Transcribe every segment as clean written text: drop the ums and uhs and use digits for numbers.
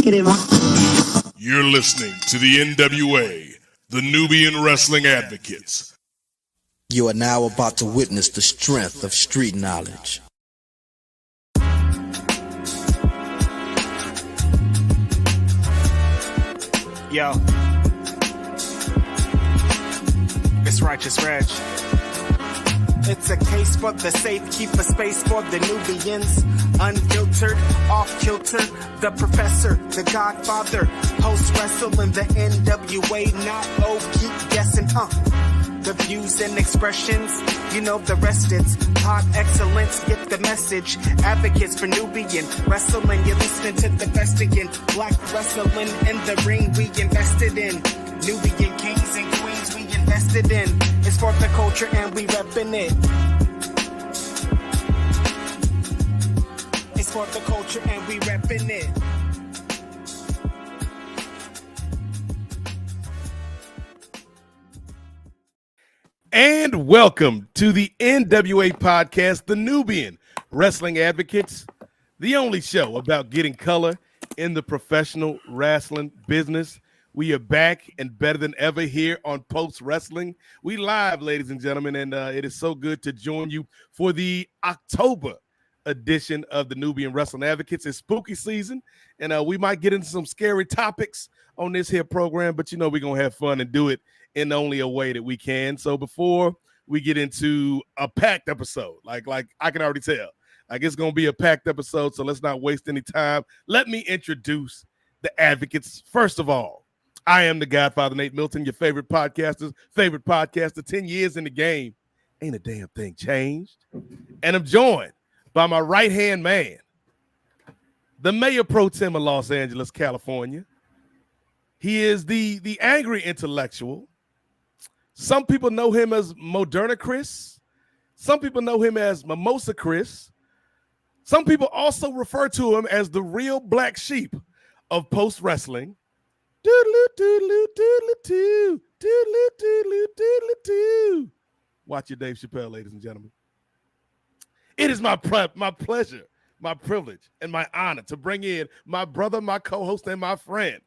You're listening to the NWA, the Nubian Wrestling Advocates. You are now about to witness the strength of street knowledge. Yo, it's Righteous Reg. It's a case for the safe, keep a space for the Nubians. Unfiltered, off-kilter, the professor, the godfather. Post-wrestling, the NWA, not keep guessing, The views and expressions, you know the rest, it's pod excellence, get the message. Advocates for Nubian wrestling, you're listening to the best again. Black wrestling in the ring we invested in. Nubian kings and queens we invested in. It's for the culture and we reppin' it. It's for the culture and we reppin' it. And welcome to the NWA Podcast, the Nubian Wrestling Advocates, the only show about getting color in the professional wrestling business. We are back and better than ever here on Post Wrestling. We live, ladies and gentlemen, and it is so good to join you for the October edition of the Nubian Wrestling Advocates. It's spooky season, and we might get into some scary topics on this here program, but you know we're going to have fun and do it in only a way that we can. So before we get into a packed episode, like I can already tell, like it's going to be a packed episode, so let's not waste any time. Let me introduce the advocates. First of all, I am the Godfather, Nate Milton, your favorite podcaster, 10 years in the game. Ain't a damn thing changed. And I'm joined by my right-hand man, the Mayor Pro Tem of Los Angeles, California. He is the angry intellectual. Some people know him as Moderna Kris. Some people know him as Mimosa Kris. Some people also refer to him as the real black sheep of post wrestling. Doodaloo, doodaloo, doodaloo, doodaloo, doodaloo, doodaloo. Watch your Dave Chappelle, ladies and gentlemen. It is my pleasure, my privilege, and my honor to bring in my brother, my co-host, and my friend,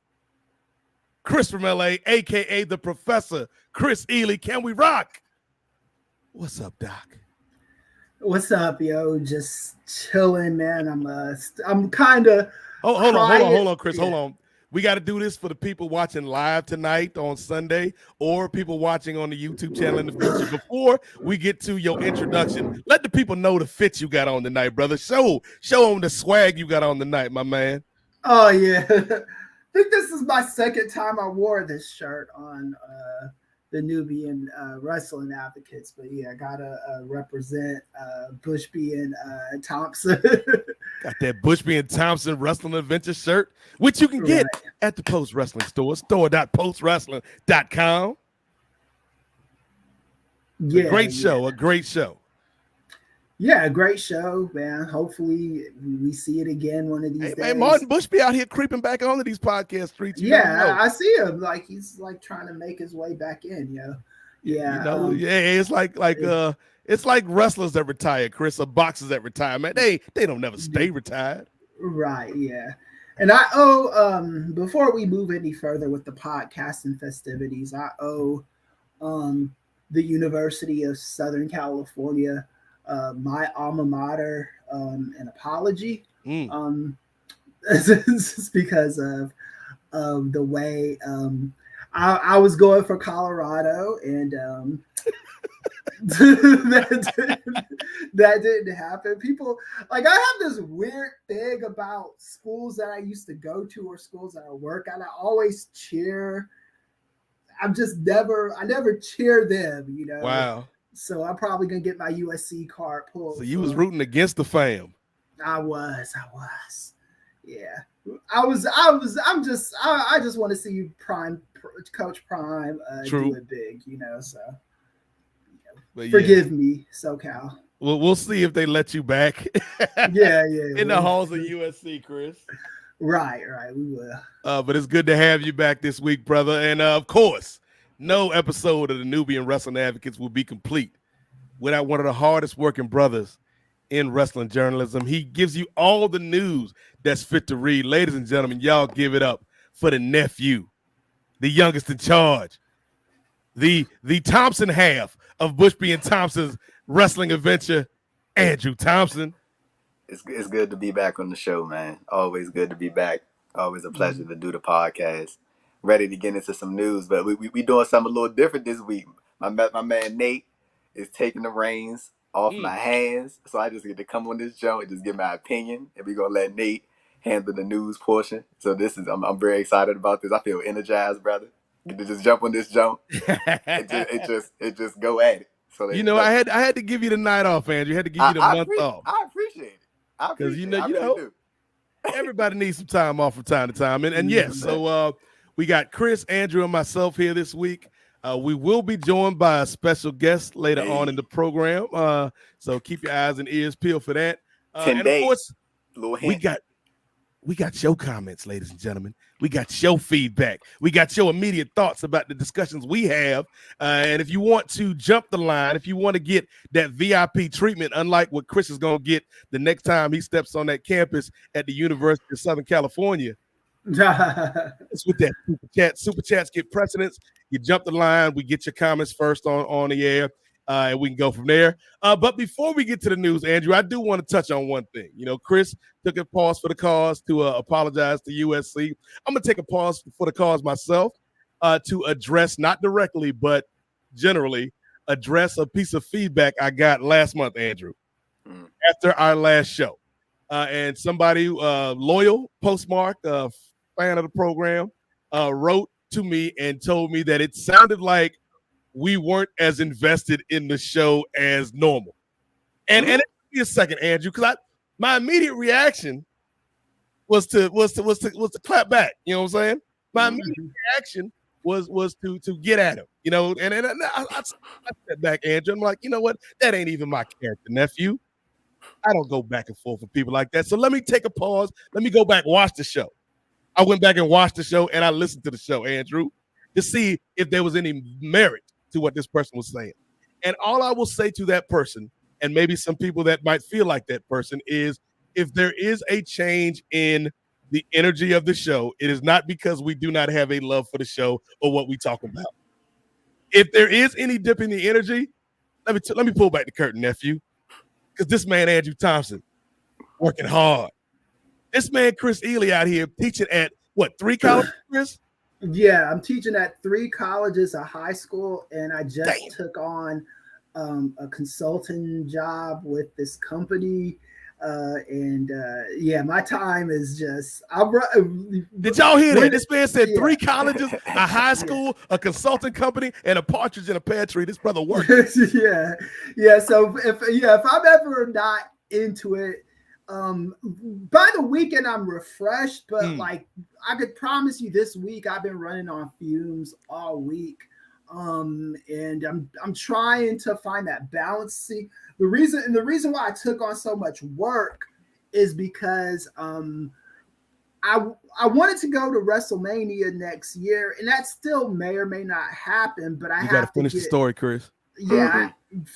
Kris from LA, aka the Professor, Kris Ealy. Can we rock? What's up, Doc? What's up, yo? Just chilling, man. I'm kind of. Hold on, Kris. Yeah. Hold on. We got to do this for the people watching live tonight on Sunday, or people watching on the YouTube channel in the future. Before we get to your introduction, let the people know the fit you got on tonight, brother. Show them the swag you got on tonight, my man. Oh yeah. I think this is my second time I wore this shirt on the Nubian Wrestling Advocates, but yeah, I gotta represent Bushby and Thompson. Got that Bushby and Thompson Wrestling Adventure shirt, which you can get at the Post Wrestling store, store.postwrestling.com. Yeah, a great show. Yeah, a great show, man. Hopefully we see it again one of these days. Man, Martin Bushby out here creeping back onto these podcast streets. Yeah, I see him. Like he's like trying to make his way back in, yo. Yeah. It's like wrestlers that retire, Kris, or boxers that retire, man. They don't never stay retired. Right, yeah. And I owe before we move any further with the podcast and festivities, I owe the University of Southern California, my alma mater, an apology. Just because of the way I was going for Colorado, and that didn't happen. People, like, I have this weird thing about schools that I used to go to or schools that I work at. I always cheer. I never cheer them, you know. Wow. So I'm probably gonna get my USC card pulled. So you was rooting against the fam. I was. Yeah. I just want to see Coach Prime do it big, you know. So forgive me, SoCal. Well, we'll see if they let you back. Yeah. In the halls of USC, Kris. Right. We will. But it's good to have you back this week, brother. And of course, no episode of the Nubian Wrestling Advocates will be complete without one of the hardest working brothers in wrestling journalism. He gives you all the news that's fit to read. Ladies and gentlemen, y'all give it up for the nephew, the youngest in charge, the Thompson half of Bushby and Thompson's wrestling adventure, Andrew Thompson. It's good to be back on the show, man. Always good to be back. Always a pleasure to do the podcast. Ready to get into some news, but we doing something a little different this week. My man Nate is taking the reins off my hands, so I just get to come on this show and just give my opinion, and we're gonna let Nate handle the news portion. So I'm very excited about this. I feel energized, brother. Get to just jump on this jump. it just go at it. So I had to give you the night off, Andrew. I had to give you the month off. I appreciate it. Because everybody needs some time off from time to time. And yes, so we got Kris, Andrew, and myself here this week. We will be joined by a special guest later on in the program. So keep your eyes and ears peeled for that. 10 days. Of course, we got show comments, ladies and gentlemen. We got show feedback. We got your immediate thoughts about the discussions we have. And if you want to jump the line, if you want to get that VIP treatment, unlike what Kris is going to get the next time he steps on that campus at the University of Southern California, it's with that super chat. Super chats get precedence. You jump the line. We get your comments first on the air. And we can go from there. But before we get to the news, Andrew, I do want to touch on one thing. Kris took a pause for the cause to apologize to USC. I'm going to take a pause for the cause myself to address, not directly, but generally address a piece of feedback I got last month, Andrew, after our last show. And somebody, loyal, postmark, fan of the program, wrote to me and told me that it sounded like we weren't as invested in the show as normal. And it took me a second, Andrew, because my immediate reaction was to clap back. You know what I'm saying? My immediate reaction was to get at him. And I stepped back, Andrew. I'm like, you know what? That ain't even my character, nephew. I don't go back and forth with people like that. So let me take a pause. Let me go back and watch the show. I went back and watched the show, and I listened to the show, Andrew, to see if there was any merit to what this person was saying. And all I will say to that person, and maybe some people that might feel like that person, is if there is a change in the energy of the show, it is not because we do not have a love for the show or what we talk about. If there is any dip in the energy, let me pull back the curtain, nephew, because this man, Andrew Thompson, working hard. This man, Kris Ealy, out here teaching at, 3 colleges, Kris? Yeah, I'm teaching at 3 colleges, a high school, and I just took on a consulting job with this company. My time is just. Did y'all hear that? This man said 3 colleges, a high school, a consulting company, and a partridge in a pear tree. This brother works. yeah. So if I'm ever not into it, by the weekend I'm refreshed, but like I could promise you this week I've been running on fumes all week. And I'm trying to find that balance. See, the reason why I took on so much work is because I wanted to go to WrestleMania next year, and that still may or may not happen, but I have to finish the story, Kris. Yeah,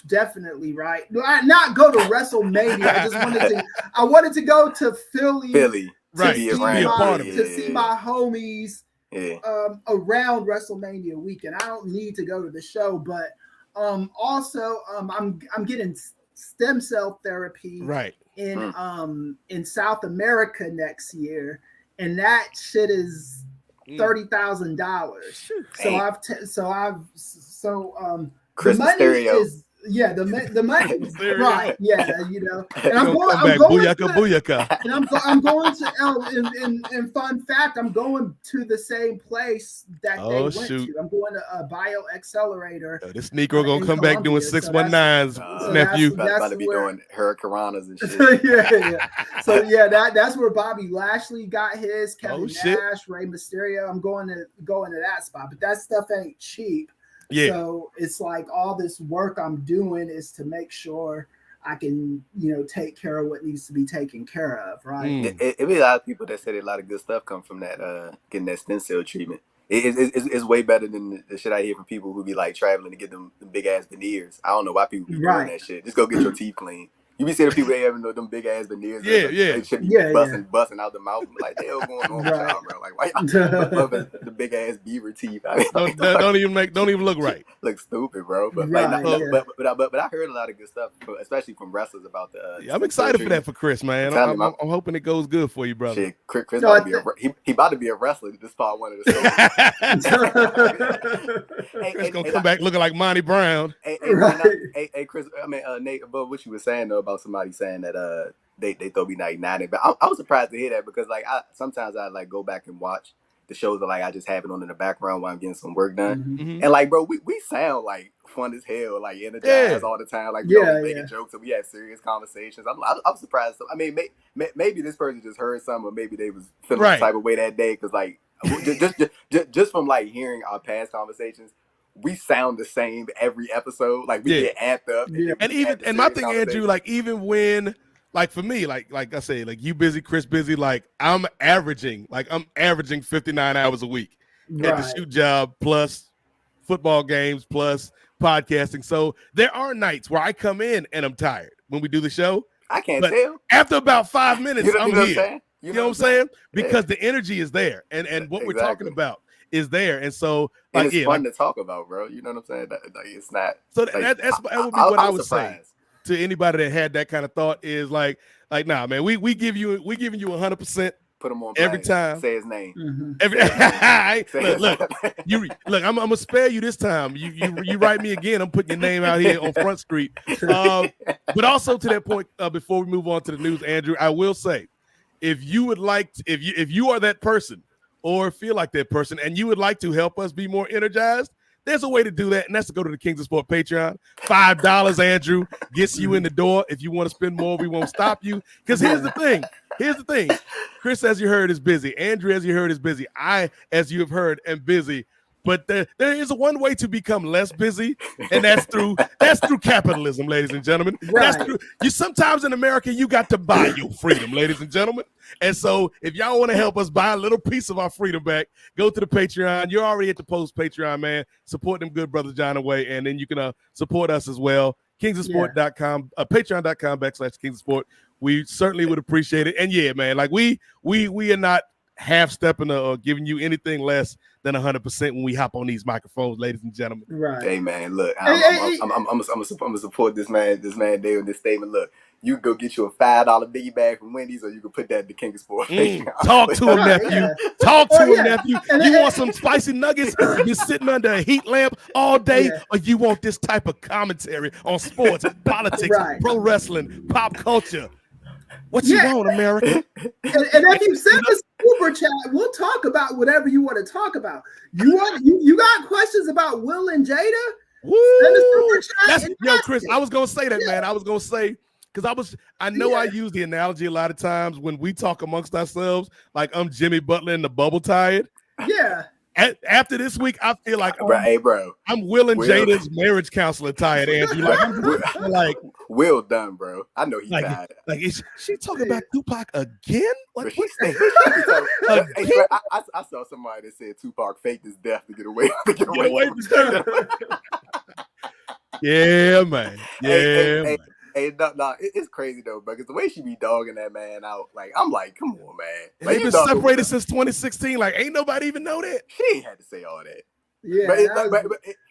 definitely right. Not go to WrestleMania. I wanted to go to Philly, right? To see my homies around WrestleMania weekend. I don't need to go to the show, but also I'm getting stem cell therapy in South America next year, and that shit is $30,000. Christmas the money stereo. is the money right, and I'm going to and fun fact, I'm going to the same place that they went to. I'm going to a bio accelerator. This Negro gonna come back doing 619s, nephew. That's about to be doing hurricanes and shit. So that's where Bobby Lashley got his, Kevin Nash, Rey Mysterio. I'm going to that spot, but that stuff ain't cheap. Yeah. So it's like all this work I'm doing is to make sure I can, take care of what needs to be taken care of, right? It be a lot of people that say that a lot of good stuff come from that, getting that stem cell treatment. It's way better than the shit I hear from people who be like traveling to get them big ass veneers. I don't know why people be doing that shit. Just go get your teeth clean. You be seeing the people they having them big ass veneers. They should be busting out the mouth. Like, the hell going on with y'all, bro? Like, why y'all the big ass beaver teeth? I mean, don't even look right. Look stupid, bro. But but I heard a lot of good stuff, especially from wrestlers about the. I'm excited for that for Chris, man. I'm hoping it goes good for you, brother. Shit, Chris about to be he about to be a wrestler. This part one of the story. Chris gonna come back looking like Monty Brown. Hey, Chris. I mean, Nate, about what you were saying though about somebody saying that they thought we not united, but I was surprised to hear that because like sometimes I like go back and watch the shows that like I just have it on in the background while I'm getting some work done, and like bro, we sound like fun as hell, like energized all the time, like we always making jokes and we have serious conversations. I'm surprised. I mean, maybe this person just heard something, or maybe they was feeling the type of way that day because like just from like hearing our past conversations. We sound the same every episode. Like we get amped up. And my thing, Andrew, like even when, like for me, like I say, like you busy, Chris busy, like I'm averaging 59 hours a week at the shoot job plus football games plus podcasting. So there are nights where I come in and I'm tired when we do the show. I can't tell. After about 5 minutes, I'm here. You know what I'm saying? Because the energy is there, and what we're talking about is there, and so like it's fun to talk about, bro. You know what I'm saying? Like, it's not. So that would be what I would say to anybody that had that kind of thought is like nah, man. We giving you 100%. Put him on every time. Say his name. Look. I'm gonna spare you this time. You write me again. I'm putting your name out here on Front Street. But also to that point, before we move on to the news, Andrew, I will say, if you would like, if you are that person. Or feel like that person, and you would like to help us be more energized, there's a way to do that, and that's to go to the Kings of Sport Patreon. $5, Andrew, gets you in the door. If you want to spend more, we won't stop you. Because here's the thing. Chris, as you heard, is busy. Andrew, as you heard, is busy. I, as you have heard, am busy. But there is one way to become less busy, and that's through capitalism, ladies and gentlemen. Right. That's through sometimes in America, you got to buy your freedom, ladies and gentlemen. And so if y'all want to help us buy a little piece of our freedom back, go to the Patreon. You're already at the post Patreon, man. Support them good brothers John and Way, and then you can support us as well. Kingsofsport.com, patreon.com/Kingsofsport. We certainly would appreciate it. And yeah, man, like we are not half stepping or giving you anything less than 100% when we hop on these microphones, ladies and gentlemen. Right. Hey man, look, I'm gonna support this man there in this statement. Look, you can go get you a $5 biggie bag from Wendy's, or you can put that in the King of Sport. Talk to him, nephew. Talk to him, nephew. You want some spicy nuggets? You're sitting under a heat lamp all day, or you want this type of commentary on sports, politics, pro wrestling, pop culture? What you want, America? And if you send us super chat, we'll talk about whatever you want to talk about. You got questions about Will and Jada? Send us super chat. Chris, I was gonna say that, man. I was gonna say because I use the analogy a lot of times when we talk amongst ourselves, like I'm Jimmy Butler in the bubble tired. Yeah. After this week, I feel like I'm Will and Jada's marriage counselor tired, Andrew. Like Will done, bro. I know he died. Like is she talking about Tupac again? Like, I saw somebody that said Tupac faked his death to get away from Jada. Yeah, man. Yeah. Hey, no, it's crazy though, because the way she be dogging that man out, like I'm like, come on, man. Like, they've been separated since 2016. Like, ain't nobody even know that. She ain't had to say all that. Yeah, but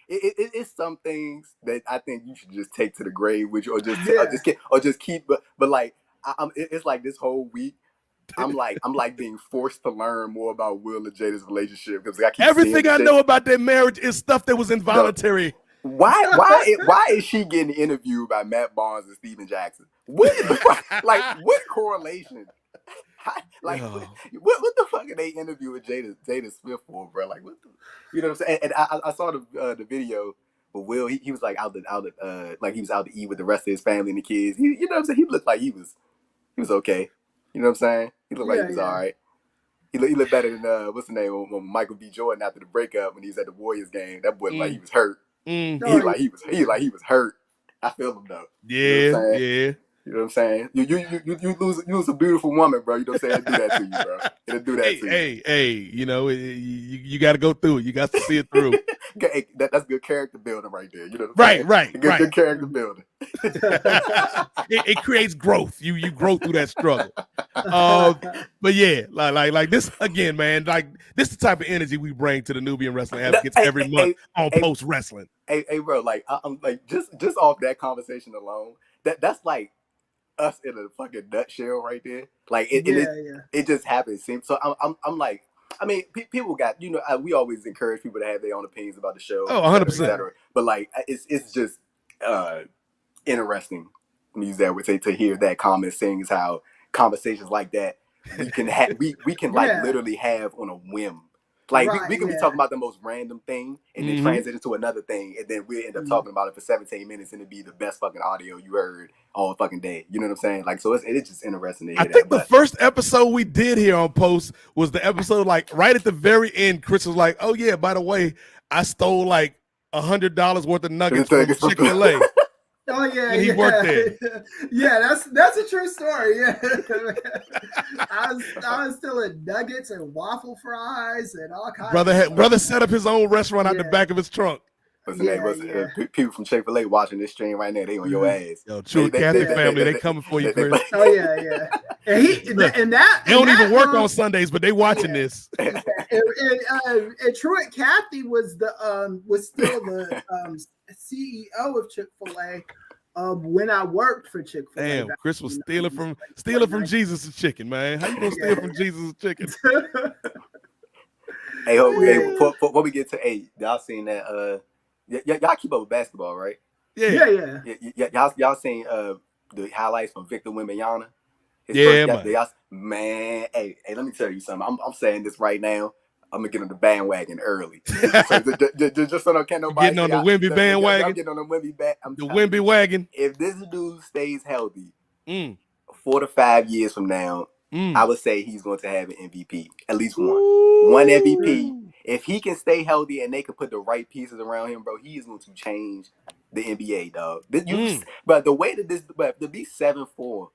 it's some things that I think you should just take to the grave with you, or just keep. But like, it's like this whole week. I'm like being forced to learn more about Will and Jada's relationship because I keep everything I know about their marriage is stuff that was involuntary. Why is she getting interviewed by Matt Barnes and Steven Jackson? What correlation? What the fuck are they interviewing Jada Smith for, bro? Like, what the, you know what I'm saying? And I saw the video, but Will he was like out like he was out to eat with the rest of his family and the kids. You know what I'm saying? He looked like he was okay. You know what I'm saying? He looked like he was all right. He looked better than what's the name when Michael B. Jordan after the breakup when he was at the Warriors game. That boy looked like he was hurt. He was hurt. I feel him though. Yeah, you You know what I'm saying? You lose a beautiful woman, bro. You know what I'm saying? It'll do that to you, bro. It'll do that to you. Hey, you know, you got to go through it. You got to see it through. Hey, that's good character building right there. You know what I'm saying? Right. Good character building. It creates growth. You grow through that struggle. But yeah, like this again, man. Like this is the type of energy we bring to the Nubian Wrestling Advocates every month on Post Wrestling. Hey, bro. Like I'm like just off that conversation alone. That's like us in a fucking nutshell right there. Like it just happens. So I'm like, I mean, people got, you know, we always encourage people to have their own opinions about the show. Oh, 100%. But like, it's just interesting. Let me use that word to hear that comment, saying is how conversations like that we can have, we can like literally have on a whim. Like we could be talking about the most random thing and then transition to another thing, and then we end up talking about it for 17 minutes, and it'd be the best fucking audio you heard all fucking day. You know what I'm saying? Like, so it's just interesting to hear. I think the first episode we did here on Post was the episode like right at the very end. Kris was like, "Oh yeah, by the way, I stole like $100 worth of nuggets from Chick-fil-A." Oh yeah, he worked there. Yeah, that's a true story. Yeah, I was stealing nuggets and waffle fries and all kinds. Brother set up his own restaurant out the back of his trunk. People from Chick-fil-A watching this stream right now, they on your ass. Yo, true Kathy family, they coming for you, Kris. Oh yeah. And that they don't even work on Sundays, but they watching this. And Truett Kathy was still the CEO of Chick-fil-A when I worked for Chick-fil-A. Damn, Kris was stealing from Jesus' chicken, man. How you gonna steal from Jesus' chicken? Before we get to y'all seen that? Y'all keep up with basketball, right? Yeah. Y'all seen the highlights from Victor Wembanyama? Man, hey, let me tell you something. I'm saying this right now. I'm gonna get on the bandwagon early. So just so can't nobody getting on the Wemby bandwagon. I'm getting on the Wemby Wemby wagon. If this dude stays healthy, 4 to 5 years from now, I would say he's going to have an MVP, at least one MVP. If he can stay healthy and they can put the right pieces around him, bro, he is going to change the NBA, dog. But the way that to be 7'4"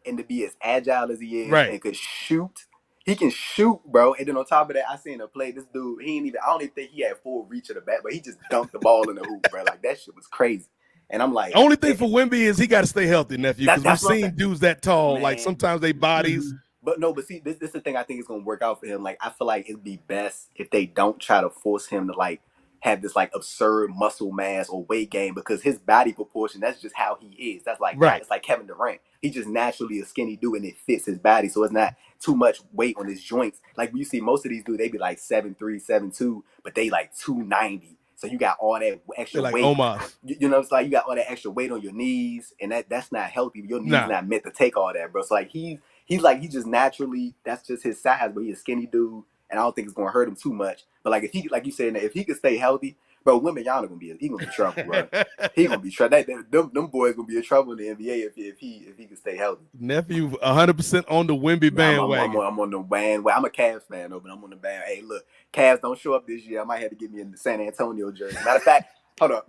and to be as agile as he is and could shoot. He can shoot, bro. And then on top of that, I seen him play. This dude, I don't even think he had full reach of the bat, but he just dunked the ball in the hoop, bro. Like, that shit was crazy. And I'm like, only thing for Wemby is he got to stay healthy, nephew, because we've seen dudes that tall. Man. Like, sometimes they bodies. But see, this is the thing I think is going to work out for him. Like, I feel like it'd be best if they don't try to force him to, like, have this, like, absurd muscle mass or weight gain, because his body proportion, that's just how he is. That's like, it's like Kevin Durant. He's just naturally a skinny dude, and it fits his body, so it's not too much weight on his joints. Like, you see most of these dudes, they be like 7'3", 7'2", but they like 290. So you got all that extra weight. Omar. You know, it's like you got all that extra weight on your knees, and that's not healthy. Your knees not meant to take all that, bro. So like he's just naturally, that's just his size, but he's a skinny dude, and I don't think it's gonna hurt him too much. But like if he, like you said, if he could stay healthy, bro, Wembanyama gonna be trouble, bro. He gonna be trouble. Them boys gonna be in trouble in the NBA if he can stay healthy. Nephew, 100% on the Wemby bandwagon. I'm on the bandwagon. I'm a Cavs fan though, but I'm on the band. Hey, look, Cavs don't show up this year. I might have to get me in the San Antonio jersey. Matter of fact, hold on,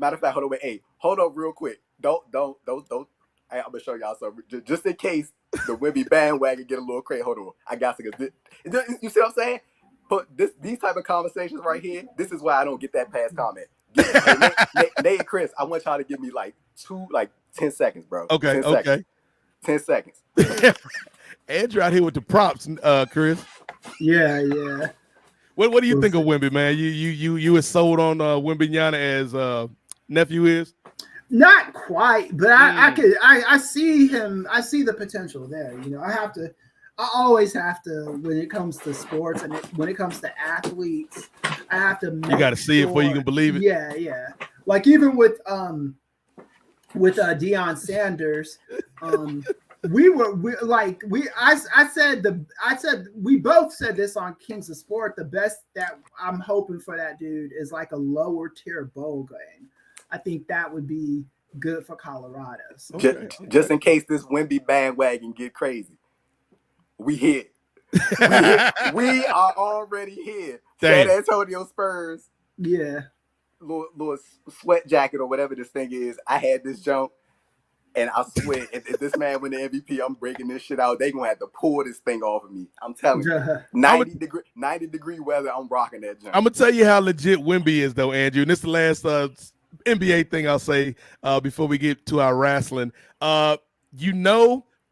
wait. Hey, hold up real quick. Don't. Hey, I'm gonna show y'all something just in case the Wemby bandwagon get a little crazy. Hold on, I got to. You see what I'm saying? But these type of conversations right here, this is why I don't get that past comment. Nate and Kris, I want y'all to give me like 10 seconds, bro. Okay. 10 seconds. Andrew out here with the props, Kris. Yeah. What do you think of Wemby, man? You is sold on Wembanyama as nephew is? Not quite, but I see him. I see the potential there. You know, I always have to, when it comes to sports and when it comes to athletes, I have to. You got to see it before you can believe it. Yeah. Like even with Deion Sanders, I said we both said this on Kings of Sport. The best that I'm hoping for that dude is like a lower tier bowl game. I think that would be good for Colorado. So. Just in case this Wemby bandwagon get crazy. We here. We are already here. San Antonio Spurs. Yeah. Little sweat jacket or whatever this thing is. I had this jump. And I swear, if this man win the MVP, I'm breaking this shit out. They gonna have to pull this thing off of me. I'm telling you, 90 degree weather. I'm rocking that jump. I'm gonna tell you how legit Wemby is, though, Andrew. And this is the last NBA thing I'll say before we get to our wrestling.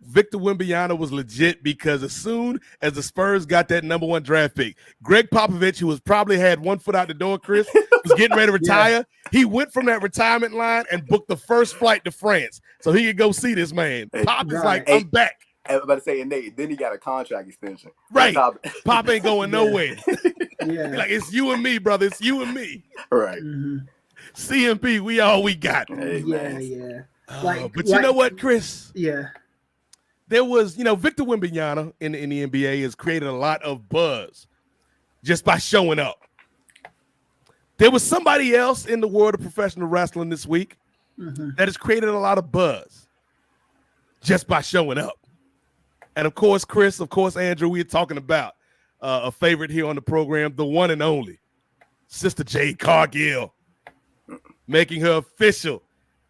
Victor Wembanyama was legit because as soon as the Spurs got that number 1 draft pick, Greg Popovich, who was probably had one foot out the door, Kris, was getting ready to retire. Yeah. He went from that retirement line and booked the first flight to France so he could go see this man. Pop is like, I'm back. I was about to say, and then he got a contract extension. Right. Pop ain't going nowhere. Yeah. Like, it's you and me, brother. It's you and me. Right. Mm-hmm. CMP, we all we got. Hey, yeah. But you know what, Kris? Yeah. There was, Victor Wembanyama in the NBA has created a lot of buzz just by showing up. There was somebody else in the world of professional wrestling this week that has created a lot of buzz just by showing up. And of course, Kris, Andrew, we're talking about a favorite here on the program, the one and only Sister Jade Cargill, making her official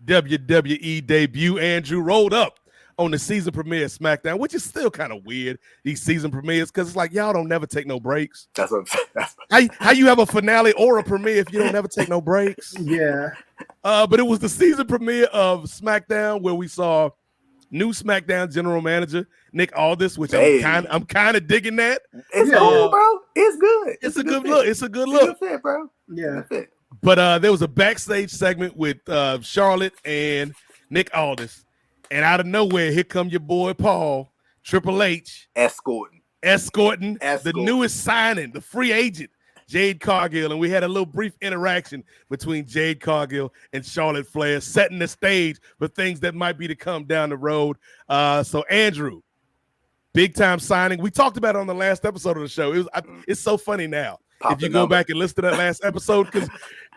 WWE debut. Andrew rolled up on the season premiere of SmackDown, which is still kind of weird, these season premieres, because it's like, y'all don't never take no breaks. That's what I'm saying. How you have a finale or a premiere if you don't never take no breaks? Yeah. But it was the season premiere of SmackDown where we saw new SmackDown general manager Nick Aldis, which I'm kind of digging that. It's cool, bro. It's good. It's a good look. It's a good look. It's a fit, bro. Yeah. Fit. But there was a backstage segment with Charlotte and Nick Aldis. And out of nowhere, here come your boy Paul, Triple H. Escorting the newest signing, the free agent, Jade Cargill. And we had a little brief interaction between Jade Cargill and Charlotte Flair, setting the stage for things that might be to come down the road. So, Andrew, big time signing. We talked about it on the last episode of the show. It's so funny now. If you go back and listen to that last episode,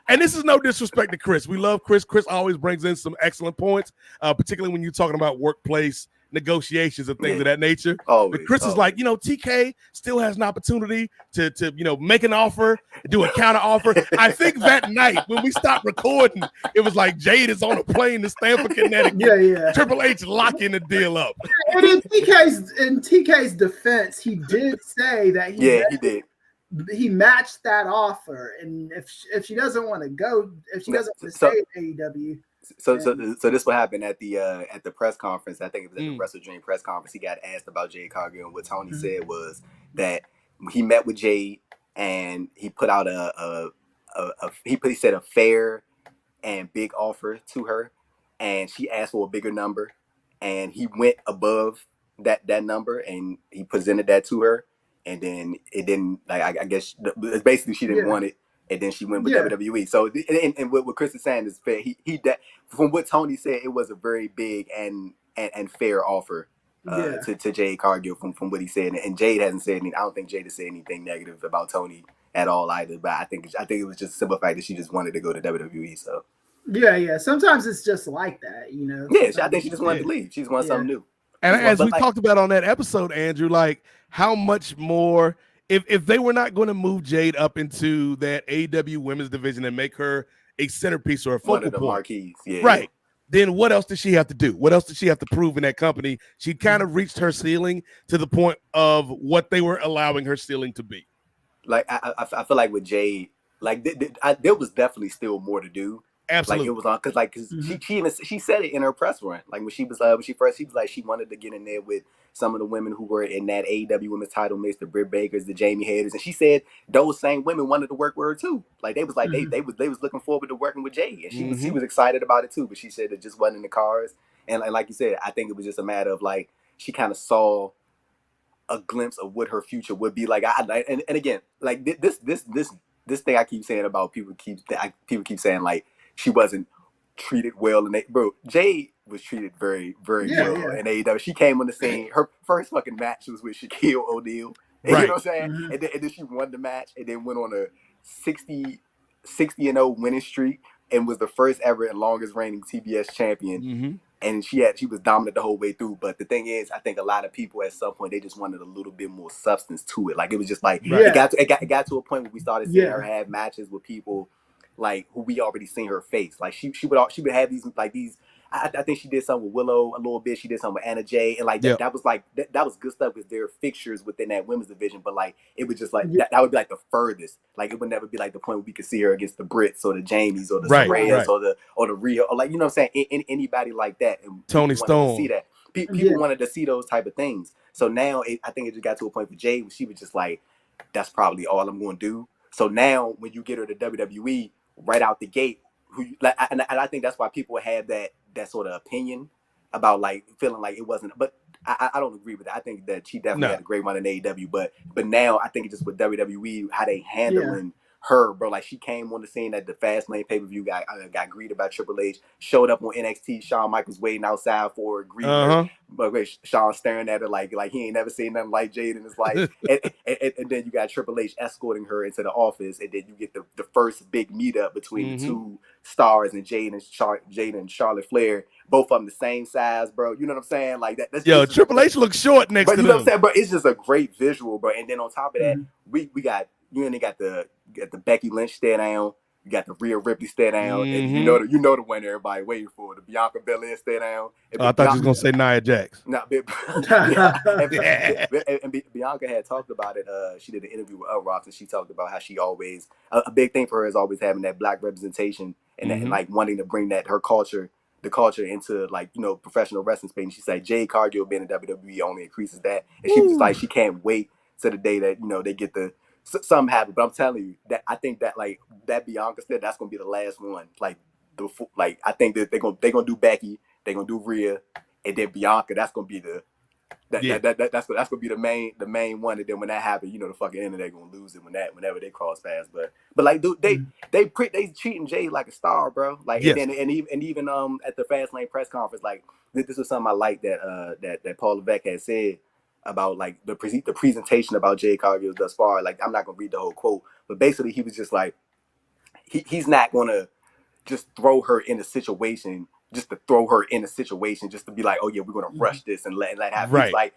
and this is no disrespect to Kris. We love Kris. Kris always brings in some excellent points, particularly when you're talking about workplace negotiations and things of that nature. But Kris is like, TK still has an opportunity to make an offer, do a counter offer. I think that night when we stopped recording, it was like Jade is on a plane to Stamford, Connecticut. Yeah. Triple H locking the deal up. And in TK's defense, he did say that he did. He matched that offer, and if she doesn't want to go, if she doesn't want to stay at AEW, so this what happened at the press conference. I think it was at the Wrestle Dream press conference. He got asked about Jade Cargill, and what Tony said was that he met with Jade and he put out he said a fair and big offer to her, and she asked for a bigger number, and he went above that number, and he presented that to her. And then it didn't, I guess, basically she didn't want it. And then she went with WWE. So, and what Kris is saying is fair. He from what Tony said, it was a very big and fair offer to Jade Cargill from what he said. And Jade hasn't said anything. I don't think Jade has said anything negative about Tony at all either. But I think it was just a simple fact that she just wanted to go to WWE. So. Yeah. Sometimes it's just like that, Yeah, I think she just wanted to leave. She just wanted something new. And as we talked about on that episode, Andrew, like how much more if they were not going to move Jade up into that AEW women's division and make her a centerpiece or a focal point, marquees, right? Then what else does she have to do? What else does she have to prove in that company? She kind of reached her ceiling to the point of what they were allowing her ceiling to be. Like I feel like with Jade, like there was definitely still more to do. Absolutely. Like it was on because she said it in her press run. Like when she was like she wanted to get in there with some of the women who were in that AEW women's title mix, the Britt Bakers, the Jamie Hayters, and she said those same women wanted to work with her too. Like they was like they was looking forward to working with Jade, and she was excited about it too. But she said it just wasn't in the cards. And like you said, I think it was just a matter of like she kind of saw a glimpse of what her future would be like. And again, like this thing I keep saying about people keep saying like she wasn't treated well, and Jade was treated very, very well in AEW. She came on the scene. Her first fucking match was with Shaquille O'Neal. Right. You know what I'm saying? Mm-hmm. And then she won the match, and then went on a 60-0 winning streak, and was the first ever and longest reigning TBS champion. Mm-hmm. And she was dominant the whole way through. But the thing is, I think a lot of people at some point they just wanted a little bit more substance to it. Like it was just like it got to a point where we started seeing her have matches with people like who we already seen her face. Like she would have these I think she did something with Willow a little bit. She did something with Anna Jay, and like that was like that was good stuff because there are fixtures within that women's division. But like it was just like that would be like the furthest. Like it would never be like the point where we could see her against the Brits or the Jamies or the Sarayas or the Rio or like you know what I'm saying. Anybody like that. And Tony Stone. See that people wanted to see those type of things. So now I think it just got to a point for Jade where she was just like, that's probably all I'm going to do. So now when you get her to WWE right out the gate, and I think that's why people have that sort of opinion about like feeling like it wasn't. But I don't agree with that. I think that she definitely had a great run in AEW. But now I think it's just with WWE how they handling her, bro. Like she came on the scene at the Fastlane pay-per-view, got greeted by Triple H, showed up on NXT. Shawn Michaels waiting outside for her, greeting her. But Shawn staring at her like he ain't never seen nothing like Jade in his life. and then you got Triple H escorting her into the office, and then you get the first big meetup between the two stars and Jade and Charlotte Flair. Both of them the same size, bro. You know what I'm saying? Like that. That's Triple H looks short next to them. You know what I'm saying? But it's just a great visual, bro. And then on top of that, we got the Becky Lynch stare down. You got the Rhea Ripley stare down, and you know the one everybody waiting for, the Bianca Belair stare down. I thought you was gonna say Nia Jax. And Bianca had talked about it. She did an interview with Rox, and she talked about how she always a big thing for her is always having that black representation and like wanting to bring that the culture into like professional wrestling space. And she said Jade Cargill being in WWE only increases that, and she was just like she can't wait to the day that they get the. Something happened, but I'm telling you that I think that like that Bianca said that's gonna be the last one. Like I think that they're gonna do Becky, they're gonna do Rhea, and then Bianca. That's gonna be that's gonna be the main one. And then when that happens, the fucking internet gonna lose it whenever they cross paths. But like dude, they treating Jay like a star, bro. Like and even at the Fastlane press conference, like this was something I like that Paul Levesque had said about like the presentation about Jade Cargill thus far. Like I'm not gonna read the whole quote, but basically he was just like he's not gonna just throw her in a situation just to be like, oh yeah, we're gonna rush this and let happen. Right. He's like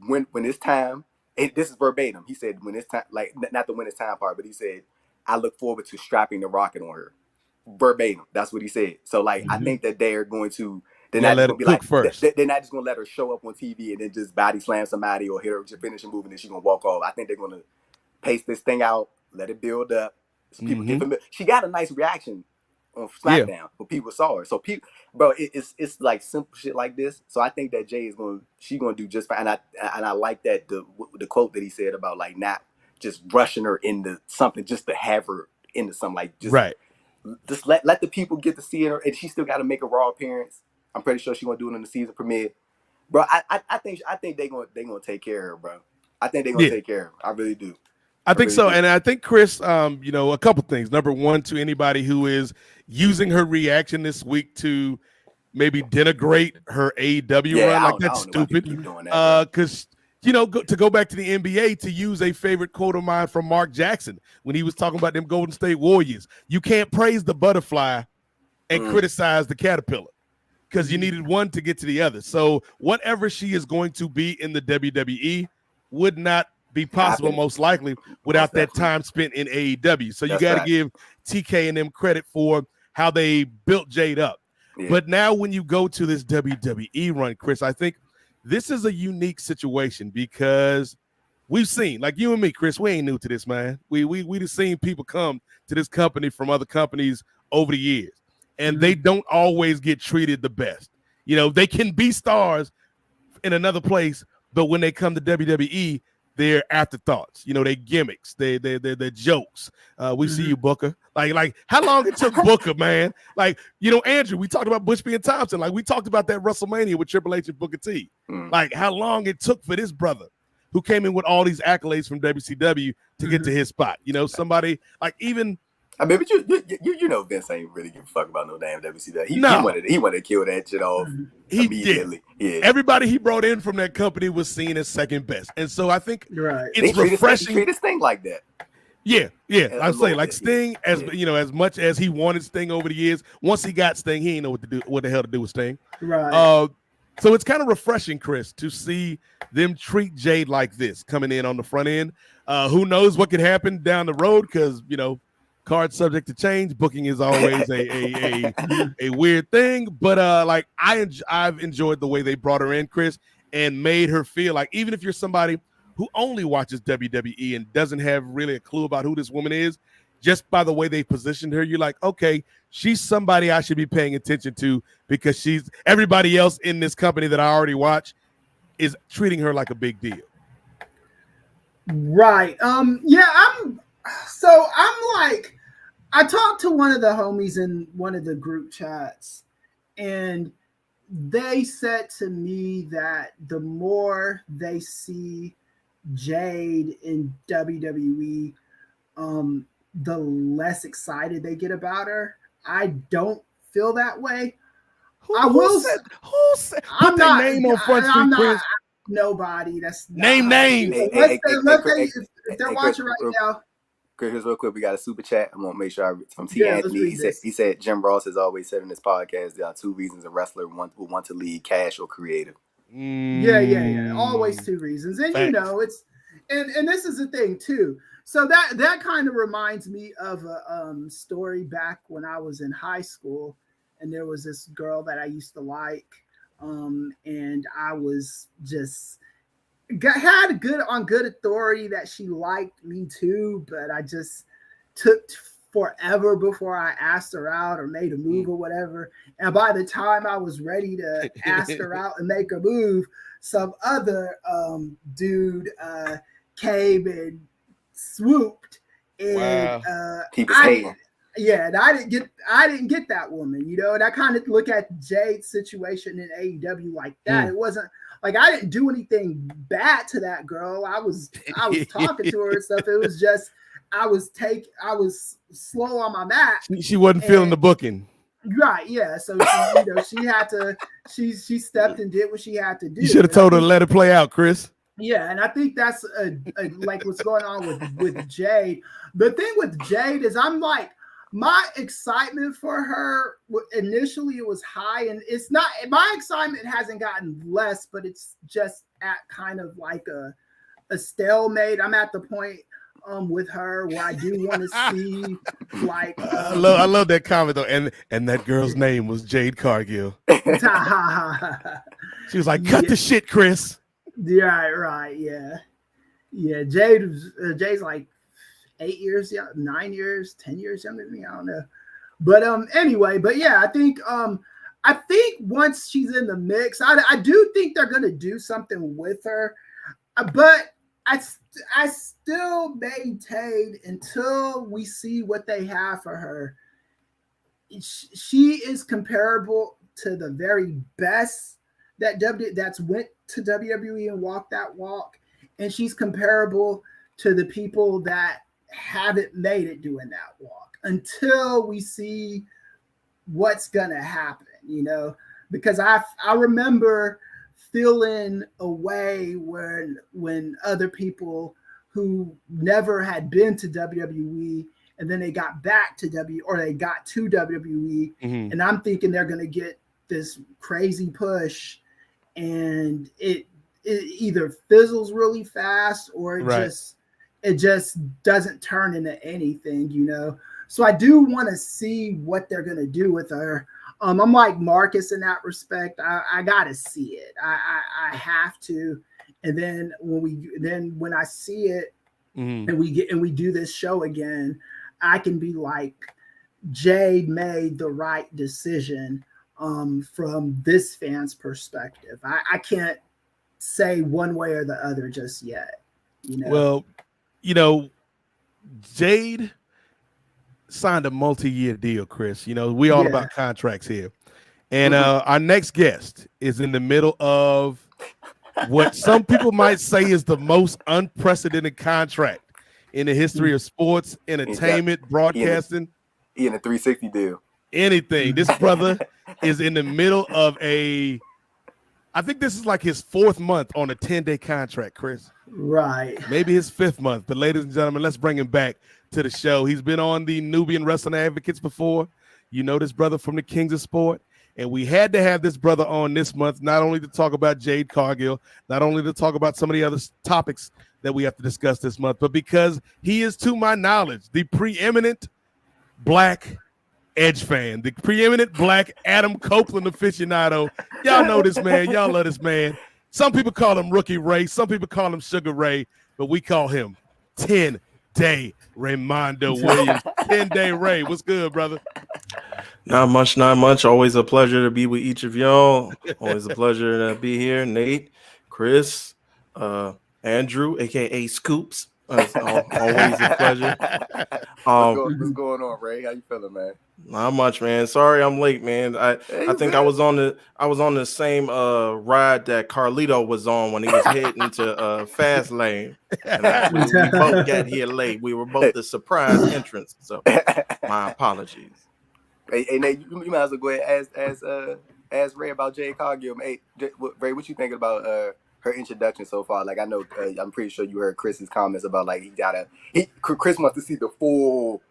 when it's time, and this is verbatim. He said when it's time, like not the when it's time part, but he said I look forward to strapping the rocket on her. Verbatim. That's what he said. So like I think that they're going to. They're not just gonna be like first. They're not just gonna let her show up on TV and then just body slam somebody or hit her with your finishing move and then she's gonna walk off. I think they're gonna pace this thing out, let it build up. So people get familiar. She got a nice reaction on SmackDown when people saw her. So people, bro, it's like simple shit like this. So I think that Jay she's gonna do just fine. And I like that the quote that he said about like not just rushing her into something just to have her into something like just Just let the people get to see her, and she still got to make a Raw appearance. I'm pretty sure she's gonna do it in the season premiere, bro. I think they gonna take care of her, bro. I think they're gonna take care of her. I really do. I think so, and I think Kris, a couple things. Number one, to anybody who is using her reaction this week to maybe denigrate her AEW run, like that's stupid. Because to go back to the NBA, to use a favorite quote of mine from Mark Jackson when he was talking about them Golden State Warriors, you can't praise the butterfly and criticize the caterpillar, because you needed one to get to the other. So whatever she is going to be in the WWE would not be possible, most likely, without that time spent in AEW. So you got to give TK and them credit for how they built Jade up. Yeah. But now when you go to this WWE run, Kris, I think this is a unique situation because we've seen, like you and me, Kris, we ain't new to this, man. We've seen people come to this company from other companies over the years. And they don't always get treated the best. They can be stars in another place, but when they come to WWE, they're afterthoughts. They gimmicks, they're jokes. We see you, Booker. Like how long it took Booker, man? Like, Andrew, we talked about Bushby and Thompson. Like we talked about that WrestleMania with Triple H and Booker T. Like how long it took for this brother who came in with all these accolades from WCW to get to his spot. Somebody like even. I mean, but you Vince ain't really give a fuck about no damn WCW. He wanted to kill that shit off immediately. Did. Yeah. Everybody he brought in from that company was seen as second best, and so I think it's refreshing. Treat his thing like that. Yeah. I say like Sting, as as much as he wanted Sting over the years. Once he got Sting, he didn't know what the hell to do with Sting. Right. So it's kind of refreshing, Kris, to see them treat Jade like this coming in on the front end. Who knows what could happen down the road? Because Card subject to change. Booking is always a weird thing, but like I've enjoyed the way they brought her in, Kris, and made her feel like even if you're somebody who only watches WWE and doesn't have really a clue about who this woman is, just by the way they positioned her, you're like, okay, she's somebody I should be paying attention to because she's everybody else in this company that I already watch is treating her like a big deal. Right. Yeah, I'm like, I talked to one of the homies in one of the group chats, and they said to me that the more they see Jade in WWE, the less excited they get about her. I don't feel that way. Who said put their name on Front Street, Kris? Nobody. That's name names. If they're watching right now. Kris, real quick, we got a super chat. I'm gonna make sure from T. Anthony. He said Jim Ross has always said in this podcast there are two reasons a wrestler will want to lead: cash or creative. Yeah. Always two reasons, and you know it's and this is the thing too. So that kind of reminds me of a story back when I was in high school, and there was this girl that I used to like, and I was just had good authority that she liked me too, but I just took forever before I asked her out or made a move or whatever. And by the time I was ready to ask her out and make a move, some other dude came and swooped, and he was hating. Yeah, and I didn't get that woman, you know. And I kind of look at Jade's situation in AEW like that. It wasn't like I didn't do anything bad to that girl. I was talking to her and stuff. It was just I was slow on my mat. She wasn't feeling the booking. Right, yeah. So she stepped and did what she had to do. You should have told her to let it play out, Kris. Yeah, and I think that's like what's going on with Jade. The thing with Jade is I'm like, my excitement for her initially it was high, and it's not. My excitement hasn't gotten less, but it's just at kind of like a stalemate. I'm at the point with her where I do want to see like. I love that comment though, and that girl's name was Jade Cargill. She was like, "Cut the shit, Kris." Yeah, right, yeah. Jade's like 8 years, 9 years, 10 years younger than me. I don't know, but anyway, but yeah, I think once she's in the mix, I do think they're gonna do something with her, but I still maintain until we see what they have for her, she is comparable to the very best that's went to WWE and walked that walk, and she's comparable to the people that haven't made it doing that walk until we see what's gonna happen, you know, because I remember feeling a way when other people who never had been to WWE and then they got back to they got to WWE, and I'm thinking they're gonna get this crazy push, and it either fizzles really fast or it just doesn't turn into anything, you know. So I do want to see what they're gonna do with her. I'm like Marcus in that respect. I gotta see it. I have to. And then when I see it and we do this show again, I can be like, Jade made the right decision from this fan's perspective. I can't say one way or the other just yet, you know. Well, you know, Jade signed a multi-year deal, Kris. You know, we all about contracts here. And our next guest is in the middle of what some people might say is the most unprecedented contract in the history of sports, entertainment, broadcasting. He in a 360 deal. Anything. This brother is in the middle of I think this is like his 4th month on a 10-day contract, Kris. Right. Maybe his 5th month. But ladies and gentlemen, let's bring him back to the show. He's been on the Nubian Wrestling Advocates before. You know this brother from the Kings of Sport. And we had to have this brother on this month, not only to talk about Jade Cargill, not only to talk about some of the other topics that we have to discuss this month, but because he is, to my knowledge, the preeminent black Edge fan, the preeminent black Adam Copeland aficionado. Y'all know this man. Y'all love this man. Some people call him Rookie Ray. Some people call him Sugar Ray, but we call him 10-Day Raymondo Williams. 10-Day Ray. What's good, brother? Not much. Always a pleasure to be with each of y'all. Always a pleasure to be here. Nate, Kris, Andrew, aka Scoops. It's always a pleasure. What's going on, Ray? How you feeling, man? Not much, man. Sorry I'm late, man. I think I was on the same ride that Carlito was on when he was heading to Fast Lane. And we both got here late. We were both the surprise entrance. So my apologies. Hey Nate, you might as well go ahead ask Ray about Jade Cargill. Hey, Ray, what you thinking about her introduction so far? Like, I know I'm pretty sure you heard Chris's comments about like Kris wants to see the full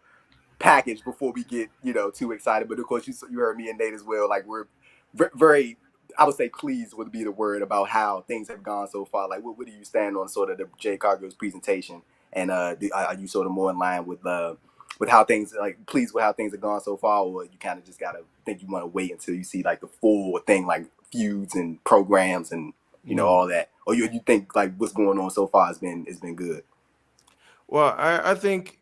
package before we get too excited. But of course you heard me and Nate as well. Like, we're very, I would say, pleased would be the word about how things have gone so far. Like, what do you stand on sort of the Jade Cargill's presentation, and are you sort of more in line with how things, like, pleased with how things have gone so far, or you kind of just gotta think you want to wait until you see like the full thing, like feuds and programs and all that, or you think like what's going on so far has been good? Well, I think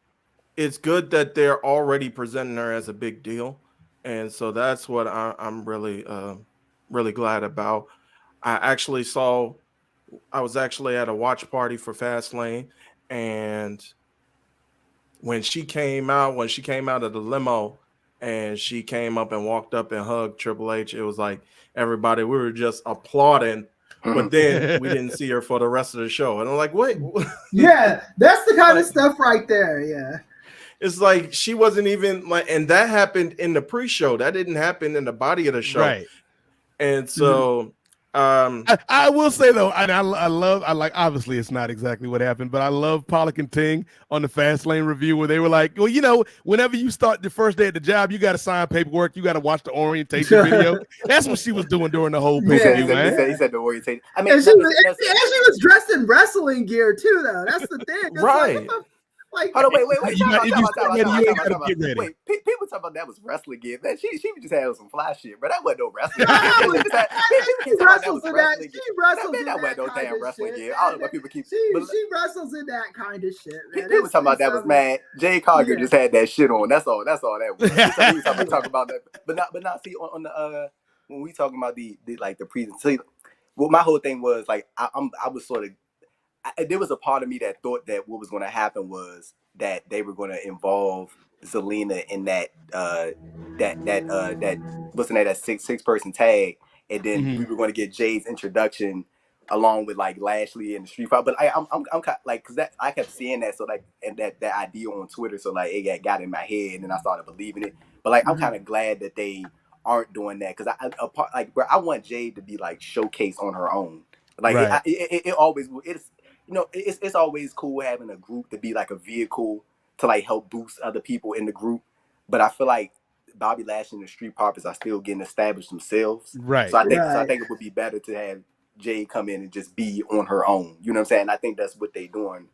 it's good that they're already presenting her as a big deal, and so that's what I'm really glad about. I was actually at a watch party for Fastlane, and when she came out of the limo and she came up and walked up and hugged Triple H, it was like everybody, we were just applauding, but then we didn't see her for the rest of the show. And I'm like, wait. Yeah, that's the kind of stuff right there. Yeah. It's like she wasn't even like, and that happened in the pre-show. That didn't happen in the body of the show. Right. And so I will say though, and I like, obviously it's not exactly what happened, but I love Pollock and Ting on the Fastlane review where they were like, well, whenever you start the first day at the job, you got to sign paperwork, you got to watch the orientation video. That's what she was doing during the whole pay-per-view, man. He said the orientation. I mean, and she was dressed in wrestling gear too, though. That's the thing. It's right. Like, hold on, wait. Wait, people talking about that was wrestling gear. Man, she just had some fly shit, but that wasn't no wrestling. She wrestles in that. That wasn't no damn wrestling gear. I don't know why people keep. She wrestles in that kind of shit, man. People talking about that was mad. Jade Cargill just had that shit on. That's all that was. We talking about that, but not see on the when we talking about the presentation. Well, my whole thing was like I was sort of. There was a part of me that thought that what was going to happen was that they were going to involve Zelina in that what's the name, that six person tag, and then we were going to get Jade's introduction along with like Lashley and the Street Fight. But I'm kind of, like, because that I kept seeing that, so like, and that idea on Twitter, so like it got in my head, and then I started believing it. But like I'm kind of glad that they aren't doing that, because I want Jade to be like showcased on her own. Like, right. It always it's. It's always cool having a group to be like a vehicle to like help boost other people in the group. But I feel like Bobby Lashley and the Street Profits are still getting established themselves. Right. So I think it would be better to have Jade come in and just be on her own. You know what I'm saying? I think that's what they're doing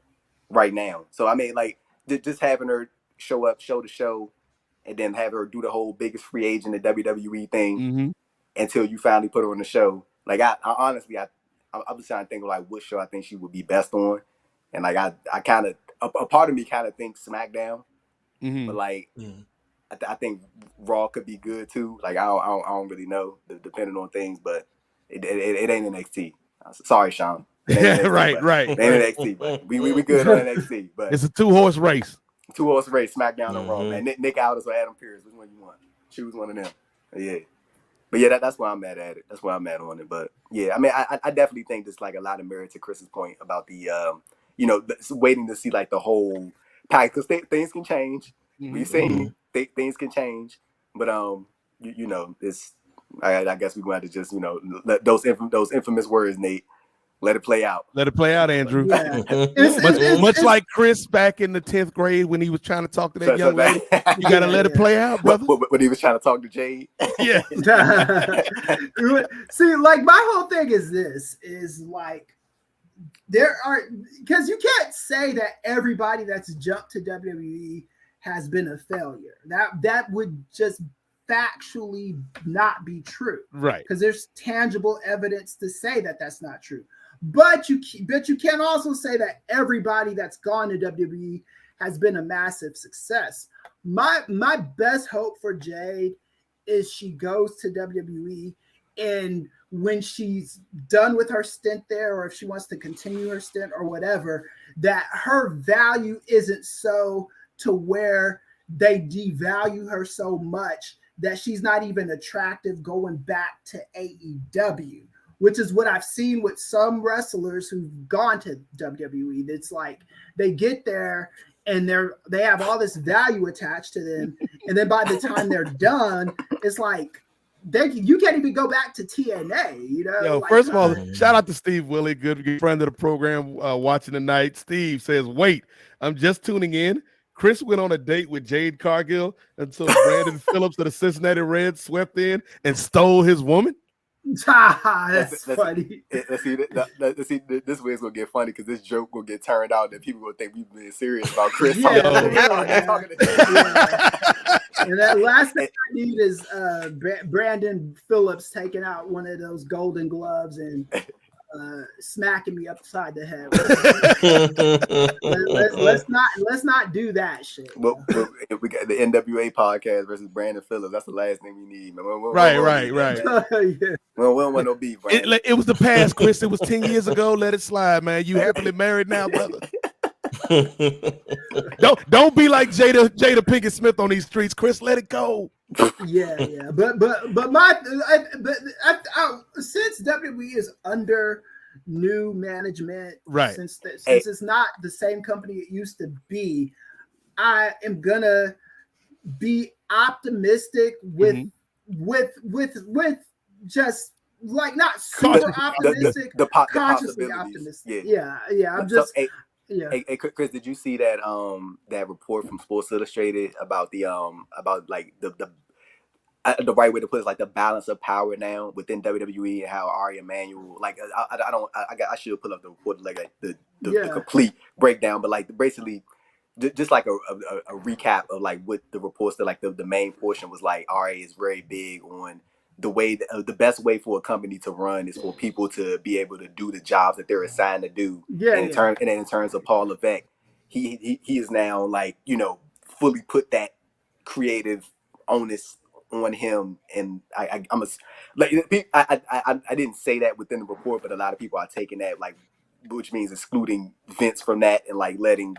right now. So I mean, like, just having her show up, show the show, and then have her do the whole biggest free agent in the WWE thing until you finally put her on the show. Like, I honestly was trying to think of like what show I think she would be best on, and like I kind of a part of me kind of thinks SmackDown, but like I think Raw could be good too. Like I don't really know, depending on things, but it ain't NXT. Sorry, Sean. NXT, right. It ain't NXT, but we good on NXT. But it's a 2-horse race. 2-horse race, SmackDown and Raw, man. Nick Aldis or Adam Pearce, which one you want? Choose one of them. Yeah. But yeah, that's why I'm mad at it. That's why I'm mad on it. But yeah, I mean, I definitely think there's like a lot of merit to Chris's point about the, waiting to see like the whole pack, because things can change. We've seen things can change, but it's. I guess we're going to just let those infamous words, Nate. Let it play out. Let it play out, Andrew. Yeah. much like Kris back in the 10th grade when he was trying to talk to that young lady. You got to let it play out, brother. When he was trying to talk to Jade. Yeah. See, like, my whole thing is like, there are, because you can't say that everybody that's jumped to WWE has been a failure. That would just factually not be true, right? Because there's tangible evidence to say that that's not true. But you can also say that everybody that's gone to WWE has been a massive success. My best hope for Jade is she goes to WWE, and when she's done with her stint there, or if she wants to continue her stint or whatever, that her value isn't so to where they devalue her so much that she's not even attractive going back to AEW, which is what I've seen with some wrestlers who've gone to WWE. It's like they get there and they have all this value attached to them, and then by the time they're done, it's like you can't even go back to TNA. Yo, like, first of all, shout out to Steve Willie, good friend of the program, watching tonight. Steve says, "Wait, I'm just tuning in. Kris went on a date with Jade Cargill until Brandon Phillips of the Cincinnati Reds swept in and stole his woman." That's funny. Let's see, this way is gonna get funny because this joke will get turned out and people will think we've been serious about Kris. And that last thing I need is Brandon Phillips taking out one of those golden gloves and smacking me upside the head. let's not do that shit. But we got the NWA podcast versus Brandon Phillips. That's the last thing we need, man. Right. Yeah. We don't want no beef. Right? It was the past, Kris. It was 10 years ago. Let it slide, man. You happily married now, brother. Don't be like Jada Pinkett Smith on these streets, Kris. Let it go. Yeah. But since WWE is under new management, right? Since it's not the same company it used to be, I am gonna be optimistic with just like not super optimistic, cautiously optimistic. Yeah. I'm just. Hey, Kris, did you see that that report from Sports Illustrated about the like the right way to put it is like the balance of power now within WWE and how Ari Emanuel, like I should pull up the report like the complete breakdown, but like basically just like a recap of like what the reports that like the main portion was like. Ari is very big on the way the best way for a company to run is for people to be able to do the jobs that they're assigned to do. In terms of Paul Levesque, he is now like, fully put that creative onus on him. And I didn't say that within the report, but a lot of people are taking that like, which means excluding Vince from that and like letting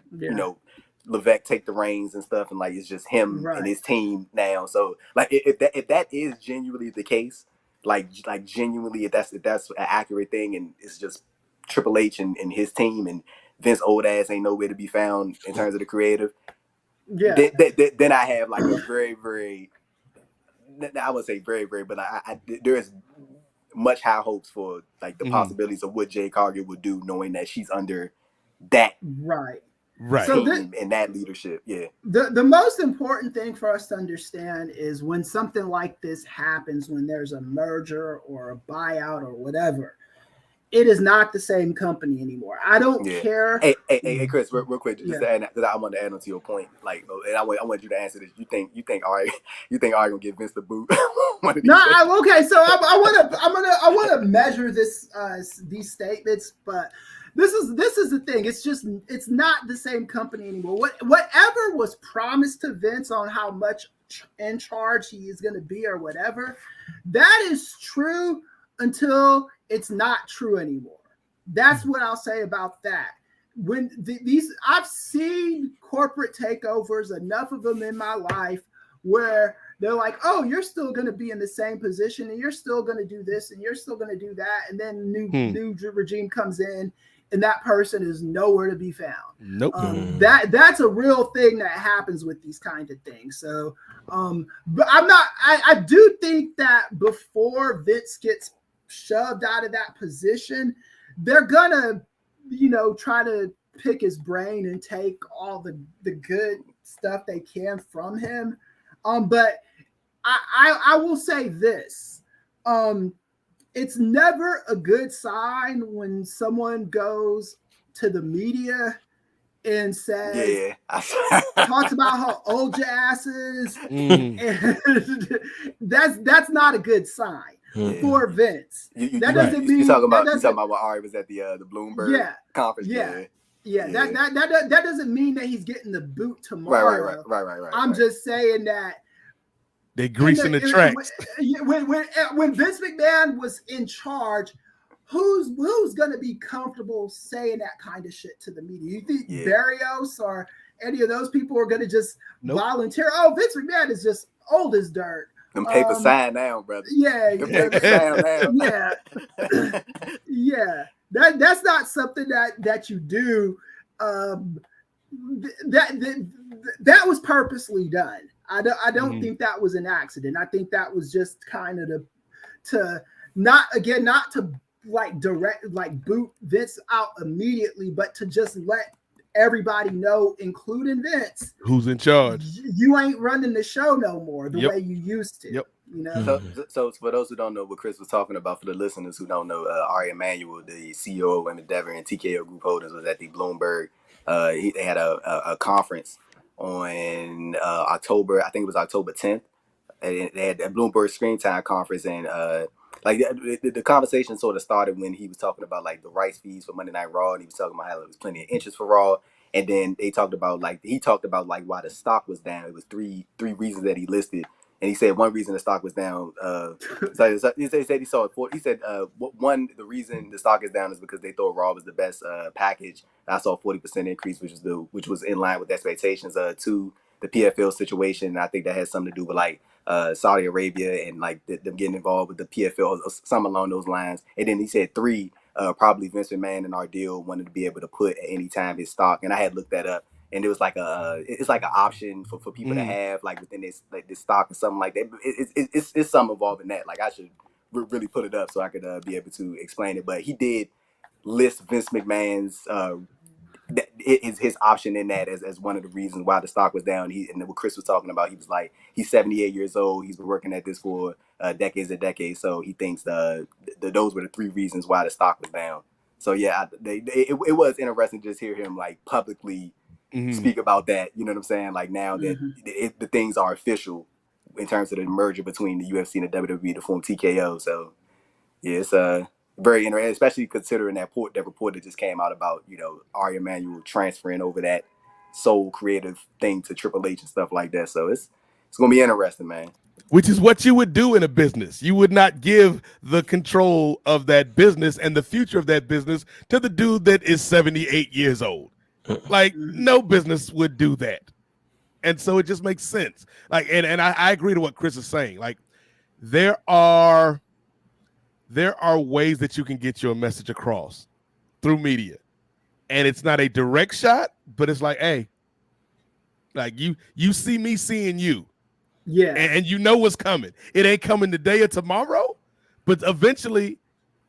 Levesque take the reins and stuff, and like it's just him and his team now. So like if that is genuinely the case, like genuinely if that's an accurate thing, and it's just Triple H and his team, and Vince old ass ain't nowhere to be found in terms of the creative. Yeah. Then I have like a very, very, I would say very, very, but there is much high hopes for like the possibilities of what Jade Cargill would do, knowing that she's under that so in that leadership. The most important thing for us to understand is when something like this happens, when there's a merger or a buyout or whatever, it is not the same company anymore. I don't care. Hey, Kris, real quick, just to add, because I want to add on to your point. Like, and I want you to answer this. You think Ari gonna give Vince the boot? Okay. So I want to measure this these statements, but this is the thing. It's not the same company anymore. Whatever was promised to Vince on how much in charge he is going to be or whatever, that is true until it's not true anymore. That's what I'll say about that. When I've seen corporate takeovers, enough of them in my life, where they're like, oh, you're still going to be in the same position, and you're still going to do this, and you're still going to do that, and then new regime comes in, and that person is nowhere to be found. Nope. That's a real thing that happens with these kind of things. So, but I do think that before Vince gets shoved out of that position, they're gonna, try to pick his brain and take all the good stuff they can from him. But I will say this. It's never a good sign when someone goes to the media and says, Yeah, talks about how old your ass is, Mm. and that's not a good sign for Vince. That doesn't mean you talking about that when Ari was at the Bloomberg conference. Yeah. That doesn't mean that he's getting the boot tomorrow. Right. I'm just saying that They're greasing the tracks. When Vince McMahon was in charge, who's gonna be comfortable saying that kind of shit to the media? You think Barrios or any of those people are gonna just volunteer? Oh, Vince McMahon is just old as dirt. Them papers signed down, brother. Yeah, them papers signed down. Yeah. That's not something that you do. That was purposely done. I don't think that was an accident. I think that was just kind of not to boot Vince out immediately, but to just let everybody know, including Vince, who's in charge. You ain't running the show no more the way you used to. Yep. You know. So for those who don't know what Kris was talking about, for the listeners who don't know, Ari Emanuel, the CEO of Endeavor and TKO Group Holdings, was at the Bloomberg. They had a conference on October 10th. And they had a Bloomberg Screen Time conference, and the conversation sort of started when he was talking about like the rights fees for Monday Night Raw, and he was talking about how there was plenty of interest for Raw, and then he talked about why the stock was down. It was three reasons that he listed, and he said one reason the stock was down. He said one, the reason the stock is down is because they thought Raw was the best package. I saw a 40% increase, which was in line with expectations. Two, the PFL situation, and I think that has something to do with like Saudi Arabia and like them getting involved with the PFL, or some along those lines. And then he said three, probably Vince McMahon and our deal wanted to be able to put at any time his stock. And I had looked that up, and it was like it's like an option for people to have like within this stock or something like that. It's something involved in that. Like I should really put it up so I could be able to explain it. But he did list Vince McMahon's his option in that as one of the reasons why the stock was down. And what Kris was talking about, he was like, he's 78 years old. He's been working at this for decades and decades. So he thinks those were the three reasons why the stock was down. So yeah, it was interesting to just hear him like publicly speak about that. You know what I'm saying? Like now that the things are official in terms of the merger between the UFC and the WWE to form TKO. So yeah, it's very interesting, especially considering that report that just came out about, Ari Emanuel transferring over that sole creative thing to Triple H and stuff like that. So it's going to be interesting, man. Which is what you would do in a business. You would not give the control of that business and the future of that business to the dude that is 78 years old. Like, no business would do that. And so it just makes sense. Like, and I agree to what Kris is saying. Like, there are ways that you can get your message across through media, and it's not a direct shot, but it's like, hey, like you see me seeing you, and you know what's coming. It ain't coming today or tomorrow, but eventually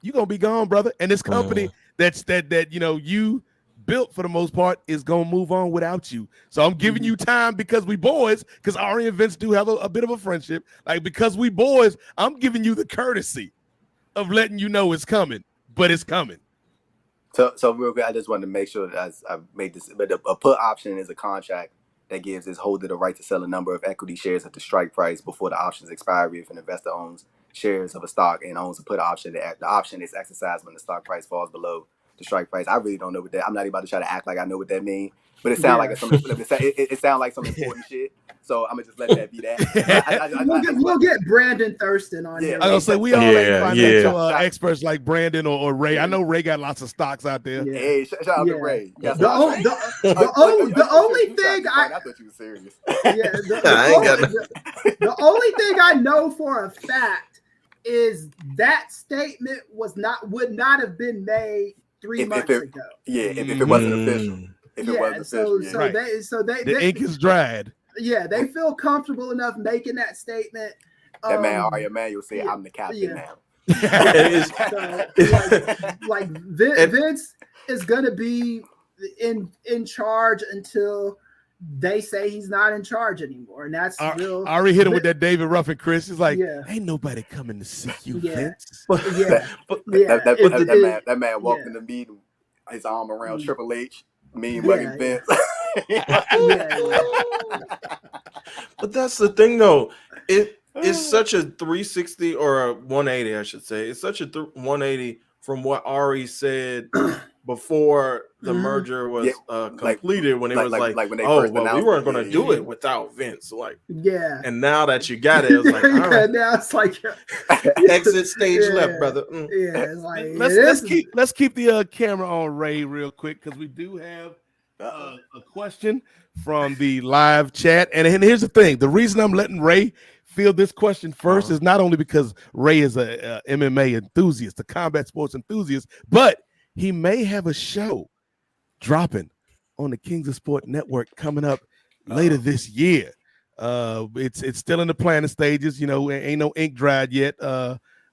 you're gonna be gone, brother. And this company that you built for the most part is gonna move on without you. So I'm giving you time because we boys, because Ari and Vince do have a bit of a friendship. Like, because we boys, I'm giving you the courtesy of letting you know it's coming, but it's coming. So real quick, I just wanted to make sure that I made this. But a put option is a contract that gives its holder the right to sell a number of equity shares at the strike price before the option's expiry. If an investor owns shares of a stock and owns a put option, the option is exercised when the stock price falls below the strike price. I really don't know what that. I'm not even about to try to act like I know what that means, but it sounds it sounds like some important shit. So I'm gonna just let that be that. We'll get Brandon Thurston on here. I was gonna say we all ain't financial experts like Brandon or Ray. I know Ray got lots of stocks out there. Yeah. Hey, shout out to Ray. The only thing I thought you were serious. The only thing I know for a fact is that statement would not have been made 3 months ago. Yeah, if it wasn't official. If it wasn't official. So the ink is dried. Yeah, they feel comfortable enough making that statement. That man Ari Emanuel said, "I'm the captain now." Vince is gonna be in charge until they say he's not in charge anymore, and that's real. Ari hit him with that David Ruffin, Kris. He's like, "Ain't nobody coming to see you, Vince." That man walked in the meeting, his arm around Triple H. Mean mugging Vince. But that's the thing, though. It's such a 360 or a 180, I should say. It's such a 180 from what Ari said before the merger was completed. When it was like when they first announced, we weren't going to do it without Vince. Like, and now that you got it, it's like, all right. Now it's like exit stage left, brother. Yeah, it's like let's keep the camera on Ray real quick, because we do have a question from the live chat. And here's the thing: the reason I'm letting Ray field this question first is not only because Ray is a MMA enthusiast, a combat sports enthusiast, but he may have a show dropping on the Kings of Sport Network coming up later this year. It's still in the planning stages. You know, ain't no ink dried yet.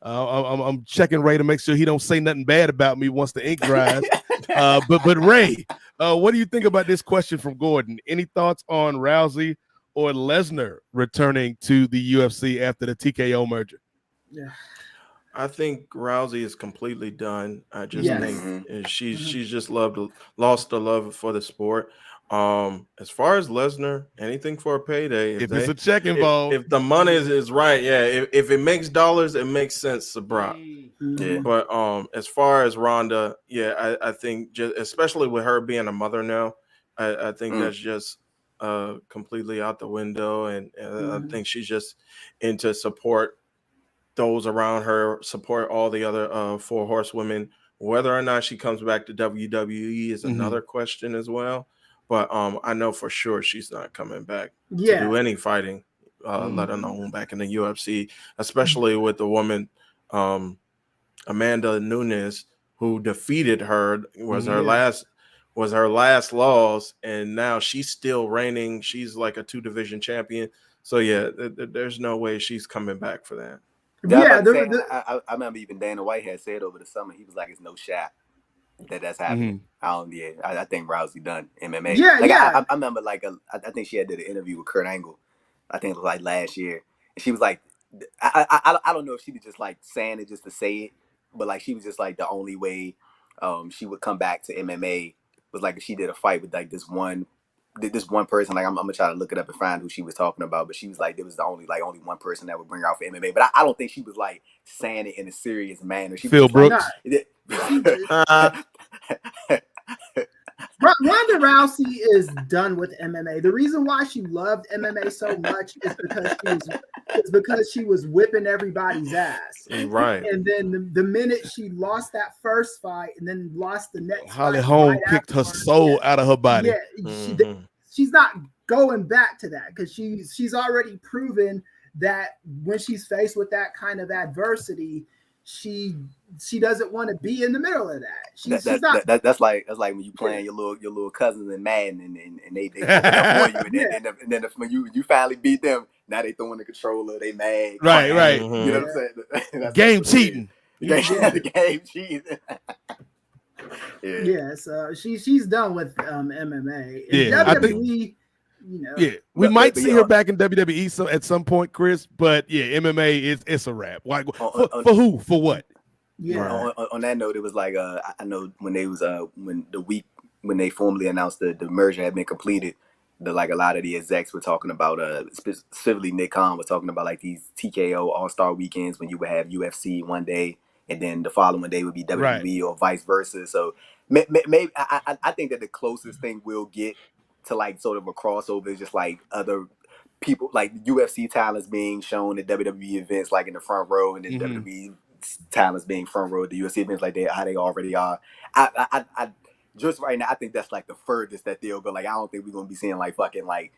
I'm checking Ray to make sure he don't say nothing bad about me once the ink dries. But Ray, what do you think about this question from Gordon? Any thoughts on Rousey or Lesnar returning to the UFC after the TKO merger? Yeah, I think Rousey is completely done. I just think she's just lost the love for the sport. As far as Lesnar, anything for a payday. If it's a check involved, if the money is right, if it makes dollars, it makes sense to Brock. Yeah. But as far as Ronda, I think just especially with her being a mother now, I think that's just completely out the window, and I think she's just into support those around her, support all the other 4 horsewomen. Whether or not she comes back to WWE is another question as well. But I know for sure she's not coming back to do any fighting, let alone back in the UFC, especially with the woman Amanda Nunes, who defeated her, was her last loss, and now she's still reigning. She's like a 2-division champion. So there's no way she's coming back for that. I remember even Dana White had said over the summer, he was like, "It's no shot that's happening." I think Rousey done MMA. I remember I think she had did an interview with Kurt Angle. I think it was like last year, and she was like, I don't know if she was just like saying it just to say it, but like she was just like the only way she would come back to MMA was like if she did a fight with like this one person. Like I'm gonna try to look it up and find who she was talking about, but she was like there was the only one person that would bring her out for MMA. But I don't think she was like saying it in a serious manner. She Phil Brooks. Ronda Rousey is done with MMA. The reason why she loved MMA so much is because she was whipping everybody's ass. Right. And then the minute she lost that first fight and then lost the next Holly fight Holm right kicked her afterwards, soul out of her body. Yeah, she's not going back to that because she's already proven that when she's faced with that kind of adversity, she doesn't want to be in the middle of that. That's like when you playing your little cousins in Madden and they on you and then when you finally beat them, now they throwing the controller, they mad. Right. You know what I'm saying? Game cheating. Game cheating. So she's done with MMA. Yeah, WWE, I think, we but, might see her back in WWE at some point, Kris. But MMA it's a wrap. Like for who? For what? Yeah. On that note, it was like I know when they was when they formally announced the merger had been completed, a lot of the execs were talking about specifically Nick Khan was talking about like these TKO All-Star weekends when you would have UFC one day and then the following day would be WWE or vice versa. So maybe I think that the closest thing we'll get to like sort of a crossover is just like other people, like UFC talents being shown at WWE events like in the front row, and then WWE talents being front row at the UFC events like how they already are. I just right now I think that's like the furthest that they'll go. Like I don't think we're gonna be seeing like fucking like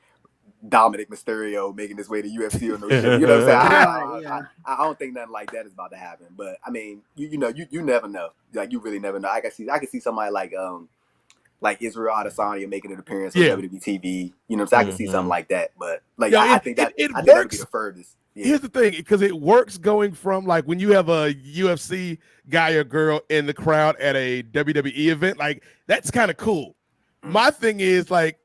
Dominic Mysterio making his way to UFC or no shit. You know what I'm saying? I don't think nothing like that is about to happen. But I mean, you never know. Like you really never know. I can see somebody like Israel Adesanya making an appearance on WWE TV. You know what I'm saying? I can see something like that. But like I think that would be the furthest. Yeah. Here's the thing, because it works going from like when you have a UFC guy or girl in the crowd at a WWE event, like that's kind of cool. My thing is like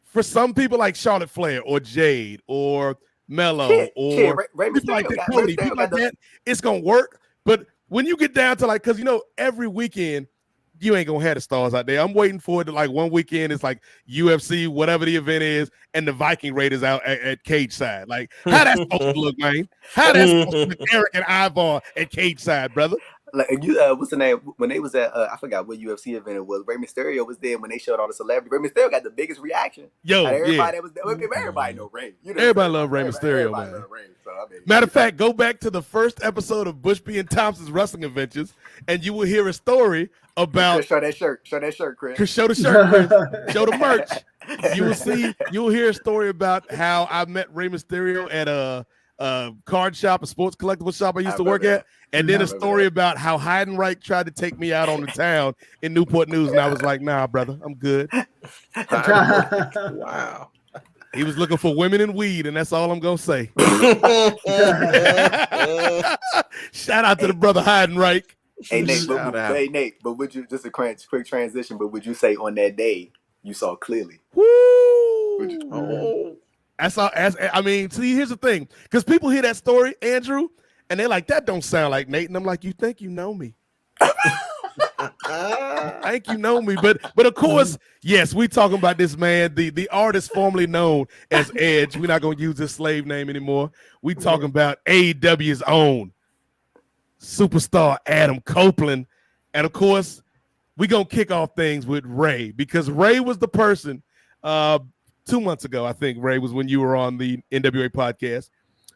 for some people like Charlotte Flair or Jade or Mello or people like that, Cody, people like that, it's gonna work. But when you get down to like, because every weekend you ain't gonna have the stars out there. I'm waiting for it to like one weekend. It's like UFC, whatever the event is, and the Viking Raiders out at cage side. Like, how that's supposed to look, man? How that's supposed to look, Eric and Ivar at cage side, brother? Like you, what's the name? When they was at, I forgot what UFC event it was. Rey Mysterio was there when they showed all the celebrities. Rey Mysterio got the biggest reaction. Yo, everybody that was there, everybody know Rey. Everybody love Rey Mysterio, man. Love Rey, so, I mean, Matter of fact, go back to the first episode of Bushby and Thompson's Wrestling Adventures, and you will hear a story about. Show that shirt, Chris. Show the shirt, Chris. Show the merch. You'll hear a story about how I met Rey Mysterio at a card shop, a sports collectible shop I used to work at, and then a story about how Heidenreich tried to take me out on the town in Newport News, and I was like, nah, brother, I'm good. Wow. He was looking for women and weed, and that's all I'm gonna say. Shout out to the brother Heidenreich. Hey Nate, but would you, just a quick transition, but would you say on that day you saw clearly? Woo! I mean, see, here's the thing, because people hear that story, Andrew, and they're like, that don't sound like Nate. And I'm like, you think you know me? I think you know me. But of course, yes, we talking about this man, the artist formerly known as Edge. We're not going to use his slave name anymore. We talking about AEW's own superstar Adam Copeland. And of course, we're going to kick off things with Ray, because Ray was the person 2 months ago, I think, Ray, was when you were on the NWA podcast,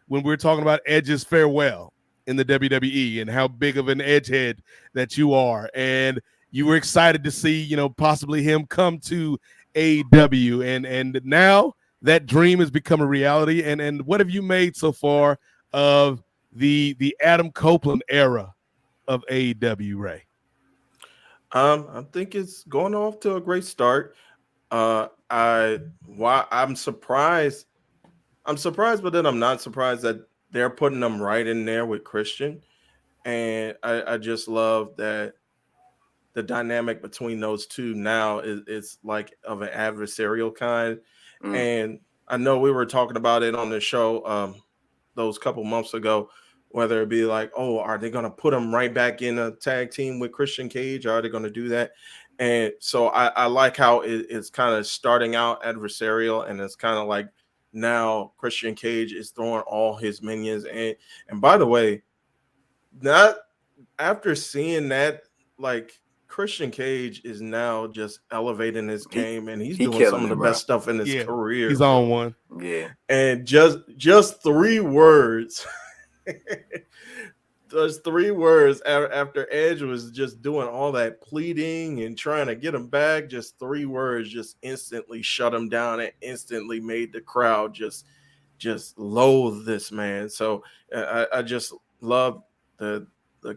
when we were talking about Edge's farewell in the WWE and how big of an Edgehead that you are. And you were excited to see, possibly him come to AEW. And now that dream has become a reality. And what have you made so far of the Adam Copeland era of AEW, Ray? I think it's going off to a great start. I'm surprised. I'm surprised, but then I'm not surprised that they're putting them right in there with Christian. And I just love that the dynamic between those two now is like of an adversarial kind. And I know we were talking about it on the show those couple months ago, whether it be like, oh, are they going to put them right back in a tag team with Christian Cage? Or are they going to do that? And so I like how it's kind of starting out adversarial, and it's kind of like now Christian Cage is throwing all his minions. And by the way, not after seeing that, like Christian Cage is now just elevating his game, and he's doing some of the best stuff in his career. He's on one. Yeah. And just 3 words. Those 3 words after Edge was just doing all that pleading and trying to get him back. Just 3 words just instantly shut him down and instantly made the crowd just loathe this man. So I just love the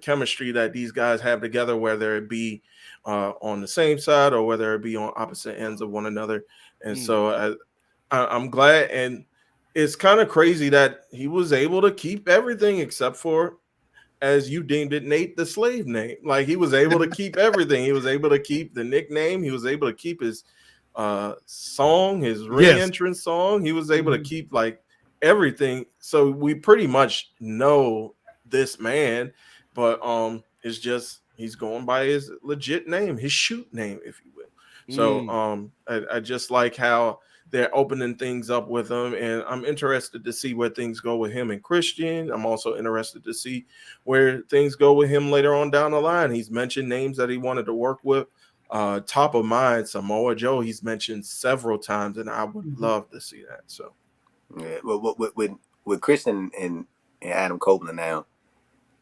chemistry that these guys have together, whether it be on the same side or whether it be on opposite ends of one another. And so I'm glad. And it's kind of crazy that he was able to keep everything except for, as you deemed it, Nate, the slave name. Like, he was able to keep everything. He was able to keep the nickname. He was able to keep his song, his ring entrance song. He was able to keep like everything. So we pretty much know this man, but it's just he's going by his legit name, his shoot name, if you will. So I just like how they're opening things up with him, and I'm interested to see where things go with him and Christian. I'm also interested to see where things go with him later on down the line. He's mentioned names that he wanted to work with. Top of mind, Samoa Joe, he's mentioned several times, and I would love to see that. So, yeah, well, with Christian and Adam Copeland now,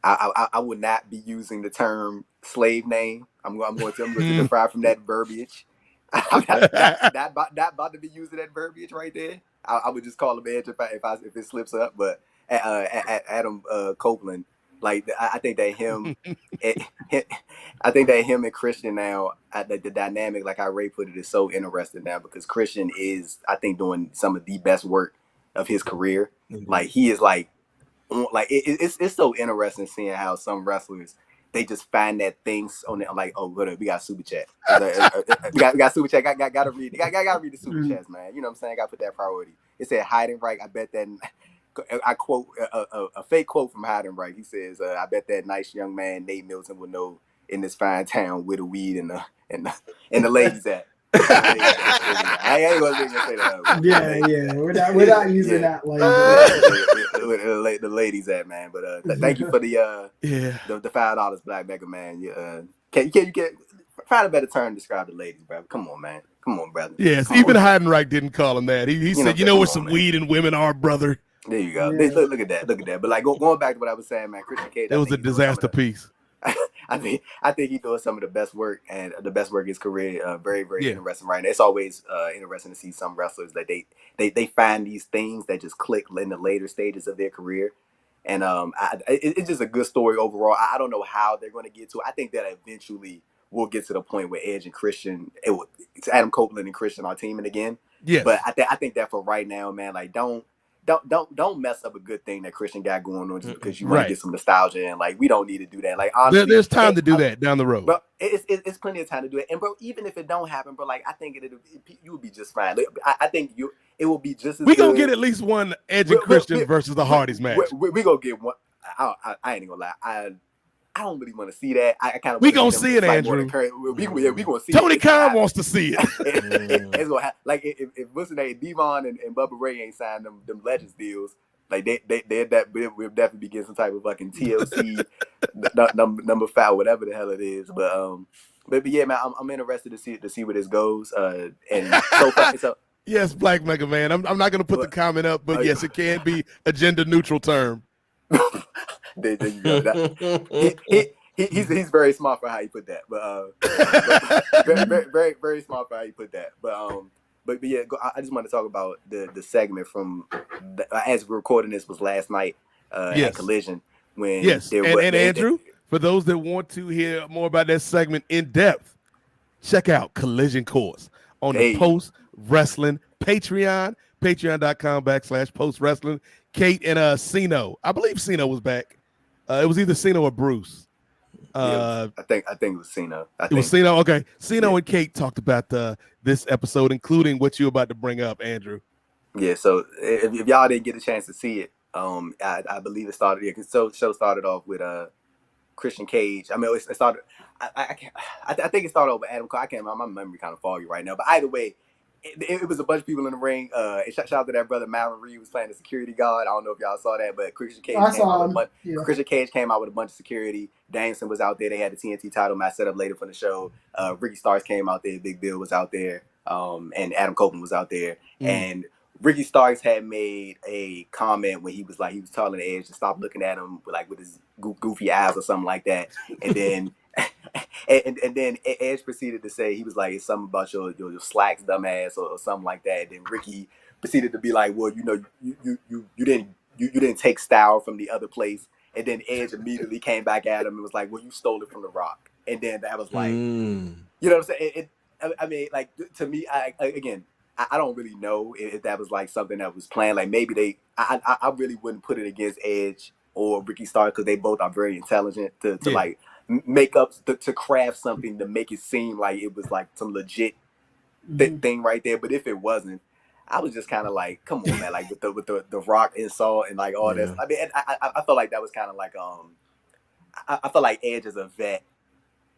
I would not be using the term slave name. I'm going to defy from that verbiage. I'm not about to be using that verbiage right there. I would just call him Edge if it slips up. But Adam Copeland, like I think that him and Christian now, the dynamic, like how Ray put it, is so interesting now, because Christian is, I think, doing some of the best work of his career. Like, he is like it's so interesting seeing how some wrestlers, they just find that things on it, like, oh, we got super chat. we got super chat. Gotta read the super chats, man. You know what I'm saying? Gotta put that priority. It said Heidenreich. I bet that. I quote a fake quote from Heidenreich. He says, "I bet that nice young man Nate Milton will know in this fine town with the weed and the ladies at. I ain't gonna say that. Yeah. We're not using that language. The ladies at, man. But thank you for the $5 Black Mega Man. Can you get find a better term to describe the ladies, bro? Come on, man. Come on, brother. Yes, even Heidenreich didn't call him that. He said, where some weed and women are, brother. There you go. Yeah. Look at that. But like going back to what I was saying, man, Christian Cage. It was a disaster piece. I think he's doing some of the best work and the best work of his career. Very, very interesting right now. It's always interesting to see some wrestlers that they find these things that just click in the later stages of their career. And it's just a good story overall. I don't know how they're going to get to it. I think that eventually we'll get to the point where Edge and Christian, it's Adam Copeland and Christian are teaming again. Yeah. But I think that for right now, man, like don't mess up a good thing that Christian got going on just because you want to get some nostalgia and like we don't need to do that. Like honestly, there's time to do that down the road. Bro, it's plenty of time to do it. And bro, even if it don't happen, bro, like I think you would be just fine. Like, I think it will be just as we gonna get at least one Edge and Christian versus the Hardys match. We gonna get one. I ain't gonna lie. I don't really want to see that. I kind of we gonna see it, Andrew. We gonna see Tony it. Khan wants to see it. It's gonna happen. Like if what's the name, Devon and Bubba Ray ain't signed them Legends deals, like we'll definitely be getting some type of fucking TLC number 5, whatever the hell it is. But yeah, man, I'm interested to see where this goes. And so far, yes, Black Mega Man. I'm not gonna put the comment up, but yes, it can be a gender neutral term. There you go. He's very smart for how he put that, but very, very, very smart for how he put that. But yeah, I just want to talk about the segment from as we're recording this was last night at Collision when and Andrew, for those that want to hear more about that segment in depth, check out Collision Course on the Post Wrestling Patreon, patreon.com/Post Wrestling. Kate and Cino, I believe Cino was back. It was either Cino or Bruce. I think it was Cino. It was Cino. Okay, Cino and Kate talked about this episode, including what you're about to bring up, Andrew. Yeah. So if y'all didn't get a chance to see it, I believe it started here because the show started off with Christian Cage. I mean, it started. I think it started off with Adam Cole. I can't remember. My memory kind of foggy right now. But either way. It was a bunch of people in the ring. Shout out to that brother Malin Reed was playing the security guard. I don't know if y'all saw that, but Christian Cage came out with a bunch of security. Danielson was out there. They had the TNT title match set up later for the show. Ricky Starks came out there. Big Bill was out there. And Adam Copeland was out there. And Ricky Starks had made a comment when he was telling Edge to stop looking at him with his goofy eyes or something like that. And then and then Edge proceeded to say he was like it's something about your slacks, dumbass, or something like that. And then Ricky proceeded to be like, well, you didn't take style from the other place. And then Edge immediately came back at him and was like, well, you stole it from The Rock. And then that was like, you know what I'm saying? I mean, like to me, I don't really know if that was like something that was planned. Like maybe I really wouldn't put it against Edge or Ricky Starks because they both are very intelligent to like make up to craft something to make it seem like it was like some legit thing right there. But if it wasn't, I was just kind of like, come on, man, like with the Rock insult and like all this. I mean, I felt like that was kind of like I felt like Edge as a vet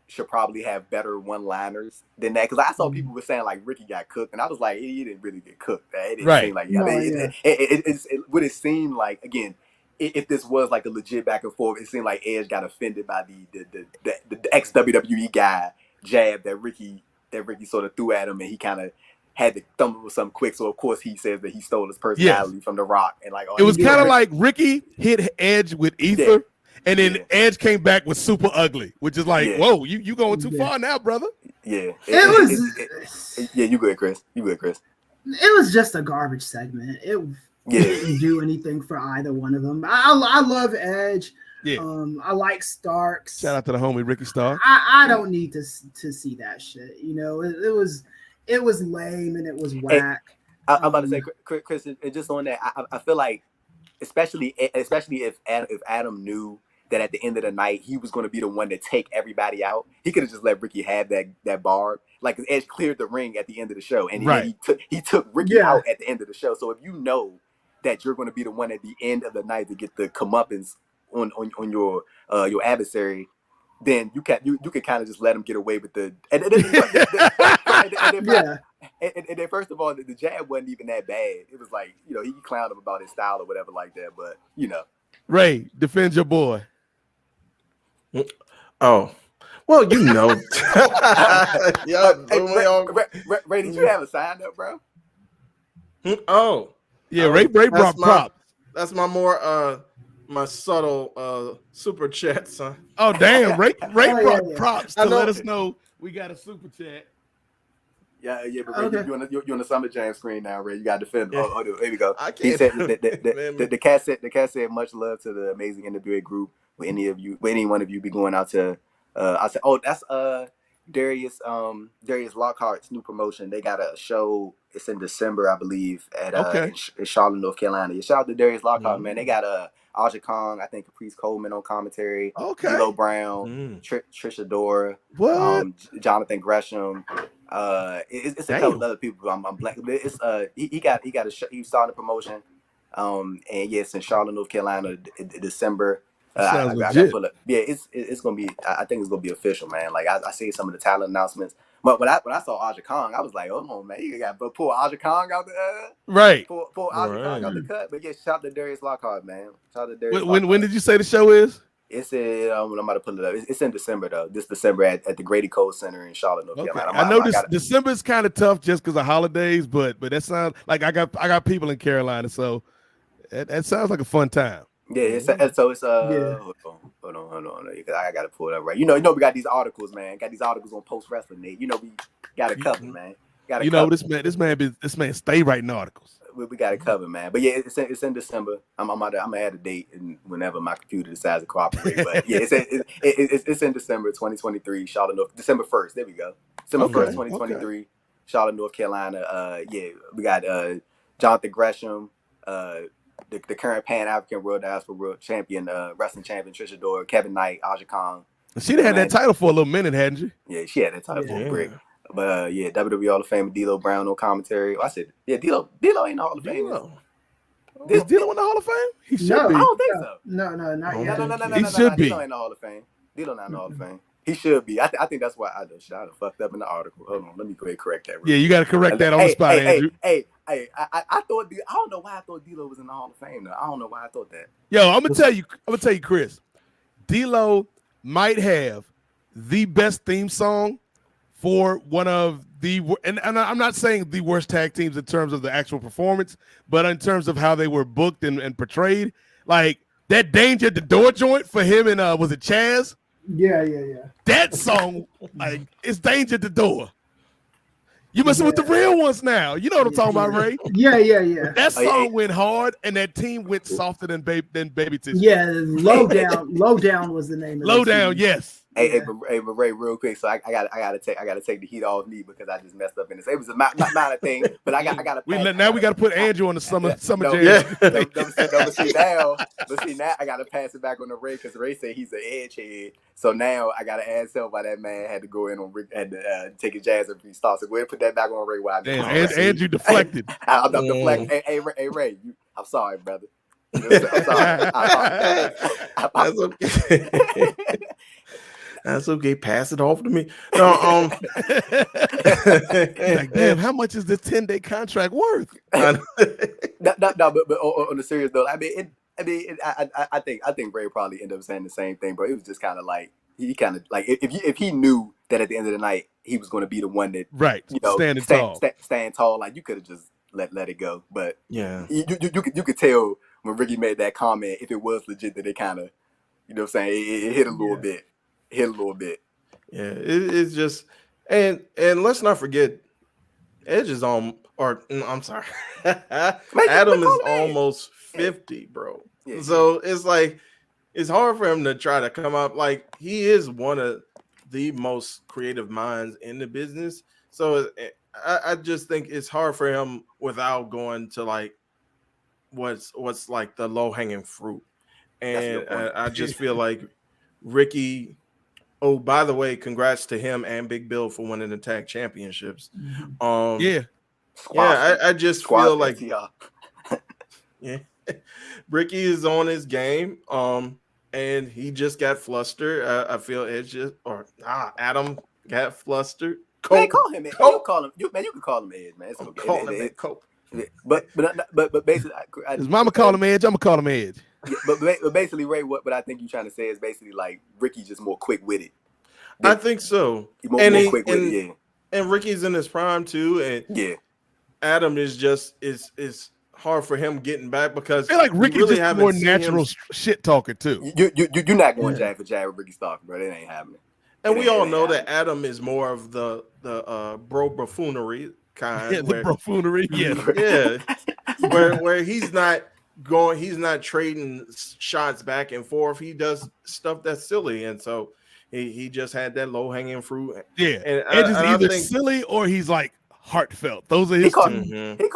should probably have better one-liners than that because I saw people were saying like Ricky got cooked and I was like he didn't really get cooked. It didn't seem like it would have seemed like again. If this was like a legit back and forth, it seemed like Edge got offended by the ex WWE guy jab that Ricky sort of threw at him, and he kind of had to thumb him with something quick. So of course he says that he stole his personality from The Rock, and like it was kind of like Ricky hit Edge with ether, and then Edge came back with super ugly, which is like, whoa, you going too far now, brother. Yeah, you good, Chris. You good, Chris. It was just a garbage segment. It didn't do anything for either one of them. I love Edge. Yeah. I like Starks. Shout out to the homie Ricky Starks. I don't need to see that shit. You know, it was lame and it was whack. I'm about to say, Chris, just on that, I feel like, especially if Adam knew that at the end of the night he was going to be the one to take everybody out, he could have just let Ricky have that bar. Like Edge cleared the ring at the end of the show, and he took Ricky out at the end of the show. So if you know that you're going to be the one at the end of the night to get the comeuppance on your adversary, then you can kind of just let him get away with the and then first of all, the jab wasn't even that bad. It was like, you know, he clowned him about his style or whatever like that, but you know. Ray, defend your boy. Oh, well, you know. Ray, did you have a sign up, bro? Oh, yeah, Ray brought props. That's my more my subtle super chat, son. Oh damn, Ray brought props to let us know we got a super chat. Yeah, but Ray, you're on the Summer Jam screen now, Ray. You got to defend him. Yeah. Oh, there we go. I can't. He said the cat said much love to the amazing NWA group. Will any one of you be going out to? I said, oh, that's Darius Lockhart's new promotion. They got a show. It's in December, I believe, at in Charlotte, North Carolina. Shout out to Darius Lockhart, man. They got Aja Kong, I think Caprice Coleman on commentary. D'Lo Brown, Trisha Dora, Jonathan Gresham. It's a couple other people. I'm blank. It's he got a show. He started a promotion. And yes, in Charlotte, North Carolina, in December. Sounds I legit. pull up. Yeah, it's gonna be. I think it's gonna be official, man. Like I see some of the talent announcements. But when I saw Aja Kong, I was like, oh no, man, you got to pull Aja Kong out the right. Pull Aja Kong out the cut. But yeah, shout out to Darius Lockhart, man. Shout out to Darius. When did you say the show is? It's in. I'm about to pull it up. It's in December though. This December at the Grady Cole Center in Charlotte, North Carolina. I know December is kind of tough just because of holidays, but that sounds like I got people in Carolina, so that sounds like a fun time. Yeah, it's hold on, because I gotta pull it up right. You know, we got these articles, man. Got these articles on Post Wrestling, Nate. You know, we got it covered, man. This man stay writing articles. We got it covered, man. But yeah, it's in December. I'm gonna add a date and whenever my computer decides to cooperate. But yeah, it's in December 2023, Charlotte, December 1st. There we go. December 1st, 2023, Charlotte, North Carolina. Yeah, we got Jonathan Gresham, the current Pan African World Diaspora World Champion, wrestling champion Trisha Dora, Kevin Knight, Aja Kong. She had that title for a little minute, hadn't she? Yeah, she had that title for a break. But WWE Hall of Fame, D'Lo Brown on commentary. I said, yeah, D'Lo ain't in the Hall of Fame. Is D'Lo in the Hall of Fame? He should be. I don't think so. No, not yet. No. He should be. D'Lo ain't in the Hall of Fame. D'Lo not in the Hall of Fame. He should be. I think that's why I done fucked up in the article. Hold on, let me go ahead and correct that. Yeah, you got to correct that on the spot, Andrew. I thought I don't know why I thought D'Lo was in the Hall of Fame. Though. I don't know why I thought that. Yo, I'm gonna tell you, Chris. D'Lo might have the best theme song for one of the, and I'm not saying the worst tag teams in terms of the actual performance, but in terms of how they were booked and portrayed. Like that Danger at the Door joint for him and was it Chaz? Yeah. That song, like, it's Danger at the Door. You messing with the real ones now. You know what I'm talking about, Ray? Yeah. That song went hard, and that team went softer than Baby Tissue. Yeah, Low Down was the name of Low Down, yes. Hey, but Ray, real quick. So I gotta take the heat off me because I just messed up in this. It was a minor thing, but I gotta. Now we gotta put Andrew on the summer jam. But see now I gotta pass it back on to Ray because Ray said he's an edge head. So now I gotta ask him why that man had to go in on Rick, had to take his jazz and restart. So go ahead and put that back on Ray. Andrew deflected. I'm deflecting. Hey, Ray, I'm sorry, brother. I'm sorry. That's okay. That's okay. Pass it off to me. No, like, damn, how much is this 10-day contract worth? No, but on the serious though, I think Ray probably ended up saying the same thing, but it was just kind of like he kind of like if he knew that at the end of the night he was going to be the one that stand tall, like you could have just let it go. But yeah, you could tell when Ricky made that comment if it was legit that it kind of, you know what I'm saying, it hit a little bit. Yeah, it's just and let's not forget Edge is on, or I'm sorry, Adam is almost 50, bro. Yeah. So it's like it's hard for him to try to come up. Like he is one of the most creative minds in the business. So I just think it's hard for him without going to like what's like the low hanging fruit. And I just feel like Ricky. Oh, by the way, congrats to him and Big Bill for winning the tag championships. I just feel like Ricky is on his game. and he just got flustered. I feel Adam got flustered. Man, call him. Man. You call him. You can call him Edge, man. It's okay. Calling him Cope. But basically, His mama call him Edge. I'm gonna call him Edge. But basically, Ray, what I think you're trying to say is basically like Ricky's just more quick witted. I think so. More quick witted, yeah. And Ricky's in his prime too, and yeah. Adam is just is hard for him getting back because I feel like Ricky's really just more natural shit talker too. You're not going jab for jab with Ricky Stark, bro. That ain't happening. And we all know that Adam is more of the bro buffoonery kind. Yeah, the buffoonery, yeah. where he's not trading shots back and forth. He does stuff that's silly, and so he just had that low hanging fruit. Yeah, and Edge is either silly or he's like heartfelt. Those are his he called two. He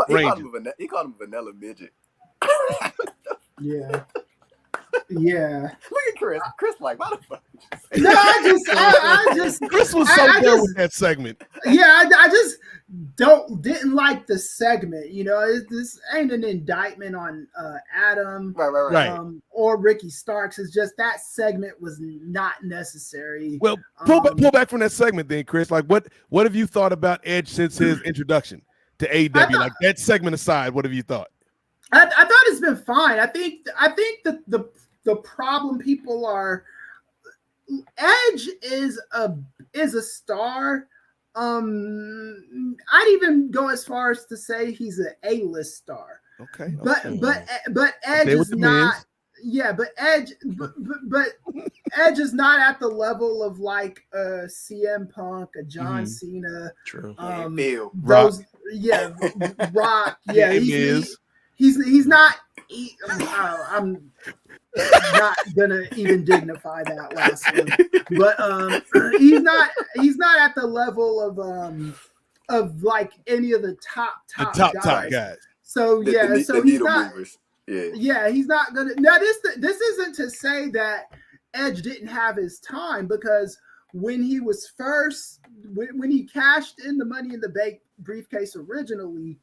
called him vanilla midget. Yeah. Yeah. Look at Kris. Kris like, why the fuck? No, I just Chris was so good with that segment. Yeah, I just didn't like the segment. You know, this ain't an indictment on Adam, right. Or Ricky Starks. It's just that segment was not necessary. Well, pull back from that segment, then, Kris. Like, what have you thought about Edge since his introduction to AEW? Like that segment aside, what have you thought? I thought it's been fine. I think that the problem people are Edge is a star. I'd even go as far as to say he's an A-list star. Okay. But Edge is not. Yeah, but Edge Edge is not at the level of like a CM Punk, a John Cena. True. Rock. Rock. Yeah, he's not. I'm not gonna even dignify that last one, but he's not at the level of like any of the top guys. So he's not. Movers. Yeah, he's not gonna. Now this isn't to say that Edge didn't have his time, because when he was first when he cashed in the Money in the Bank briefcase originally,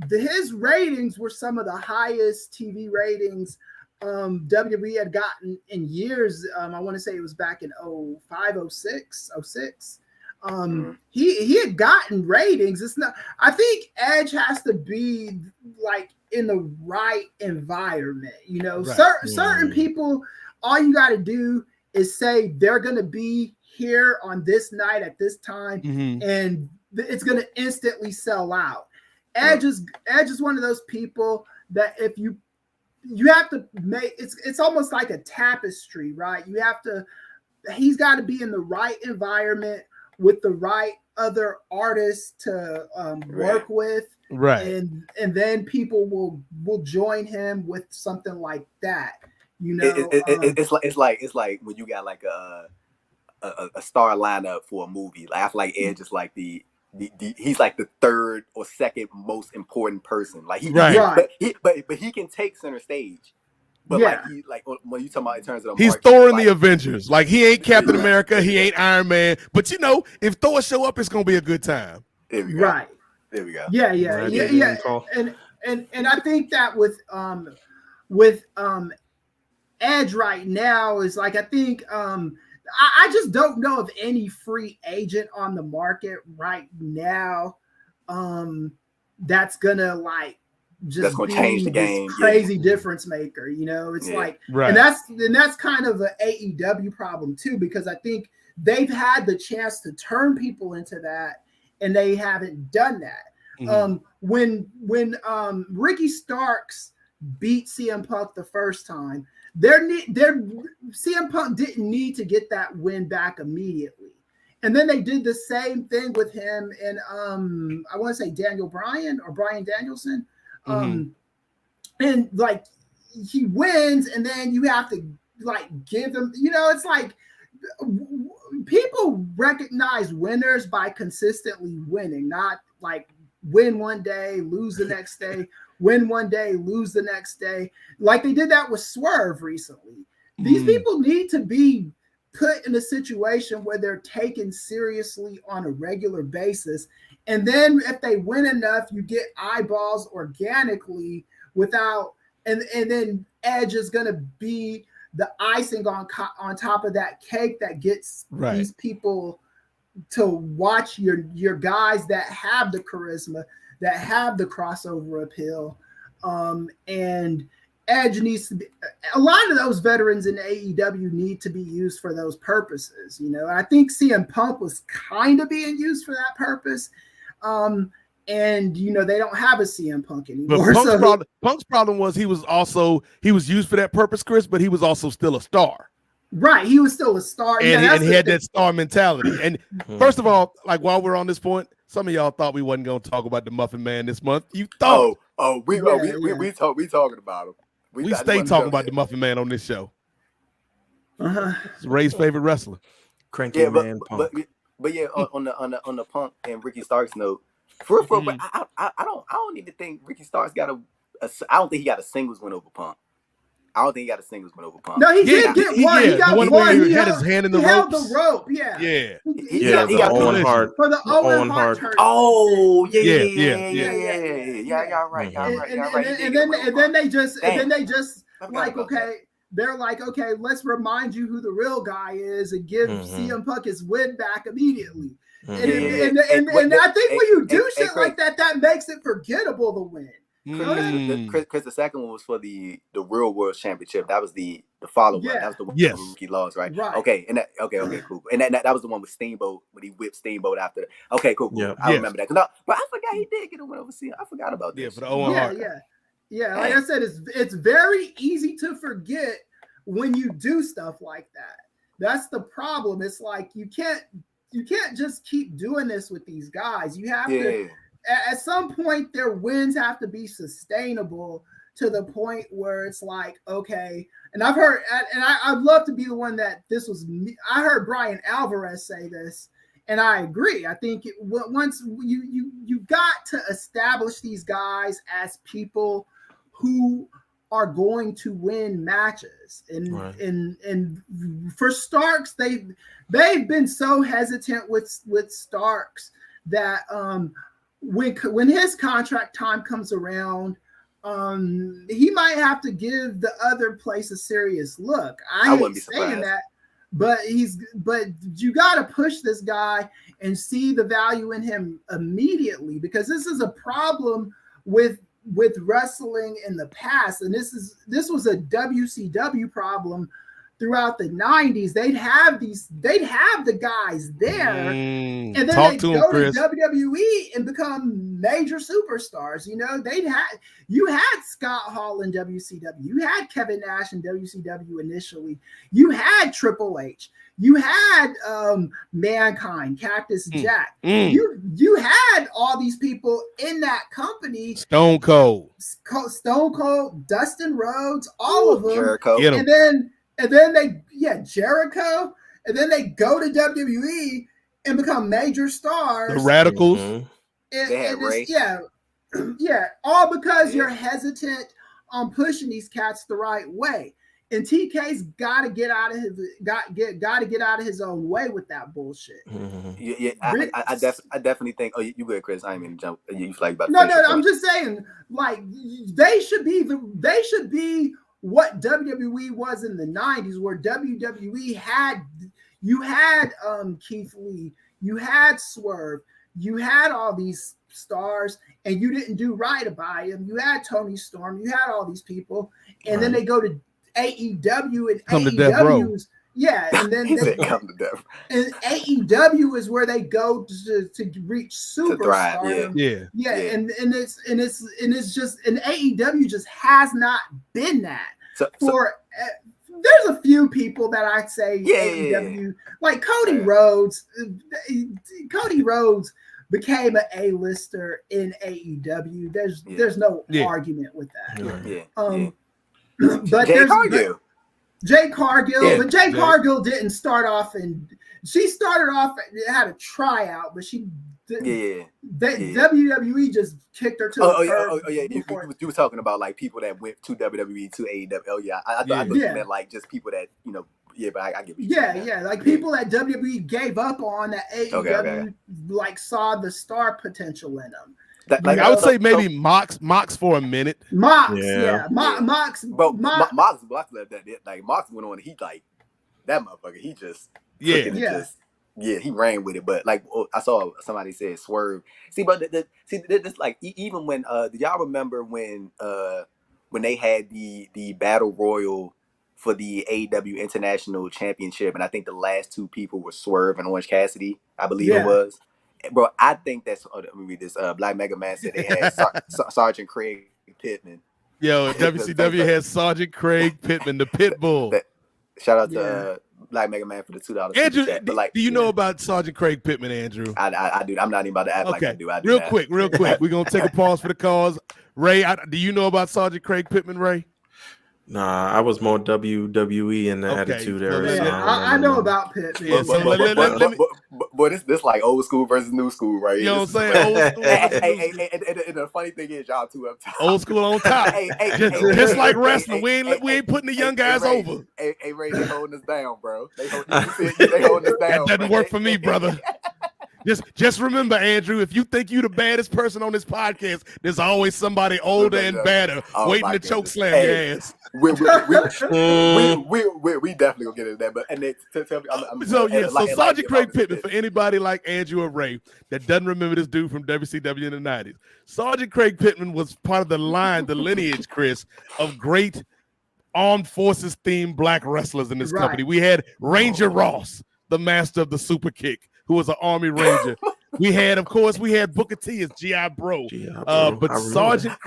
his ratings were some of the highest TV ratings WWE had gotten in years. I want to say it was back in 05, 06. He had gotten ratings. It's not. I think Edge has to be like in the right environment. You know, certain people, all you got to do is say they're going to be here on this night at this time, and it's going to instantly sell out. Edge is one of those people that if you have to make it's almost like a tapestry, right? He's got to be in the right environment with the right other artists to work with, right? And then people will join him with something like that. You know, it's like when you got like a star lineup for a movie. Like I feel like Edge is like he's like the third or second most important person. Like but he can take center stage. But like when you talk about in terms of he's Thor in the Avengers. Like he ain't Captain America, he ain't Iron Man. But you know, if Thor show up, it's gonna be a good time. There we go. Right. There we go. Yeah. And I think that with Edge right now is like, I think I just don't know of any free agent on the market right now that's gonna like just be change the game, crazy difference maker. You know, it's like, and that's kind of an AEW problem too, because I think they've had the chance to turn people into that, and they haven't done that. When Ricky Starks beat CM Punk the first time, CM Punk didn't need to get that win back immediately, and then they did the same thing with him and I want to say Daniel Bryan or Bryan Danielson, and like he wins, and then you have to like give him. You know, it's like people recognize winners by consistently winning, not like win one day, lose the next day. Win one day, lose the next day. Like they did that with Swerve recently. These people need to be put in a situation where they're taken seriously on a regular basis. And then if they win enough, you get eyeballs organically without, and then Edge is going to be the icing on top of that cake that gets Right. these people to watch your guys that have the charisma, that have the crossover appeal. And Edge needs to be, a lot of those veterans in AEW need to be used for those purposes. You know, I think CM Punk was kind of being used for that purpose. And you know, they don't have a CM Punk anymore. But Punk's problem was he was used for that purpose, Kris, but he was also still a star. Right, he was still a star, and he had that star mentality. And first of all, like while we're on this point, some of y'all thought we wasn't going to talk about the Muffin Man this month. You thought? We talking about him. We stay talking about the Muffin Man on this show. It's Ray's favorite wrestler. Cranky man, Punk. But yeah, on the Punk and Ricky Starks note, but I don't even think Ricky Starks got I don't think he got a singles win over Punk. I don't think he got a singles win over Punk. No, he did get one. He got one. He had his hand in the ropes. Held the rope. Yeah. He got Owen Hart for the Owen Hart. Oh, yeah. Y'all right. And then they just like, okay, they're like, okay, let's remind you who the real guy is and give CM Punk his win back immediately. And I think when you do shit like that, that makes it forgettable to win. Kris, the second one was for the Real World Championship. That was the follow-up. That was the one where Rookie lost, right? Okay, and cool. And that was the one with Steamboat when he whipped Steamboat after. Okay, cool. Yeah, I remember that. No, but I forgot he did get a win over CM. I forgot about this. Yeah, for the Owen Hart. Yeah. Like I said, it's very easy to forget when you do stuff like that. That's the problem. It's like you can't just keep doing this with these guys. You have to. At some point, their wins have to be sustainable to the point where it's like, okay. And I've heard, and I'd love to be the one that this was. I heard Brian Alvarez say this, and I agree. I think once you got to establish these guys as people who are going to win matches, and for Starks, they've been so hesitant with Starks that when his contract time comes around, he might have to give the other place a serious look. I hate saying that, but you got to push this guy and see the value in him immediately, because this is a problem with wrestling in the past, and this was a WCW problem throughout the 90s. They'd have the guys there, and then they'd go to WWE and become major superstars. You know, you had Scott Hall in WCW, you had Kevin Nash in WCW initially, you had Triple H, you had Mankind, Cactus Jack, you had all these people in that company. Stone Cold, Dustin Rhodes, all of them, Jericho. And then Jericho, and then they go to WWE and become major stars. The Radicals. All because you're hesitant on pushing these cats the right way. And TK's got to get out of his own way with that bullshit. I definitely think. Oh, you good, Kris? I didn't mean to jump. You flagged about. No. I'm just saying, like they should be what WWE was in the 90s, where WWE had Keith Lee, you had Swerve, you had all these stars, and you didn't do right by them. You had Tony Storm, you had all these people, and then they go to AEW, and come to Death Row. And then they come to death. And AEW is where they go to reach superstardom. And AEW just has not been that. There's a few people that I'd say AEW, like Cody Rhodes. Cody Rhodes became an A-lister in AEW. There's no argument with that. But Jade Cargill, but Jade Cargill didn't start off, and she started off, had a tryout, but she WWE just kicked her to the curb. You were talking about like people that went to WWE to AEW. I thought you meant like just people that, you know. But I get you. Like people that WWE gave up on, that AEW like saw the star potential in them. Like I would say maybe Mox for a minute. Mox, Yeah. Mox. Bro, Mox left that. Like Mox went on. He like that motherfucker. He just took it and just he ran with it. But like I saw somebody said swerve. See, but this like even when do y'all remember when they had the battle royal for the AEW International Championship, and I think the last two people were Swerve and Orange Cassidy, I believe it was. Bro, I think that's. Let me read this. Black Mega Man said they had Sergeant Craig Pittman. Yo, WCW has Sergeant Craig Pittman, the Pit Bull. Shout out to Black Mega Man for the $2. Andrew, do you know about Sergeant Craig Pittman, Andrew? I do. I'm not even about to act like I do. Real quick. We're gonna take a pause for the cause. Ray, do you know about Sergeant Craig Pittman, Ray? Nah, I was more WWE in the Attitude Era. So I know about Pittman. But this like old school versus new school, right? You know what I'm saying? Old school. And the funny thing is, y'all two up top. Old school on top. Just like wrestling, we ain't putting the young guys over. Hey, Ray, they holding us down, bro. They holding us down. That doesn't work for me, brother. Just remember, Andrew, if you think you the baddest person on this podcast, there's always somebody older and badder waiting to choke slam your ass. We definitely gonna get into that. But tell me, so Sergeant Craig Pittman, for anybody like Andrew or Ray that doesn't remember this dude from WCW in the 90s, Sergeant Craig Pittman was part of the lineage, Kris, of great armed forces themed black wrestlers in this company. We had Ranger Ross, the master of the super kick, who was an Army Ranger. we had Booker T as G.I. Bro. But Sergeant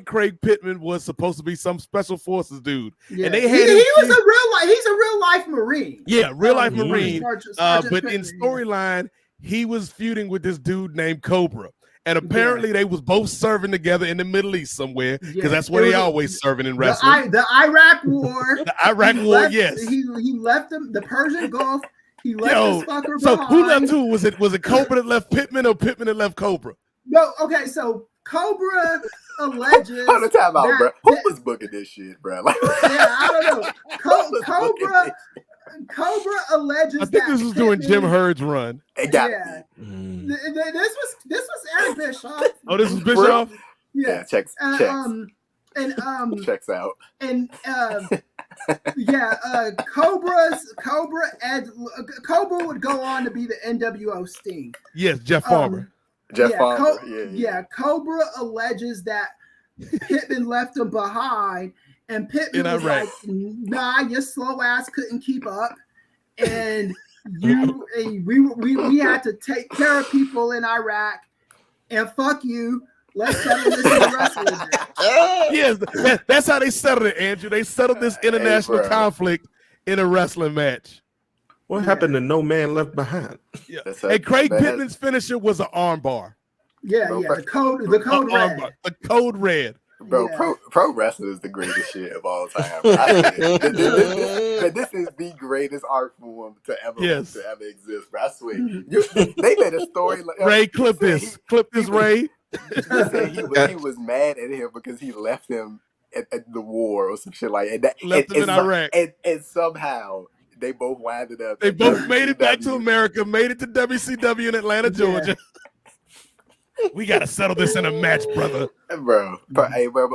Craig Pittman was supposed to be some special forces dude. Yeah. And they had he's a real life Marine. Yeah, real life Marine. But in storyline, he was feuding with this dude named Cobra. And apparently they was both serving together in the Middle East somewhere, because that's where they always serving in wrestling. The Iraq War. Yes. He left them, the Persian Gulf. He left this fucker so behind. Who left who? Was it Cobra that left Pittman or Pittman that left Cobra? No, okay, so Cobra alleges. Hold the time out, bro. Who was booking this shit, bro? Like, I don't know. Cobra alleges. I think this was during Jim Hurd's run. It got me. This was Eric Bischoff. Oh, this was Bischoff? Yeah, checks. Checks out. And Cobra would go on to be the NWO Sting. Yes, Jeff Farmer. Cobra alleges that Pittman left him behind, and Pittman was like, "Nah, your slow ass couldn't keep up, and we had to take care of people in Iraq, and fuck you. Let's settle this in wrestling." Yes, that's how they settled it, Andrew. They settled this international conflict in a wrestling match. What happened to No Man Left Behind? Yeah. Hey, Craig Pittman's finisher was an arm bar. The code red. The code red. Bro, pro wrestling is the greatest shit of all time. This is the greatest art form to ever exist, bro. I swear. They made a story like Ray, clip this, Ray. He was mad at him because he left him at the war or some shit like that. Left him in Iraq. And somehow they both winded up. They both made it back to America, made it to WCW in Atlanta, Georgia. We got to settle this in a match, brother. Bro, but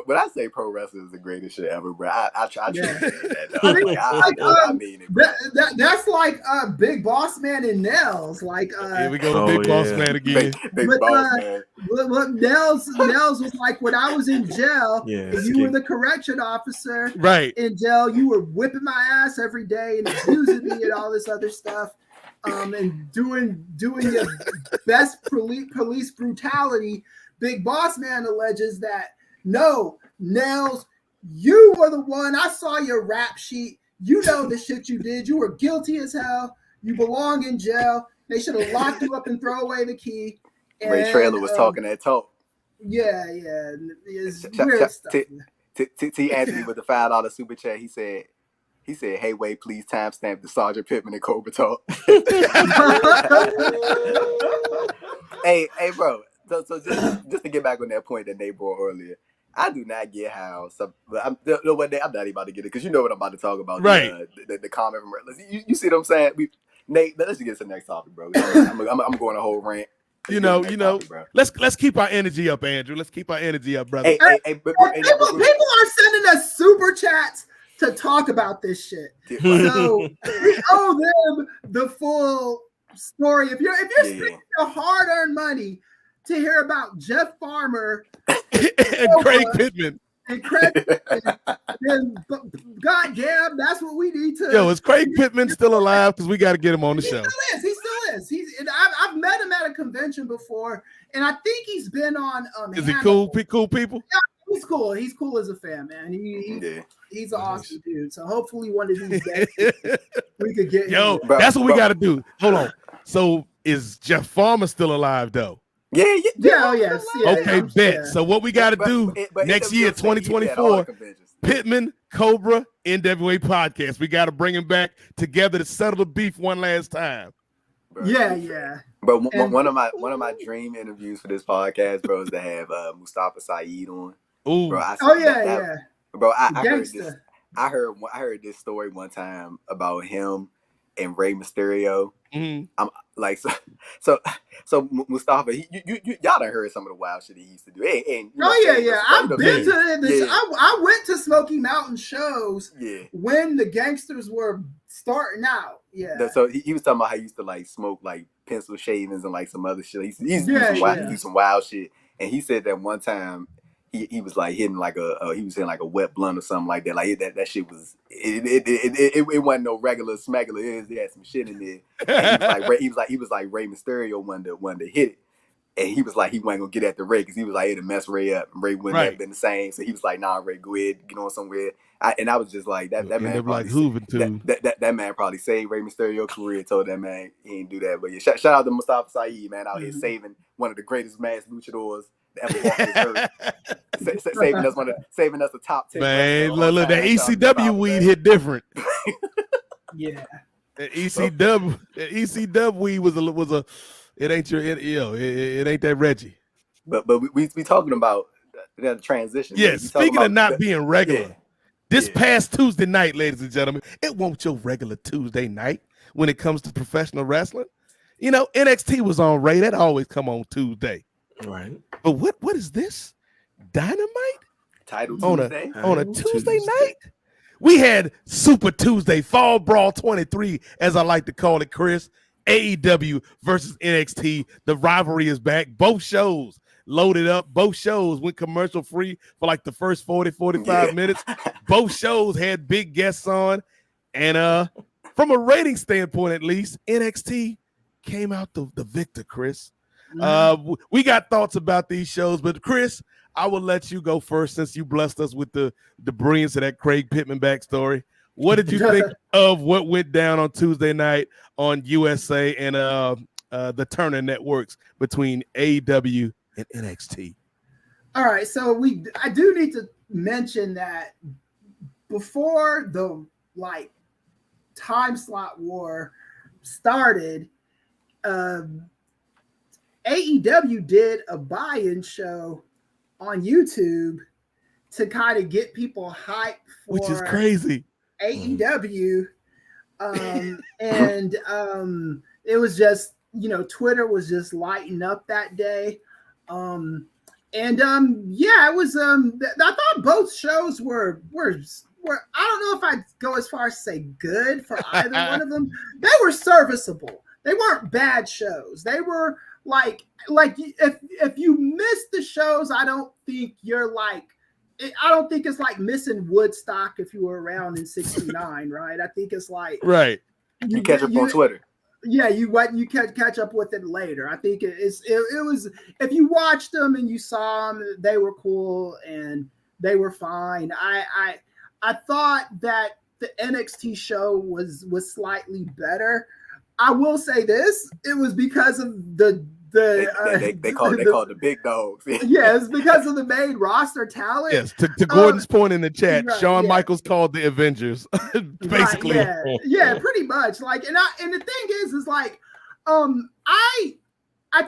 when I say pro wrestling is the greatest shit ever, bro, I try to say that. I mean it, bro. That's like Big Boss Man and Nels. Like, here we go to Big Boss Man again. Big Boss Man. Look, Nels was like, when I was in jail, and you were the correction officer. Right. In jail, you were whipping my ass every day and abusing me and all this other stuff. And doing your best police brutality. Big Boss Man alleges that, no, Nels, you were the one. I saw your rap sheet. You know the shit you did. You were guilty as hell. You belong in jail. They should have locked you up and throw away the key. And, Ray Trailer was talking that talk. Yeah. It's weird stuff. T. Anthony with the $5 super chat. He said, "Hey, wait, please timestamp the Sergeant Pittman and Cobra talk." hey, bro. So just to get back on that point that Nate brought earlier, I do not get how I'm not even about to get it because you know what I'm about to talk about. Right. The comment from you see what I'm saying? Nate, let's just get to the next topic, bro. I'm going a whole rant. You know. Let's keep our energy up, Andrew. Let's keep our energy up, brother. People are sending us super chats to talk about this shit. So we owe them the full story. If you're spending your hard-earned money to hear about Jeff Farmer and Craig Pittman. And then goddamn, that's what we need to. Yo, is Craig Pittman still alive? Because we got to get him on the show. He still is. I've met him at a convention before, and I think he's been on. Is he cool? Cool people? Yeah, he's cool. He's cool as a fan, man. He's an awesome dude. So hopefully one of these days we could get him. Yo, that's what we got to do. Hold on. So is Jeff Farmer still alive though? Yeah. Okay, bet. So what we got to do next year, 2024, Pittman, Cobra, NWA Podcast. We got to bring him back together to settle the beef one last time. Bro. Yeah. But one of my dream interviews for this podcast, bro, is to have Mustafa Saeed on. Ooh. Bro, Bro, I heard this story one time about him and Rey Mysterio. Mm-hmm. I'm like, so Mustafa, y'all done heard some of the wild shit he used to do. I've been to this. I went to Smoky Mountain shows when the gangsters were starting out. Yeah. So he was talking about how he used to like smoke like pencil shavings and like some other shit. He used to do some wild shit. And he said that one time he was like hitting like a wet blunt or something like that. Like that shit was it wasn't no regular smaggler. He had some shit in there. And he was like Rey Mysterio wanted to hit it. And he was like, he wasn't gonna get at the Ray because he was like, it'll mess Ray up. And Ray wouldn't have been the same. So he was like, nah, Ray, go ahead, get on somewhere. And I was just like, that man probably saved Rey Mysterio career. Told that man he ain't do that. But yeah, shout out to Mustafa Saeed, man, out here saving one of the greatest masked luchadors that ever walked this earth. saving us a top 10. Man, look, that ECW weed hit different. Yeah. That ECW weed was a. It ain't it ain't that Reggie. But we talking about the transition. Yeah, speaking of not being regular, this past Tuesday night, ladies and gentlemen, it won't your regular Tuesday night when it comes to professional wrestling. You know, NXT was on Ray. That always come on Tuesday. Right. But what is this? Dynamite? Title Tuesday? On a Tuesday night? We had Super Tuesday, Fall Brawl 23, as I like to call it, Kris. AEW versus NXT. The rivalry is back. Both shows loaded up. Both shows went commercial free for like the first 45 minutes. Both shows had big guests on. And from a rating standpoint, at least, NXT came out the victor, Kris. We got thoughts about these shows, but Kris, I will let you go first since you blessed us with the brilliance of that Craig Pittman backstory. What did you think of what went down on Tuesday night on USA and the Turner Networks between AEW and NXT? All right, so I do need to mention that before the time slot war started, AEW did a buy-in show on YouTube to kind of get people hyped for, which is crazy. AEW, and it was just, Twitter was just lighting up that day, it was I thought both shows were I don't know if I'd go as far as to say good for either one of them. They were serviceable. They weren't bad shows. They were like if you missed the shows, I don't think it's like missing Woodstock if you were around in '69, right? I think it's like you catch up on Twitter. Yeah, you catch up with it later. I think it was if you watched them and you saw them, they were cool and they were fine. I thought that the NXT show was slightly better. I will say this: it was because of they call it the big dogs. Yeah, it's because of the main roster talent. Yes, to Gordon's point in the chat, Shawn Michaels called the Avengers, basically. Yeah, pretty much. And the thing is like, I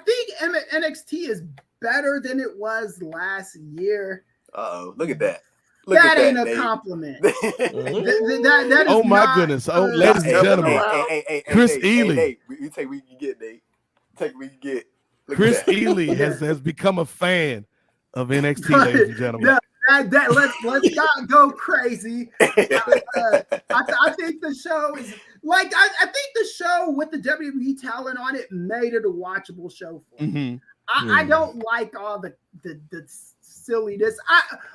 think NXT is better than it was last year. Look at that. That ain't a compliment. That is my goodness. Ladies and gentlemen, Chris Ealy. You take what you get, Nate. Take what you get. Kris Ealy has become a fan of NXT, ladies and gentlemen. Let's not go crazy. I think the show is like I think the show with the WWE talent on it made it a watchable show for me. I don't like all the silliness.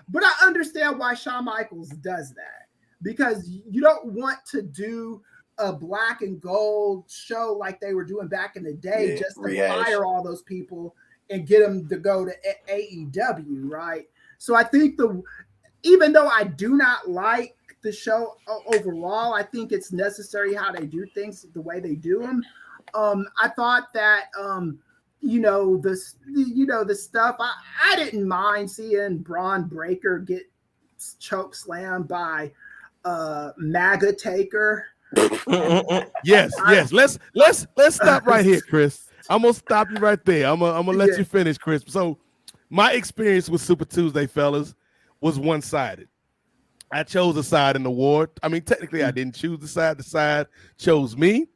But I understand why Shawn Michaels does that, because you don't want to do a black and gold show like they were doing back in the day, just to fire all those people and get them to go to AEW, right? So I think even though I do not like the show overall, I think it's necessary how they do things the way they do them. I thought that the stuff I didn't mind seeing Braun Breaker get choke slammed by MAGA Taker. Yes. Let's stop right here, Kris. I'm gonna stop you right there. I'm gonna let you finish, Kris. So my experience with Super Tuesday, fellas, was one-sided. I chose a side in the war. I mean, technically, I didn't choose the side. The side chose me.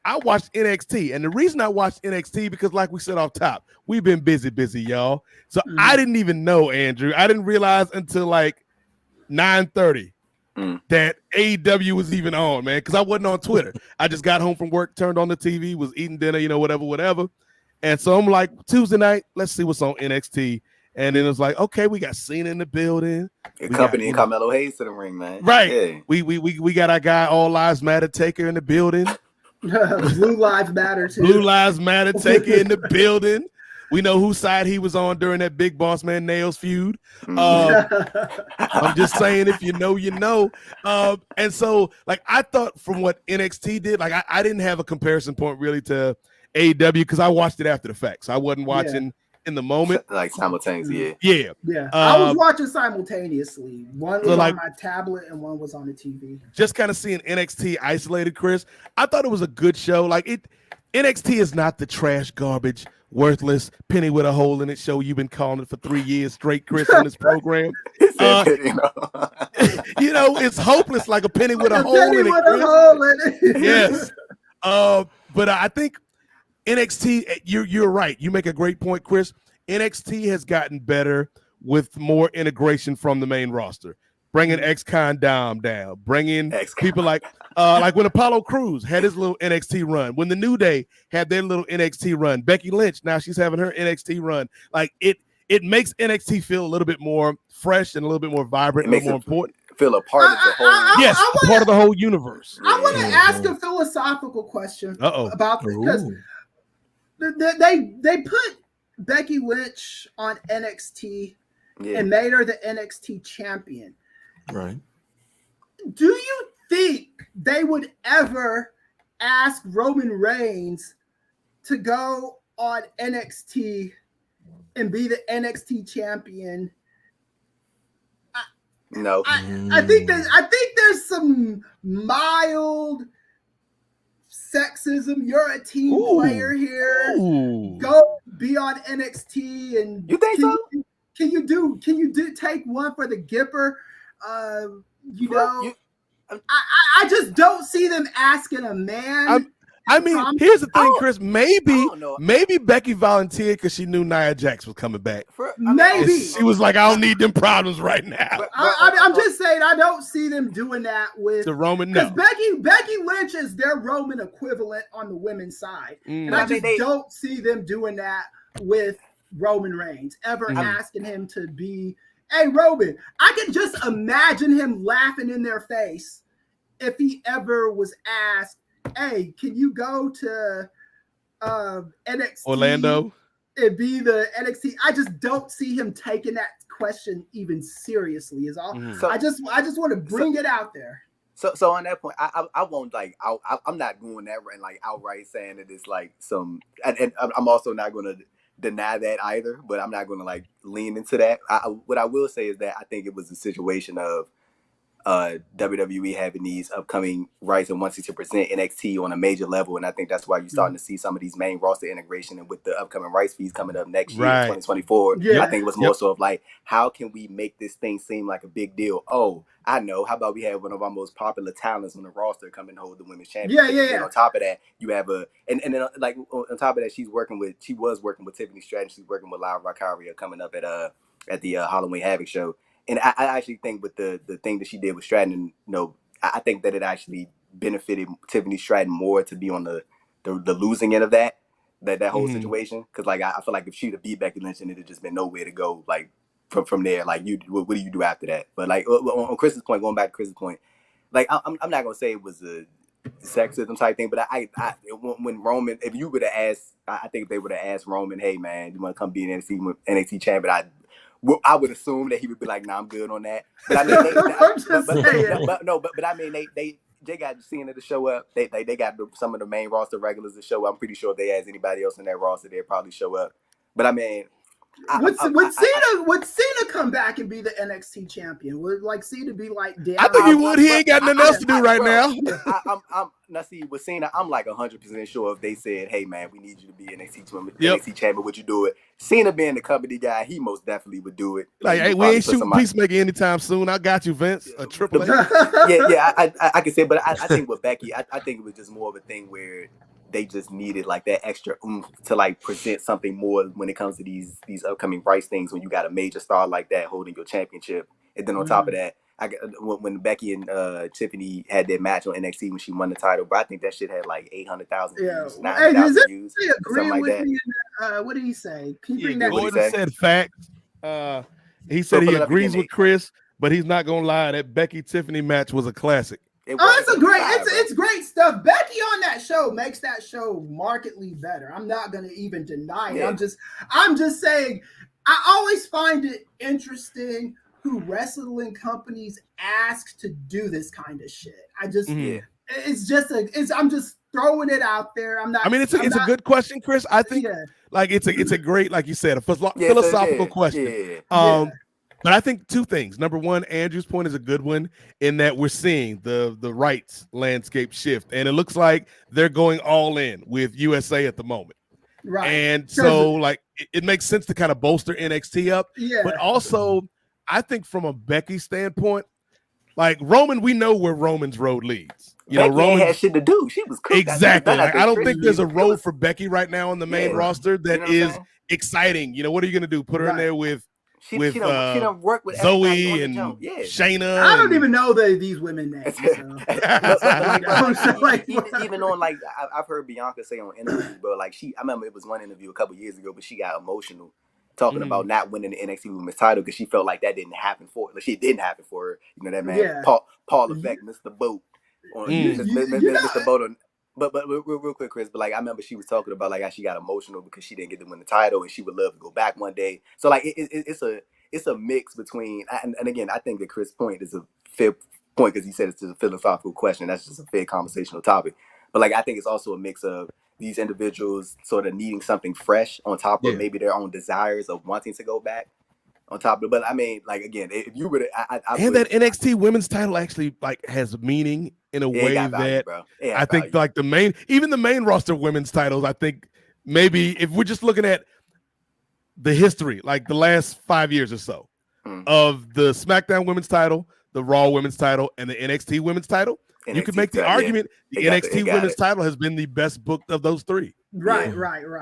I watched NXT, and the reason I watched NXT, because like we said off top, we've been busy, y'all. So I didn't even know, Andrew. I didn't realize until like 9:30 that AEW was even on, man, because I wasn't on Twitter. I just got home from work, turned on the TV, was eating dinner, whatever. And so I'm like, Tuesday night, let's see what's on NXT. And then it was like, okay, we got Cena in the building. Accompanying Carmelo Hayes to the ring, man. Right. Yeah. We got our guy All Lives Matter Taker in the building. Blue Lives Matter too. Blue Lives Matter Taker in the building. We know whose side he was on during that Big Boss Man Nails feud. I'm just saying, if you know, you know. And so, like, I thought from what NXT did, like, I didn't have a comparison point really to AEW because I watched it after the fact. So I wasn't watching in the moment. Like simultaneously, Yeah. I was watching simultaneously. One was on my tablet and one was on the TV. Just kind of seeing NXT isolated, Kris. I thought it was a good show. Like, NXT is not the trash, garbage, worthless, penny with a hole in it show you've been calling it for 3 years straight, Kris, on this program. It's hopeless like a penny with a hole in it. Yes. But I think NXT, you're right. You make a great point, Kris. NXT has gotten better with more integration from the main roster. Bringing ex-con down, bringing people like when Apollo Crews had his little NXT run, when the New Day had their little NXT run, Becky Lynch, now she's having her NXT run. Like it makes NXT feel a little bit more fresh and a little bit more vibrant, a little more important. Feel a part of the whole. Part of the whole universe. I want to ask a philosophical question about this, because they put Becky Lynch on NXT and made her the NXT champion. Right. Do you think they would ever ask Roman Reigns to go on NXT and be the NXT champion? No. I think there's some mild sexism. You're a team player here. Go be on NXT, and you think so? Can you do take one for the Gipper? I just don't see them asking a man. Here's the thing, Kris. Maybe Becky volunteered because she knew Nia Jax was coming back. Maybe she was like, I don't need them problems right now. I'm just saying, I don't see them doing that with the Roman. No, Becky Lynch is their Roman equivalent on the women's side, and I just don't see them doing that with Roman Reigns, ever asking him to be. Hey, Roman, I can just imagine him laughing in their face if he ever was asked, hey, can you go to NXT Orlando and be the NXT? I just don't see him taking that question even seriously. Is all. So, I just want to bring it out there. So on that point, I won't I'm not going that and like outright saying that it's like some, and I'm also not going to deny that either, but I'm not going to like lean into that. What I will say is that I think it was a situation of WWE having these upcoming rights and wanting to present NXT on a major level, and I think that's why you're starting to see some of these main roster integration, and with the upcoming rights fees coming up next year, 2024. I think it was more so of like, how can we make this thing seem like a big deal? Oh, I know. How about we have one of our most popular talents on the roster come and hold the women's championship? And on top of that, you have and then like on top of that, she was working with Tiffany Stratton. She's working with Lyra Valkyria coming up at the Halloween Havoc show. And I actually think with the thing that she did with Stratton, I think that it actually benefited Tiffany Stratton more to be on the losing end of that whole situation. Because like I feel like if she'd have beat Becky Lynch, and it'd just been nowhere to go. Like from there, like what do you do after that? But like on Chris's point, going back to Chris's point, like I'm not gonna say it was a sexism type thing, but I when Roman, if you would have asked, I think if they would have asked Roman, hey man, you want to come be an NXT champion, I would assume that he would be like, nah, I'm good on that. But I mean, but I mean, they got Cena to show up. They got some of the main roster regulars to show up. I'm pretty sure if they ask anybody else in that roster, they'd probably show up. But I mean, would Cena come back and be the NXT champion? Would like Cena be like, damn, I think he would. He ain't got nothing else to do right now. Now see with Cena, I'm like 100% sure if they said, hey man, we need you to be NXT champion, would you do it? Cena being the company guy, he most definitely would do it. Like, hey, we ain't shooting Peacemaker anytime soon. I got you, Vince. A triple A. I can say, but I think with Becky, I think it was just more of a thing where they just needed like that extra oomph to like present something more when it comes to these upcoming rights things, when you got a major star like that holding your championship. And then on top of that, when Becky and Tiffany had their match on NXT when she won the title, but I think that shit had like 800,000 views, 900,000 views, something like that. What did he say? Can you bring that? Gordon said facts. He said he agrees with Kris, but he's not gonna lie. That Becky Tiffany match was a classic. It's great stuff. Becky on that show makes that show markedly better. I'm not gonna even deny it. I'm just saying, I always find it interesting who wrestling companies ask to do this kind of shit. I'm just throwing it out there. I mean, it's a good question, Kris. I think like it's a great, like you said, a philosophical question. But I think two things. Number one, Andrew's point is a good one in that we're seeing the rights landscape shift, and it looks like they're going all in with USA at the moment. Right. And so like it makes sense to kind of bolster NXT up. Yeah. But also, I think from a Becky standpoint, like Roman, we know where Roman's road leads. Roman had shit to do. She was cooked. Exactly. Like, I don't think there's a road for Becky right now on the main roster that is exciting. What are you gonna do? Put her in there with she done work with Zoe and Shayna. I don't even know these women names. Even on like I've heard Bianca say on interviews, but like I remember it was one interview a couple years ago, but she got emotional talking about not winning the NXT Women's title because she felt like that didn't happen for her. Like, it didn't happen for her. That man Paul Levesque, Mr. Boat, Mr. Boat on. But real quick, Kris. But like I remember she was talking about like how she got emotional because she didn't get to win the title and she would love to go back one day. So like it's a mix between and again I think that Kris' point is a fair point because he said it's just a philosophical question. That's just a fair conversational topic. But like I think it's also a mix of these individuals sort of needing something fresh on top of maybe their own desires of wanting to go back. On top of it, but I mean, like again, if you were to, that NXT Women's title actually like has meaning in a way that I think like the main roster women's titles. I think maybe if we're just looking at the history, like the last 5 years or so of the SmackDown Women's title, the Raw Women's title, and the NXT Women's title, NXT, you could make the argument the NXT Women's title has been the best booked of those three. Right.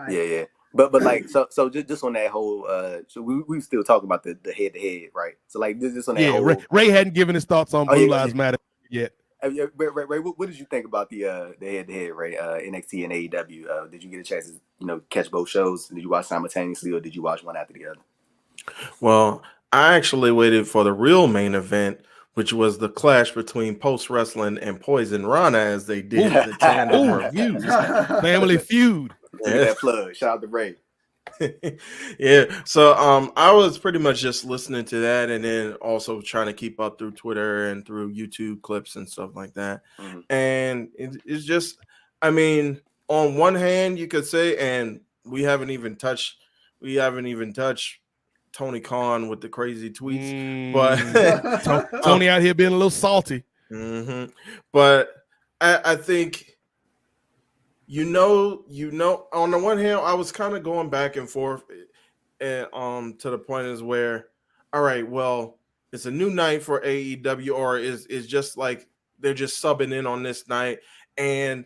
Yeah. But like so just on that whole so we still talking about the head to head, right? So like this on that whole Ray hadn't given his thoughts on Blue Lives Matter yet. Ray, what did you think about the head to head, Ray? NXT and AEW. Did you get a chance to catch both shows? Did you watch simultaneously or did you watch one after the other? Well, I actually waited for the real main event, which was the clash between Post Wrestling and Poison Rana as they did the tandem reviews. Family Feud. That plug. Shout out to Ray. So I was pretty much just listening to that and then also trying to keep up through Twitter and through YouTube clips and stuff like that. And it's just, I mean, on one hand you could say, and we haven't even touched Tony Khan with the crazy tweets, but Tony out here being a little salty. But I think, you know, on the one hand, I was kind of going back and forth, and to the point is where, all right, well, it's a new night for AEW, or is just like they're just subbing in on this night, and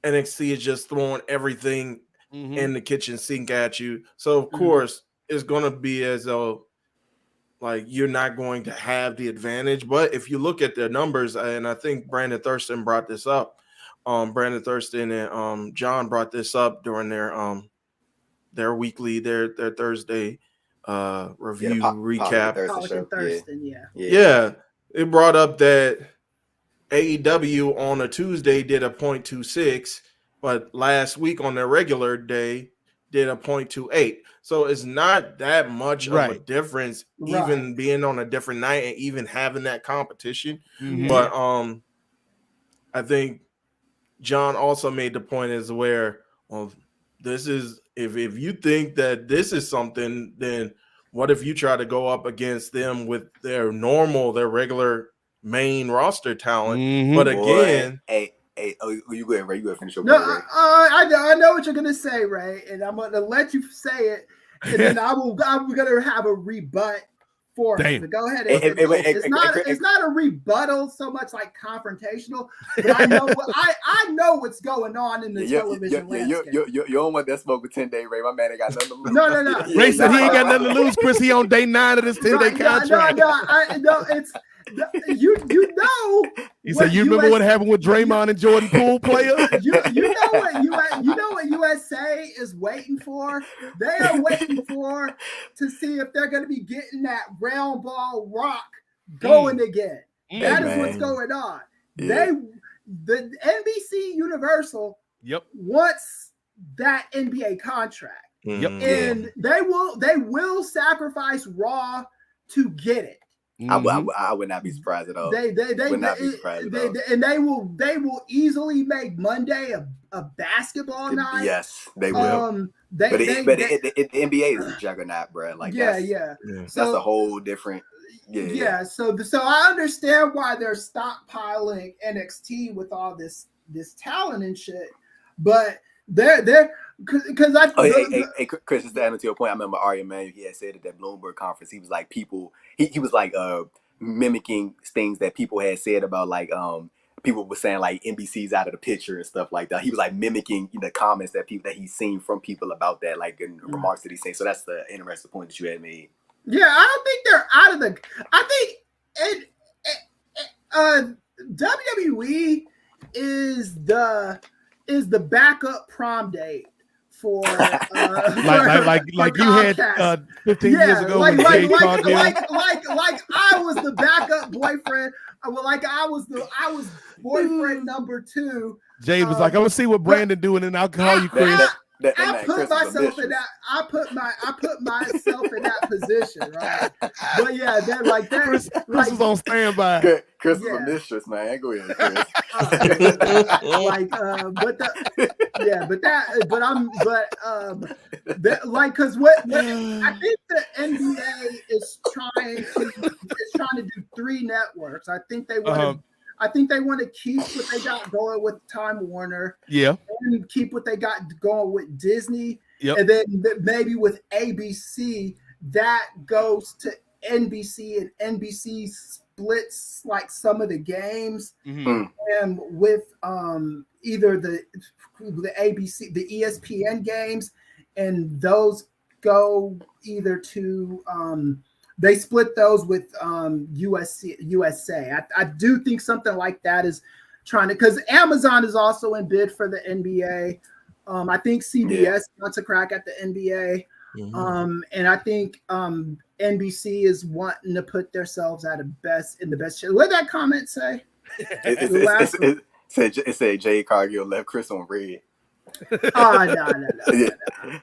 NXT is just throwing everything in the kitchen sink at you. So of course it's gonna be as though like you're not going to have the advantage. But if you look at their numbers, and I think Brandon Thurston brought this up, Brandon Thurston and John brought this up during their weekly, their Thursday review recap. Yeah, it brought up that AEW on a Tuesday did a 0.26, but last week on their regular day did a 0.28. So it's not that much of a difference, even being on a different night and even having that competition. But I think John also made the point as where, well, this is, if you think that this is something, then what if you try to go up against them with their regular main roster talent? But again, you go ahead, Ray. You go ahead, finish your No, point, Ray. I know what you're gonna say, Ray, and I'm gonna let you say it, and then I'm gonna have a rebut for it. But go ahead. It's not a rebuttal so much like confrontational, but I know what's going on in the television landscape. You don't want that smoke with 10-day, Ray. My man ain't got nothing to lose. No. Ray said he ain't got nothing to lose, Chris. He on day 9 of this 10-day contract. No, it's you know. He said, "You remember what happened with Draymond and Jordan Poole player?" You know what USA is waiting for? They are waiting to see if they're going to be getting that round ball rock going again. That is what's going on. The NBC Universal wants that NBA contract, and they will sacrifice Raw to get it. I would not be surprised at all. They would not be surprised at all. And they will easily make Monday a basketball night. Yes, they will. But the NBA is a juggernaut, bro. Like that's a whole different. So I understand why they're stockpiling NXT with all this talent and shit, but they're because hey, Chris, just to add to your point, I remember Ari Emanuel, he had said at that Bloomberg conference, he was like he was like mimicking things that people had said about like people were saying like NBC's out of the picture and stuff like that. He was like mimicking the comments that he's seen from people about that, like in remarks that he's saying. So that's the interesting point that you had made. Yeah, I don't think they're out of the. I think WWE is the backup prom date for like you had 15 years ago with Jade Cargill. Like I was the backup boyfriend. Like I was boyfriend number 2. Jade was like, I'm gonna see what Brandon doing, and I'll call you, Chris. I put myself in that position, right? But yeah, that like that. Chris was on standby. Chris is a mistress, man. Go ahead, Chris. Because what I think the NBA is trying to do 3 networks. I think they want to keep what they got going with Time Warner. Yeah. And keep what they got going with Disney. Yep. And then maybe with ABC, that goes to NBC, and NBC splits like some of the games. And with either the ABC, the ESPN games, and those go either to they split those with USA. I do think something like that is trying to, because Amazon is also in bid for the NBA. I think CBS wants a crack at the NBA. And I think NBC is wanting to put themselves in the best shape. What did that comment say? It said Jade Cargill left Kris on red. No.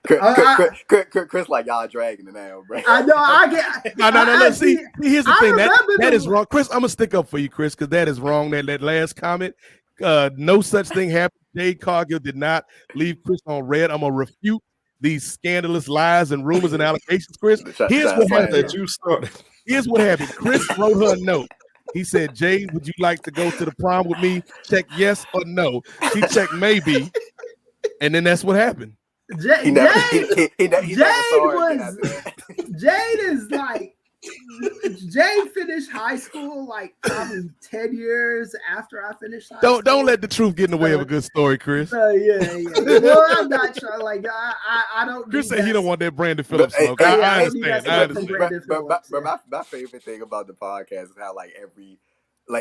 Kris like y'all dragging it now, bro. I know. I get. No. See, here's the thing. That is wrong, Chris. I'm gonna stick up for you, Chris, because that is wrong. That last comment. No such thing happened. Jade Cargill did not leave Kris on red. I'm gonna refute these scandalous lies and rumors and allegations, Kris. Here's what happened. Kris wrote her a note. He said, Jade, would you like to go to the prom with me? Check yes or no. She checked maybe. And then that's what happened. Jade is like, Jade finished high school like probably 10 years after I finished high school. Don't let the truth get in the way of a good story, Kris. Yeah. Well, I'm not sure. Like I don't. Kris said he don't want that Brandon Phillips smoke. I understand. But my favorite thing about the podcast is how like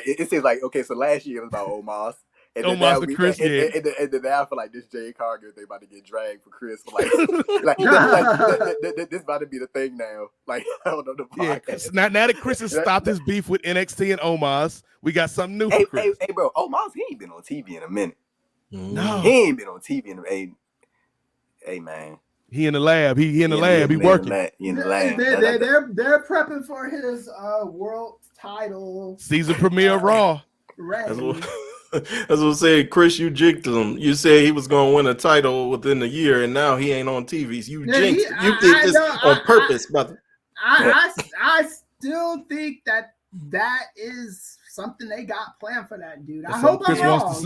it seems like okay, so last year it was about Omos. And then now Kris, and then now I feel like this Jade Cargill thing about to get dragged for Kris. Like this about to be the thing now. Like I don't know the podcast. Now that Kris has stopped his beef with NXT and Omos, we got something new for Kris. Hey, bro, Omos, he ain't been on TV in a minute. No, he ain't been on TV in a minute. Hey, man. He in the lab. He in the lab. He working. He in the lab. They're prepping for his world title season premiere Raw. That's what I'm saying. Kris, you jinxed him. You said he was going to win a title within a year, and now he ain't on TV. So you jinxed. You did this on purpose, brother. I still think that is something they got planned for that dude. I hope I'm wrong.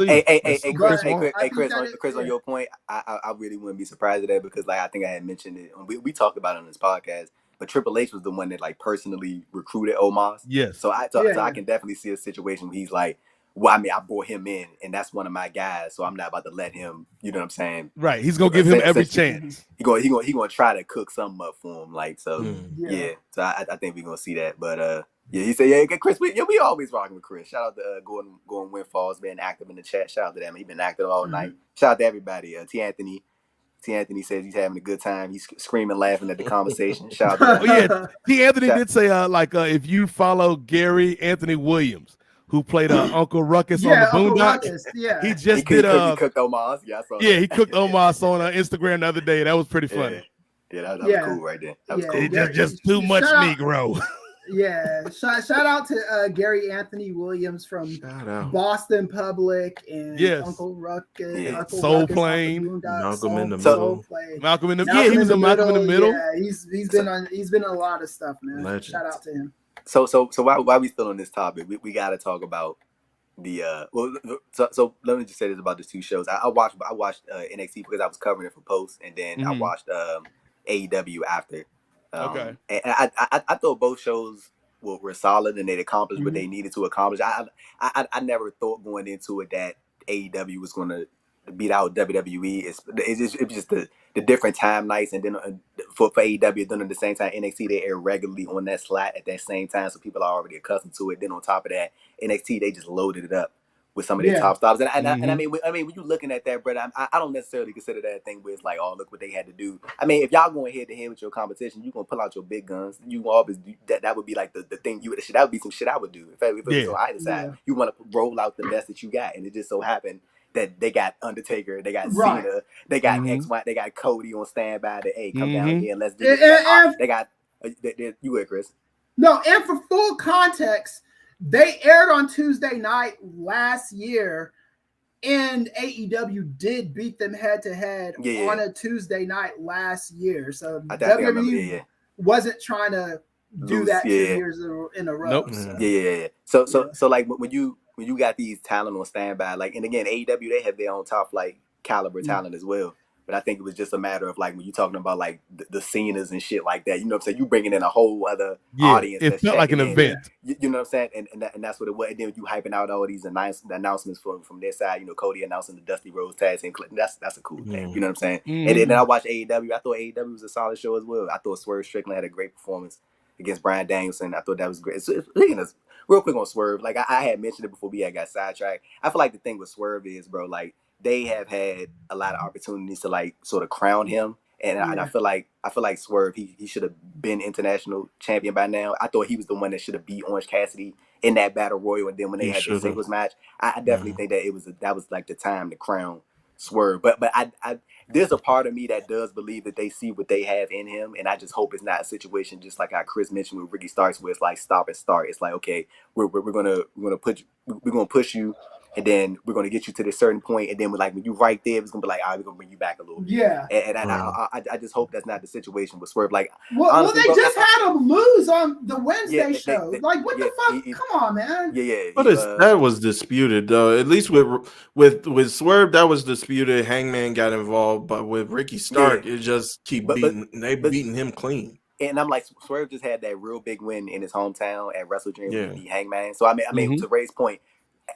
Kris, on your point, I really wouldn't be surprised at that because, like, I think I had mentioned it. We talked about it on this podcast. But Triple H was the one that like personally recruited Omos. Yes. So I can definitely see a situation where he's like, well, I mean, I brought him in, and that's one of my guys, so I'm not about to let him. You know what I'm saying? Right. He's gonna give him every chance. He gonna try to cook something up for him, like so. Yeah. So I think we're gonna see that. But he said, Kris, we always rocking with Kris. Shout out to Gordon Winfall's been active in the chat. Shout out to them. He's been active all night. Shout out to everybody. T. Anthony says he's having a good time. He's screaming, laughing at the conversation. Shout out to them. T. Anthony did say if you follow Gary Anthony Williams, who played Uncle Ruckus on the Boondocks. He just did. He cooked Omos. Yeah, I saw that. He cooked Omos on Instagram the other day. That was pretty funny. That was cool right there. That was cool. Just too much Negro. Yeah, shout out to Gary Anthony Williams from Boston Public and Uncle Ruckus, Soul Plane, Malcolm in the Middle. Malcolm in the Middle. He was in Malcolm in the Middle. Yeah, he's been on a lot of stuff, man. Legend. Shout out to him. So while we still on this topic, we got to talk about the So let me just say this about the two shows. I watched NXT because I was covering it for Post, and then I watched AEW after. And I thought both shows were solid and they accomplished what they needed to accomplish. I never thought going into it that AEW was going to beat out WWE. It's just the different time nights, and then for AEW, then at the same time NXT they air regularly on that slot at that same time, so people are already accustomed to it. Then on top of that, NXT they just loaded it up with some of their top stars. And I mean, when you looking at that, brother, I don't necessarily consider that a thing where it's like, oh, look what they had to do. I mean, if y'all going head to head with your competition, you gonna pull out your big guns. You always do that. That would be like the thing that would be some shit I would do. If it was on either side, you want to roll out the best that you got, and it just so happened that they got Undertaker, they got Cena, they got X1, they got Cody on standby. To come down here and let's do it. They got you with Kris. No, and for full context, they aired on Tuesday night last year, and AEW did beat them head to head on a Tuesday night last year. So WWE wasn't trying to do that 2 years in a row. Nope. So like when you got these talent on standby, like, and again, AEW, they have their own top flight caliber talent as well. But I think it was just a matter of like when you're talking about like the Cenas and shit like that, you know what I'm saying? You bringing in a whole other audience. It felt like an event. You know what I'm saying? And that's what it was. And then you hyping out all these announcements from their side. You know, Cody announcing the Dusty Rhodes tag team. That's a cool thing. You know what I'm saying? And then I watched AEW. I thought AEW was a solid show as well. I thought Swerve Strickland had a great performance against Bryan Danielson. I thought that was great. So, real quick on Swerve, like I had mentioned it before we had got sidetracked. I feel like the thing with Swerve is, bro, like they have had a lot of opportunities to like sort of crown him, and I feel like Swerve he should have been international champion by now. I thought he was the one that should have beat Orange Cassidy in that battle royal, and then when they had the singles match, I definitely think that that was like the time to crown Swerve. But I there's a part of me that does believe that they see what they have in him, and I just hope it's not a situation just like how Kris mentioned with Ricky Starks, where it's like stop and start. It's like, okay, we're gonna push you and then we're going to get you to this certain point, and then when you right there, it's going to be like, all right, we're going to bring you back a little bit. Yeah. And I just hope that's not the situation with Swerve. Like, well, honestly, they just had him lose on the Wednesday show. Like, what the fuck? Come on, man. Yeah. But that was disputed, though. At least with Swerve, that was disputed. Hangman got involved, but with Ricky Stark, it just beating him clean. And I'm like, Swerve just had that real big win in his hometown at Wrestle Dream when he beat Hangman. So I mean, to Ray's point,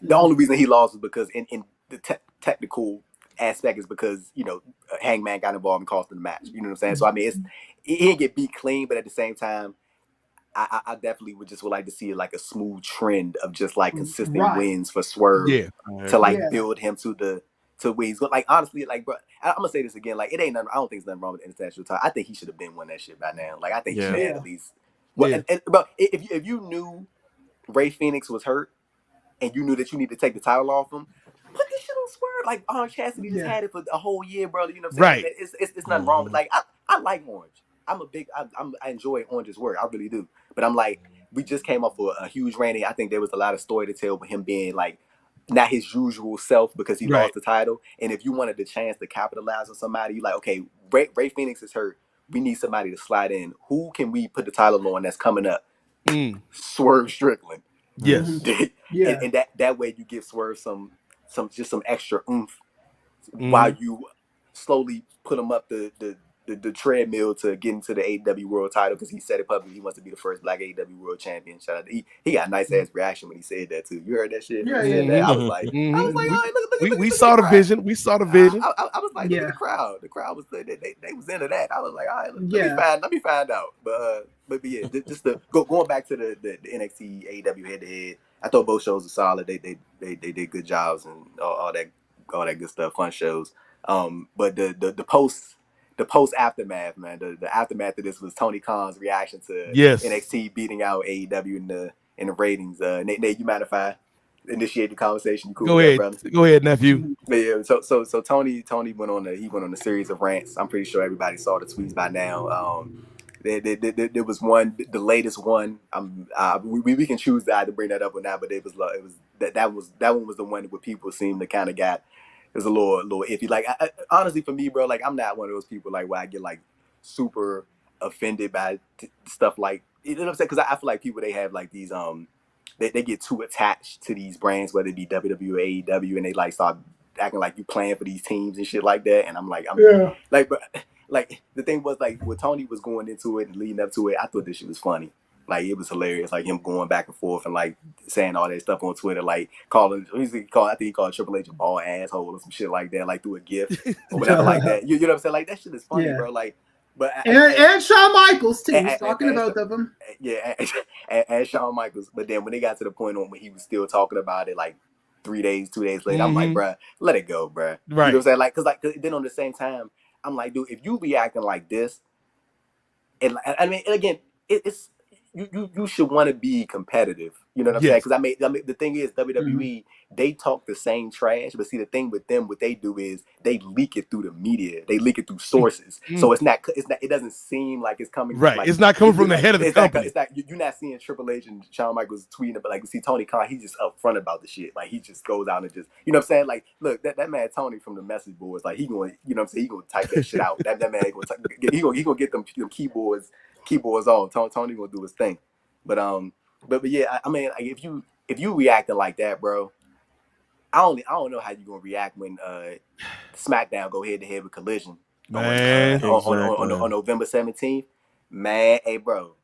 the only reason he lost was because in the technical aspect is because Hangman got involved and cost him the match. You know what I'm saying? So I mean, he didn't get beat clean, but at the same time, I definitely would like to see like a smooth trend of just like consistent wins for Swerve to build him to where he's going. Like, honestly, like, bro, I'm gonna say this again. Like, it ain't nothing. I don't think there's nothing wrong with the international title. I think he should have been won that shit by now. Like, I think he should have at least. Well, but if you knew Ray Phoenix was hurt and you knew that you need to take the title off him, put this shit on Swerve. Like, Orange Cassidy just had it for a whole year, brother. You know what I'm saying? Right. It's nothing wrong with, like, I like Orange. I enjoy Orange's work. I really do. But I'm like, we just came off of a huge reign. I think there was a lot of story to tell with him being like not his usual self because he lost the title. And if you wanted the chance to capitalize on somebody, you like, okay, Ray Phoenix is hurt. We need somebody to slide in. Who can we put the title on that's coming up? Swerve Strickland. Yes. And that way you give Swerve some extra oomph while you slowly put him up the treadmill to get into the AEW World title because he said it publicly. He wants to be the first Black AEW World Champion. Shout out to he got a nice ass reaction when he said that too. You heard that shit? Yeah. I was like, all right, look, we saw the vision. We saw the vision. I was like, look at the crowd. The crowd was they was into that. I was like, all right, let me find out. But yeah, just going back to the NXT AEW head to head. I thought both shows were solid. They did good jobs and all that good stuff, fun shows. But the post aftermath, man. The aftermath of this was Tony Khan's reaction to NXT beating out AEW in the ratings. Nate, you mind if I initiate the conversation? You cool Go ahead, brother? Go ahead, nephew. But yeah, so Tony went on a series of rants. I'm pretty sure everybody saw the tweets by now. There was one, the latest one. We can choose to either bring that up or not, but that one was the one where people seemed to kind of got. It was a little iffy. Like, honestly, for me, bro, like, I'm not one of those people, like, where I get, like, super offended by stuff like, you know what I'm saying? Because I feel like people, they have, like, these, they get too attached to these brands, whether it be WWE or AEW, and they, like, start acting like you playing for these teams and shit like that. And I'm like, like, but, like, the thing was, like, when Tony was going into it and leading up to it, I thought this shit was funny. Like, it was hilarious, like him going back and forth and like saying all that stuff on Twitter, like I think he called Triple H a ball asshole or some shit like that, like through a gift or whatever like that. You know what I'm saying? Like, that shit is funny, bro. Like, but and Shawn Michaels too. He's talking about both of them. Yeah, and Shawn Michaels. But then when they got to the point on when he was still talking about it, like 2 days later, I'm like, bro, let it go, bro. Right. You know what I'm saying? Like, cause then on the same time, I'm like, dude, if you reacting like this, and I mean, again, it's. You should want to be competitive. You know what I'm saying? Because I mean, the thing is, WWE, they talk the same trash, but see, the thing with them, what they do is they leak it through the media. They leak it through sources. So it doesn't seem like it's coming. Right. Like, it's not coming from the head of the company. It's not, you're not seeing Triple H and Shawn Michaels tweeting, but like, see Tony Khan, he's just upfront about the shit. Like, he just goes out and just, you know what I'm saying? Like, look, that man Tony from the message boards, like, he going, you know what I'm saying? He going to type that shit out. That man he going to get them keyboards off. Tony going to do his thing. But yeah, I mean, like, if you reacting like that, bro, I don't know how you gonna react when SmackDown go head to head with Collision on November 17th. Man, hey, bro,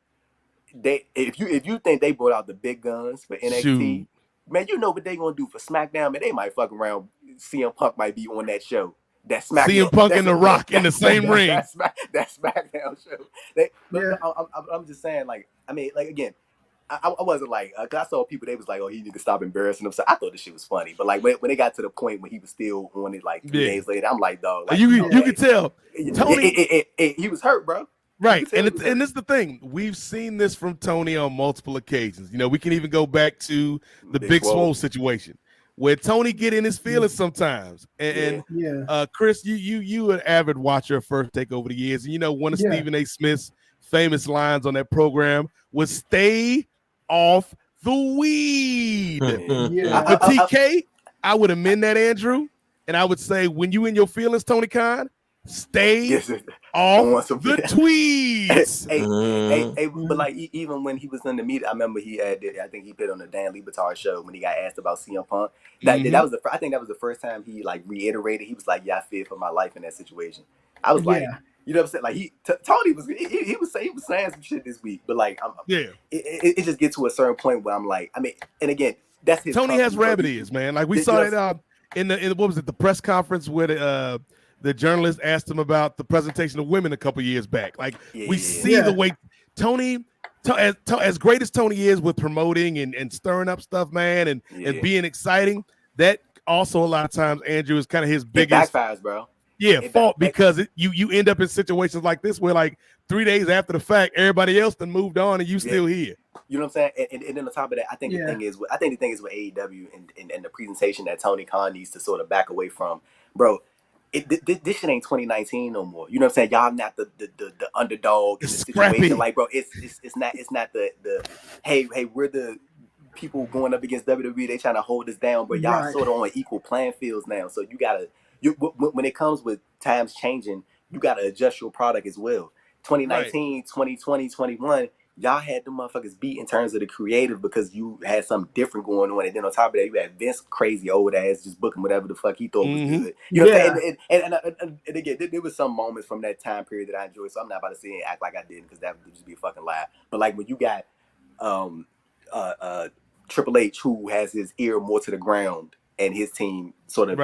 if you think they brought out the big guns for NXT, man, you know what they gonna do for SmackDown? Man, they might fuck around. CM Punk might be on that show. That SmackDown. CM Punk and The Rock in the same ring. That SmackDown show. I'm just saying, like, I mean, like, again, I wasn't like, cause I saw people, they was like, oh, he need to stop embarrassing himself. I thought this shit was funny, but like when they got to the point when he was still on it, like 3 days later, I'm like, dog, like, you could tell Tony, he was hurt, bro. Right, and this is the thing. We've seen this from Tony on multiple occasions. You know, we can even go back to the Big Swole situation, where Tony get in his feelings sometimes. And Kris, you an avid watcher of First Take over the years, and you know one of Stephen A. Smith's famous lines on that program was "Stay off the weed." But TK, I would amend that, Andrew, and I would say when you in your feelings, Tony Khan, stay off the tweets. But like even when he was in the media, I remember I think he been on the Dan Lebatard show when he got asked about CM Punk. That was I think that was the first time he like reiterated. He was like, "Yeah, I fear for my life in that situation." I was like, you know what I'm saying? Like Tony was saying some shit this week, but like it just gets to a certain point where I'm like, I mean, and again, that's his Tony has rabbit ears, man. Like we saw that in the what was it, the press conference where the journalist asked him about the presentation of women a couple years back. Like we see the way Tony, as great as Tony is with promoting and stirring up stuff, man, and being exciting, that also a lot of times, Andrew, is kind of his biggest backfires, bro. Fault, because you end up in situations like this where like 3 days after the fact, everybody else done moved on and you still here. You know what I'm saying? And then on top of that, I think the thing is with AEW and the presentation that Tony Khan needs to sort of back away from, bro. This shit ain't 2019 no more. You know what I'm saying? Y'all not the underdog in the situation. Like, bro, it's not the hey, we're the people going up against WWE. They trying to hold us down, but y'all sort of on equal playing fields now. So when it comes with times changing, you gotta adjust your product as well. 2019, 2020, 21. Y'all had the motherfuckers beat in terms of the creative because you had something different going on. And then on top of that, you had Vince crazy old ass just booking whatever the fuck he thought was good. You know what I'm saying? And again, there was some moments from that time period that I enjoyed. So I'm not about to sit and act like I didn't because that would just be a fucking lie. But like when you got Triple H, who has his ear more to the ground and his team sort of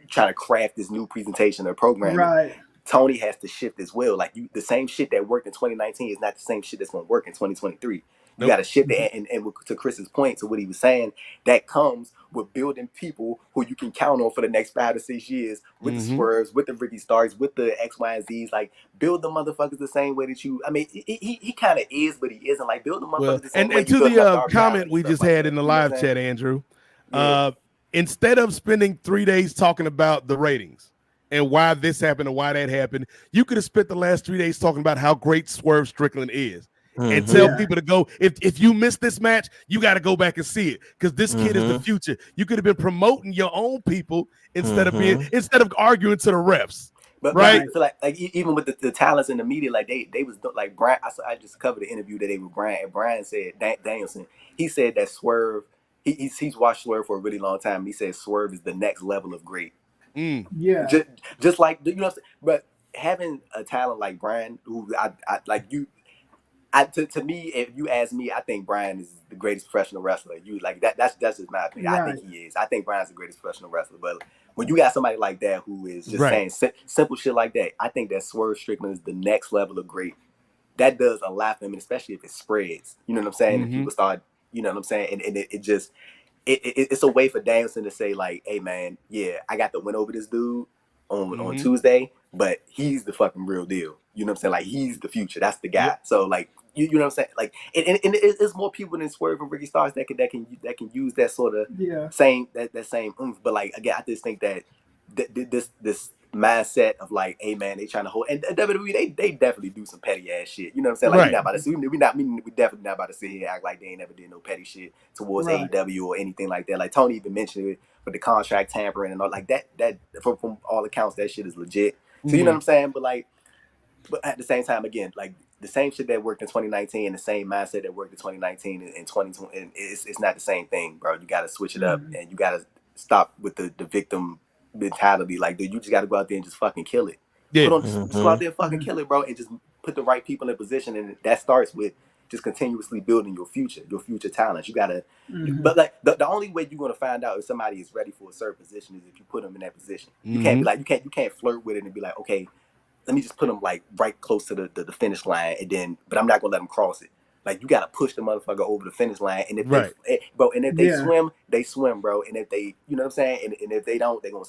trying to craft this new presentation or programming. Tony has to shift as well. Like the same shit that worked in 2019 is not the same shit that's going to work in 2023. You got to shift it. And to Chris's point, to what he was saying, that comes with building people who you can count on for the next 5 to 6 years with the Swerves, with the Ricky Starks, with the X, Y, and Z's. Like build the motherfuckers the same way that you. I mean, he kind of is, but he isn't. Like build the motherfuckers the same way. And to the comment we just had in the live chat, Andrew, instead of spending 3 days talking about the ratings and why this happened and why that happened, you could have spent the last 3 days talking about how great Swerve Strickland is. And tell people to go, if you missed this match, you got to go back and see it because this kid is the future. You could have been promoting your own people instead of arguing to the refs. But right, I feel like even with the talents in the media, like they was like Brian. I just covered the interview that they with Brian, and Brian said Danielson. He said that Swerve, he's watched Swerve for a really long time. And he said Swerve is the next level of great. Just like, you know what I'm saying? But having a talent like Brian, who I like you. To me, if you ask me, I think Brian is the greatest professional wrestler. You like that? That's just my opinion. I think he is. I think Brian's the greatest professional wrestler. But when you got somebody like that who is just saying simple shit like that, I think that Swerve Strickland is the next level of great. That does a lot for him, especially if it spreads. You know what I'm saying? If people start, you know what I'm saying, and it just it's a way for Danielson to say like, hey man, I got the win over this dude on Tuesday, but he's the fucking real deal. You know what I'm saying? Like he's the future. That's the guy. So like. You know what I'm saying? Like, and it's more people than Swerve and Ricky Starks that can use that sort of same that same oomph. But like again, I just think that this mindset of like, hey man, they trying to hold, and WWE they definitely do some petty ass shit. You know what I'm saying? Like we not about to see, we definitely not about to sit here and act like they ain't never did no petty shit towards AEW or anything like that. Like Tony even mentioned it with the contract tampering and all like that. That from all accounts, that shit is legit. So you know what I'm saying? But at the same time, again, like. The same shit that worked in 2019 and the same mindset that worked in 2019 and 2020, and it's not the same thing, bro. You got to switch it up and you got to stop with the victim mentality. Like, dude, you just got to go out there and just fucking kill it. Just go out there and fucking kill it, bro, and just put the right people in position. And that starts with just continuously building your future talents. You got to, but like the only way you're going to find out if somebody is ready for a certain position is if you put them in that position. You can't be like, you can't flirt with it and be like, okay, let me just put them like right close to the finish line, and then, but I'm not gonna let them cross it. Like you gotta push the motherfucker over the finish line, and if they they swim, bro. And if they, you know what I'm saying, and if they don't, they gonna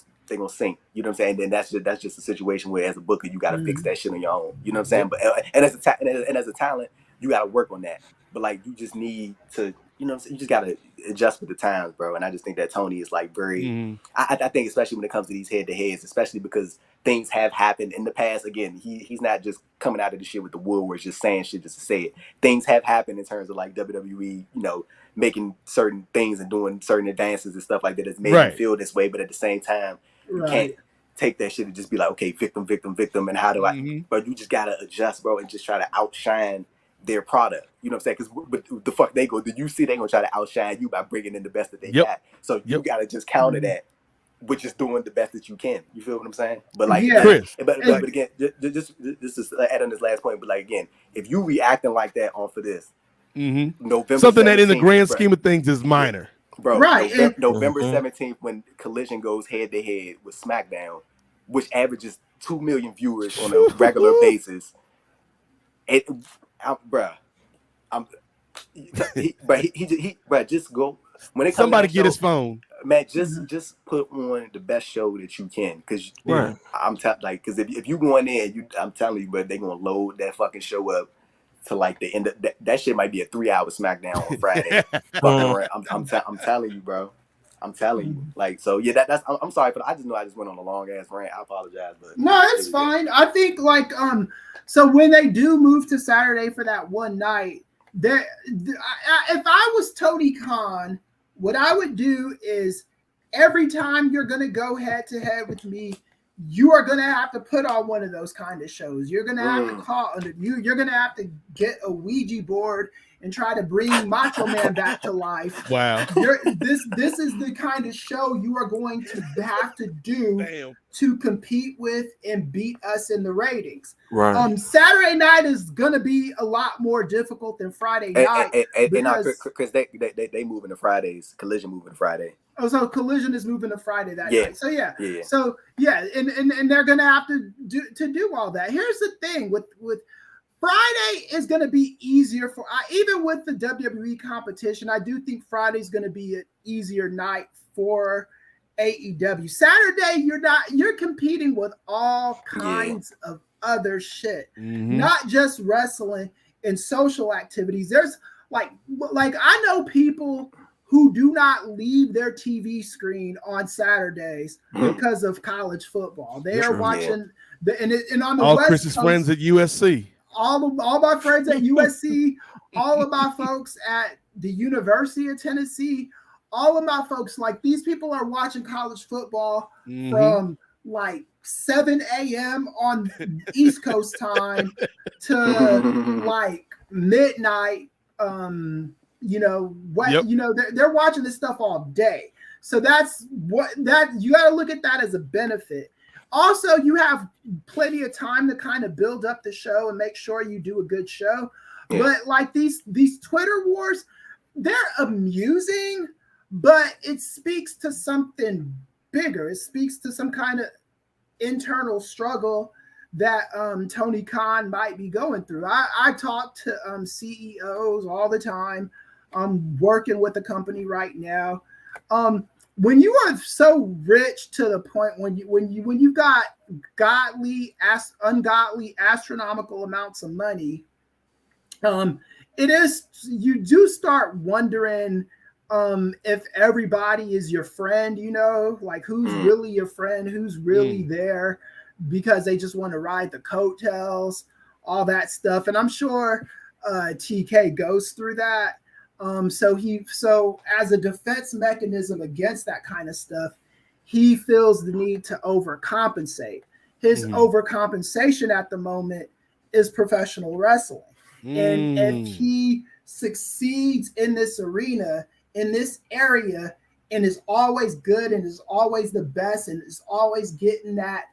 sink. You know what I'm saying? And then that's just a situation where as a booker you gotta fix that shit on your own. You know what I'm saying? But and as a talent, you gotta work on that. But like you just need to, you know what I'm saying? You just gotta adjust with the times, bro. And I just think that Tony is like very. I think especially when it comes to these head to heads, especially because things have happened in the past. Again, he's not just coming out of the shit with the woodworks, just saying shit just to say it. Things have happened in terms of like WWE, you know, making certain things and doing certain advances and stuff like that. It's made Right. you feel this way, but at the same time, you can't take that shit and just be like, okay, victim, and how do I? But you just gotta adjust, bro, and just try to outshine their product. You know what I'm saying? Because the fuck they go, do you see they gonna try to outshine you by bringing in the best that they got? So you gotta just counter that with just doing the best that you can. You feel what I'm saying? But like, Kris. but again, just is add on this last point. But like again, if you reacting like that off of this, November something that in the 17th, grand bro, scheme of things is minor, bro. Right. November 17th, when Collision goes head to head with SmackDown, which averages 2 million viewers on a regular basis, just go. When it comes somebody to get his phone, man. Just put on the best show that you can, because I'm because if you go in there, I'm telling you, but they're gonna load that fucking show up to like the end of that shit might be a 3-hour SmackDown on Friday. I'm telling you, bro. I'm telling you. Like, so yeah, that's I'm sorry, but I just went on a long ass rant. I apologize, but no, it's fine. I think like so when they do move to Saturday for that one night, if I was Tony Khan, what I would do is every time you're gonna go head to head with me, you are gonna have to put on one of those kind of shows. You're gonna have to call under you. You're gonna have to get a Ouija board and try to bring Macho Man back to life. Wow. This is the kind of show you are going to have to do to compete with and beat us in the ratings. Right. Saturday night is gonna be a lot more difficult than Friday night. Because they moving to Fridays. Collision moving to Friday. Oh, so Collision is moving to Friday that night. So yeah. So yeah, and they're gonna have to do all that. Here's the thing with Friday is going to be easier for even with the WWE competition. I do think Friday's going to be an easier night for AEW. Saturday, you're competing with all kinds of other shit, not just wrestling and social activities. There's like I know people who do not leave their TV screen on Saturdays because of college football. They are watching and on the all West Chris's Coast, friends at USC. all my friends at USC, all of my folks at the University of Tennessee, all of my folks, like these people are watching college football from like 7 a.m. on East Coast time to like midnight. They're watching this stuff all day. So that's you got to look at that as a benefit. Also, you have plenty of time to kind of build up the show and make sure you do a good show. But like these Twitter wars, they're amusing, but it speaks to something bigger. It speaks to some kind of internal struggle that Tony Khan might be going through. I talk to CEOs all the time. I'm working with a company right now. When you are so rich to the point when you've got ungodly astronomical amounts of money, you do start wondering if everybody is your friend, like who's really your friend, who's really there because they just want to ride the coattails, all that stuff. And I'm sure TK goes through that. So as a defense mechanism against that kind of stuff, he feels the need to overcompensate. His overcompensation at the moment is professional wrestling. And if he succeeds in this arena, in this area, and is always good and is always the best and is always getting that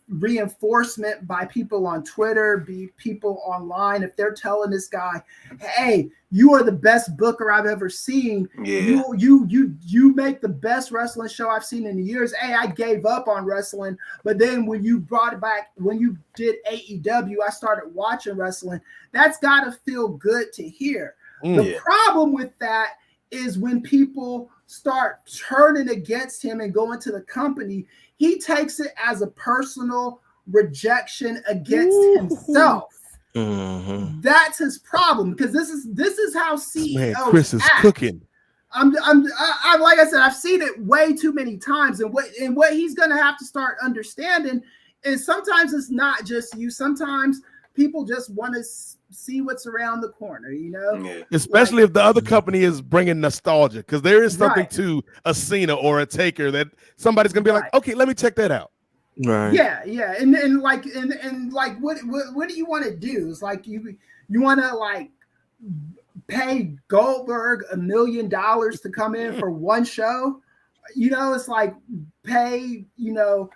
reinforcement by people on Twitter, people online, if they're telling this guy, hey, you are the best booker I've ever seen. You make the best wrestling show I've seen in years. Hey, I gave up on wrestling, but then when you brought it back, when you did AEW, I started watching wrestling. That's got to feel good to hear. The problem with that is when people start turning against him and going to the company, he takes it as a personal rejection against himself. That's his problem, because this is how CEOs Kris is act. cooking. I'm like I said, I've seen it way too many times, and what he's gonna have to start understanding is sometimes it's not just you. Sometimes people just want to see what's around the corner, you know? Yeah. Especially if the other company is bringing nostalgia, because there is something Right. to a Cena or a Taker that somebody's gonna be like, Right. okay, let me check that out. Right. Yeah, and like what do you want to do? It's like you want to like pay Goldberg $1 million to come in for one show. You know, it's like pay, you know,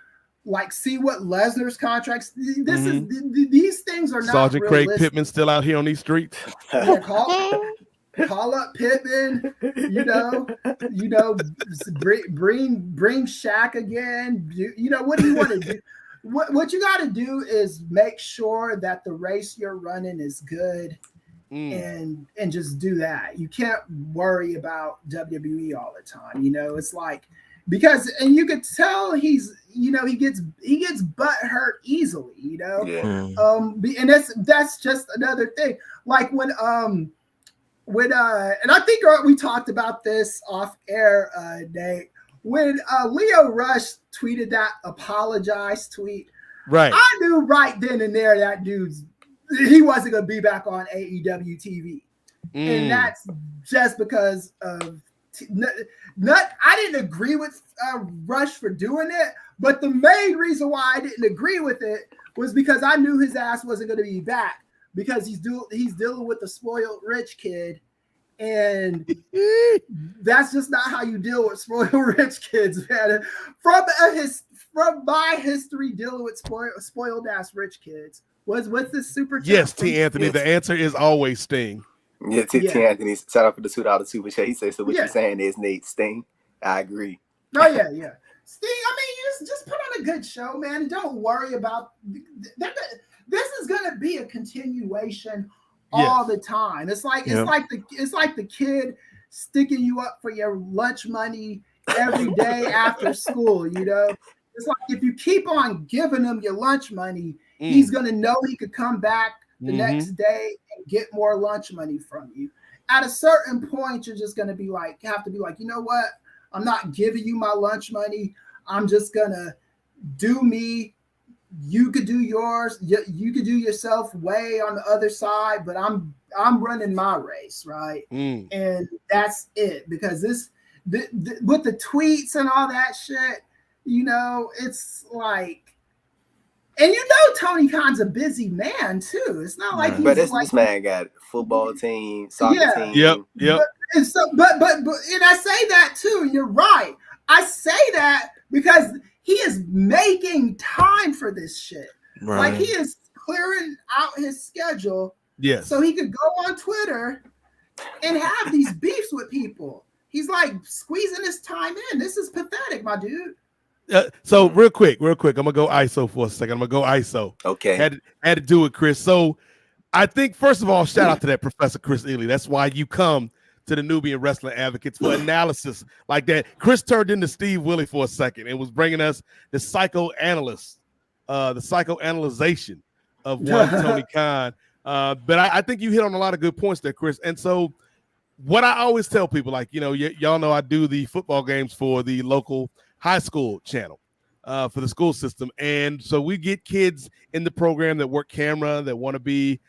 like see what Lesnar's contracts. This is these things are not Sergeant Craig realistic. Pittman still out here on these streets. Yeah, call up Pittman, you know, bring Shaq again. You know, what do you want to do? What you got to do is make sure that the race you're running is good, and just do that. You can't worry about WWE all the time. You know, it's like because you could tell he's, you know, he gets butt hurt easily. You know, and that's just another thing. Like when and I think we talked about this off air, Nate, when Leo Rush tweeted that apologize tweet, Right. I knew right then and there that he wasn't going to be back on AEW TV. And that's just because of I didn't agree with Rush for doing it, but the main reason why I didn't agree with it was because I knew his ass wasn't going to be back, because he's dealing with a spoiled rich kid, and that's just not how you deal with spoiled rich kids, man. From my history dealing with spoiled ass rich kids, what's this super chat? Yes, T. Anthony. The answer is always Sting. Yeah, T. Anthony, shout out for the $2 super chat. He said, so what you're saying is, Nate, Sting? I agree. Oh, yeah. Sting, I mean, just put on a good show, man. Don't worry about that. This is going to be a continuation all the time. It's like the kid sticking you up for your lunch money every day after school, you know? It's like if you keep on giving him your lunch money, he's going to know he could come back the next day and get more lunch money from you. At a certain point, you're just going to have to be like, you know what? I'm not giving you my lunch money. I'm just going to do me. You could do yours. You could do yourself way on the other side, but I'm running my race, right? And that's it. Because with the tweets and all that shit, you know, it's like, and you know, Tony Khan's a busy man too. It's not like this man got a football team, soccer team. Yep. But and I say that too. You're right. I say that because he is making time for this shit. Right. Like he is clearing out his schedule, so he could go on Twitter and have these beefs with people. He's like squeezing his time in. This is pathetic, my dude. So real quick, I'm gonna go ISO for a second. I'm gonna go ISO. Okay. Had to do it, Chris. So I think first of all, shout out to that Professor Kris Ealy. That's why you come to the Nubian Wrestling Advocates for analysis like that. Chris turned into Steve Willie for a second and was bringing us the psychoanalyst, the psychoanalyzation of one Tony Khan. But I think you hit on a lot of good points there, Chris. And so what I always tell people, like, you know, y'all know I do the football games for the local high school channel for the school system. And so we get kids in the program that work camera, that want to be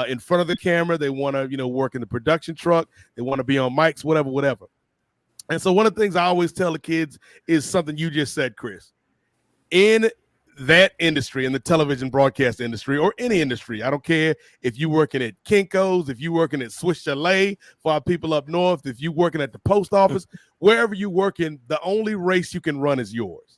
in front of the camera. They want to, you know, work in the production truck. They want to be on mics, whatever. And so one of the things I always tell the kids is something you just said, Chris. In that industry, in the television broadcast industry or any industry, I don't care if you're working at Kinko's, if you're working at Swiss Chalet for our people up north, if you're working at the post office, wherever you're working, the only race you can run is yours.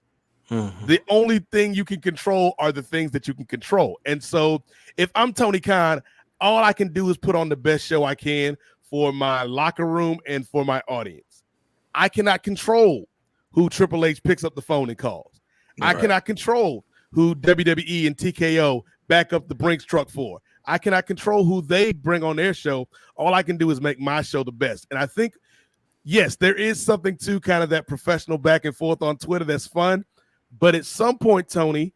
The only thing you can control are the things that you can control. And so if I'm Tony Khan, all I can do is put on the best show I can for my locker room and for my audience. I cannot control who Triple H picks up the phone and calls. I cannot control who WWE and TKO back up the Brinks truck for. I cannot control who they bring on their show. All I can do is make my show the best. And I think, yes, there is something to kind of that professional back and forth on Twitter that's fun. But at some point, Tony,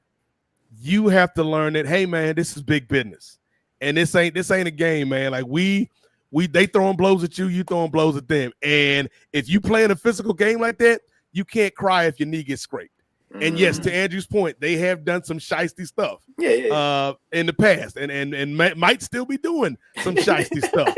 you have to learn that, hey, man, this is big business. And this ain't a game, man. Like they throwing blows at you, you throwing blows at them. And if you play in a physical game like that, you can't cry if your knee gets scraped. And yes, to Andrew's point, they have done some shiesty stuff in the past and might still be doing some shiesty stuff.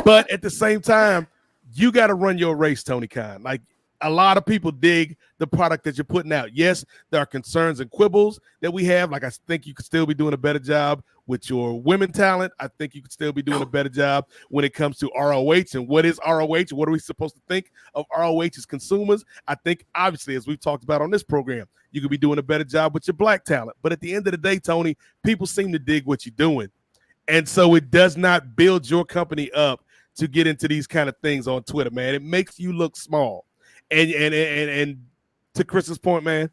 But at the same time, you got to run your race, Tony Khan. Like, a lot of people dig the product that you're putting out. Yes, there are concerns and quibbles that we have. Like, I think you could still be doing a better job with your women talent. I think you could still be doing a better job when it comes to ROH and what is ROH. What are we supposed to think of ROH as consumers? I think, obviously, as we've talked about on this program, you could be doing a better job with your black talent. But at the end of the day, Tony, people seem to dig what you're doing. And so it does not build your company up to get into these kind of things on Twitter, man. It makes you look small. And to Kris's point, man,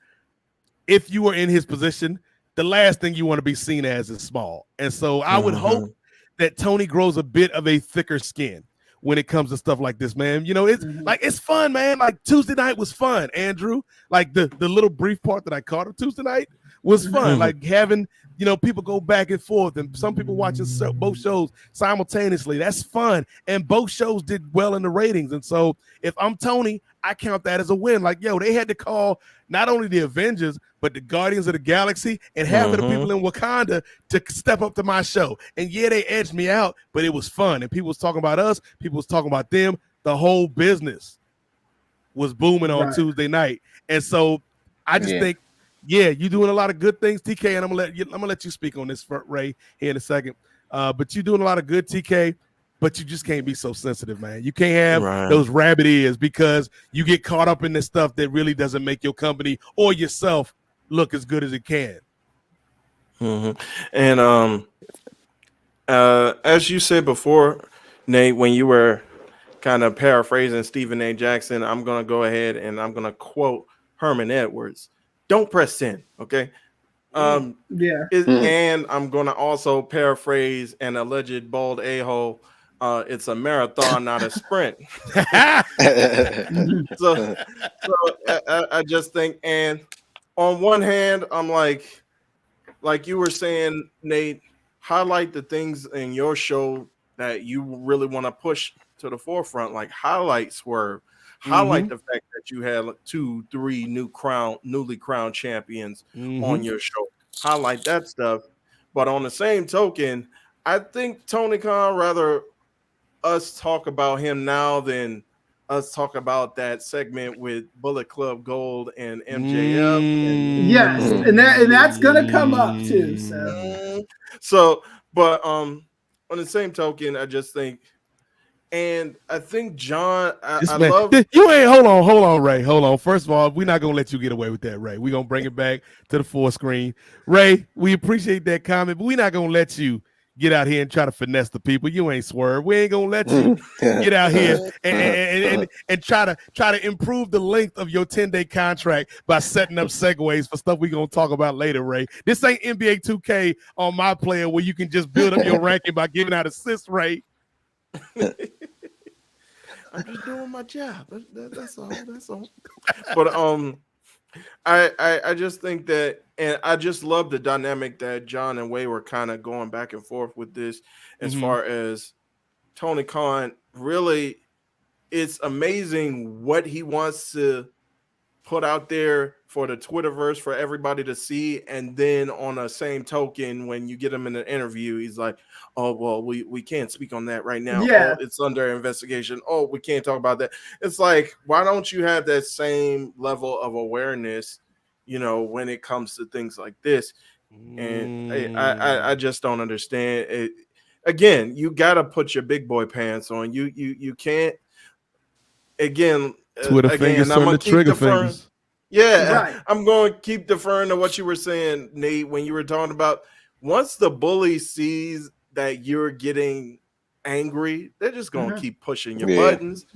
if you were in his position, the last thing you want to be seen as is small. And so I would hope that Tony grows a bit of a thicker skin when it comes to stuff like this, man. You know, it's like, it's fun, man. Like, Tuesday night was fun, Andrew. Like, the little brief part that I caught of Tuesday night was fun. Like, having, you know, people go back and forth and some people watching both shows simultaneously. That's fun. And both shows did well in the ratings. And so if I'm Tony, I count that as a win. Like, yo, they had to call not only the Avengers, but the Guardians of the Galaxy and half of the people in Wakanda to step up to my show. And yeah, they edged me out, but it was fun. And people was talking about us. People was talking about them. The whole business was booming on Tuesday night. And so I just think, yeah, you're doing a lot of good things, TK, and I'm gonna let you speak on this, Ray, here in a second. But you're doing a lot of good, TK, but you just can't be so sensitive, man. You can't have those rabbit ears because you get caught up in this stuff that really doesn't make your company or yourself look as good as it can. And as you said before, Nate, when you were kind of paraphrasing Stephen A. Jackson, I'm gonna go ahead and I'm gonna quote Herman Edwards. Don't press send, okay? And I'm going to also paraphrase an alleged bald a-hole. It's a marathon, not a sprint. so I just think, and on one hand, I'm like you were saying, Nate, highlight the things in your show that you really want to push to the forefront, like highlight Swerve. Highlight the fact that you had 2-3 newly crowned champions on your show. Highlight that stuff. But on the same token, I think Tony Khan rather us talk about him now than us talk about that segment with Bullet Club Gold and MJF. And that's gonna come up too. But on the same token, I just think. And I think John, I love you. Ain't hold on, Ray. Hold on. First of all, we're not gonna let you get away with that, Ray. We're gonna bring it back to the full screen. Ray, we appreciate that comment, but we're not gonna let you get out here and try to finesse the people. You ain't Swerve. We ain't gonna let you get out here and try to improve the length of your 10-day contract by setting up segues for stuff we're gonna talk about later, Ray. This ain't NBA 2K on my player where you can just build up your ranking by giving out assists, Ray. I'm just doing my job. That's all. But I just think that, and I just love the dynamic that John and Way were kind of going back and forth with this, as far as Tony Khan. Really, it's amazing what he wants to put out there for the Twitterverse for everybody to see, and then on the same token, when you get him in an interview, he's like, "Oh well, we can't speak on that right now. Oh, it's under investigation. Oh, we can't talk about that." It's like, why don't you have that same level of awareness, you know, when it comes to things like this? And I just don't understand it. Again, you got to put your big boy pants on. You can't. Again, Twitter fingers on the trigger fingers. I'm going to keep deferring to what you were saying, Nate, when you were talking about once the bully sees that you're getting angry, they're just going to keep pushing your buttons.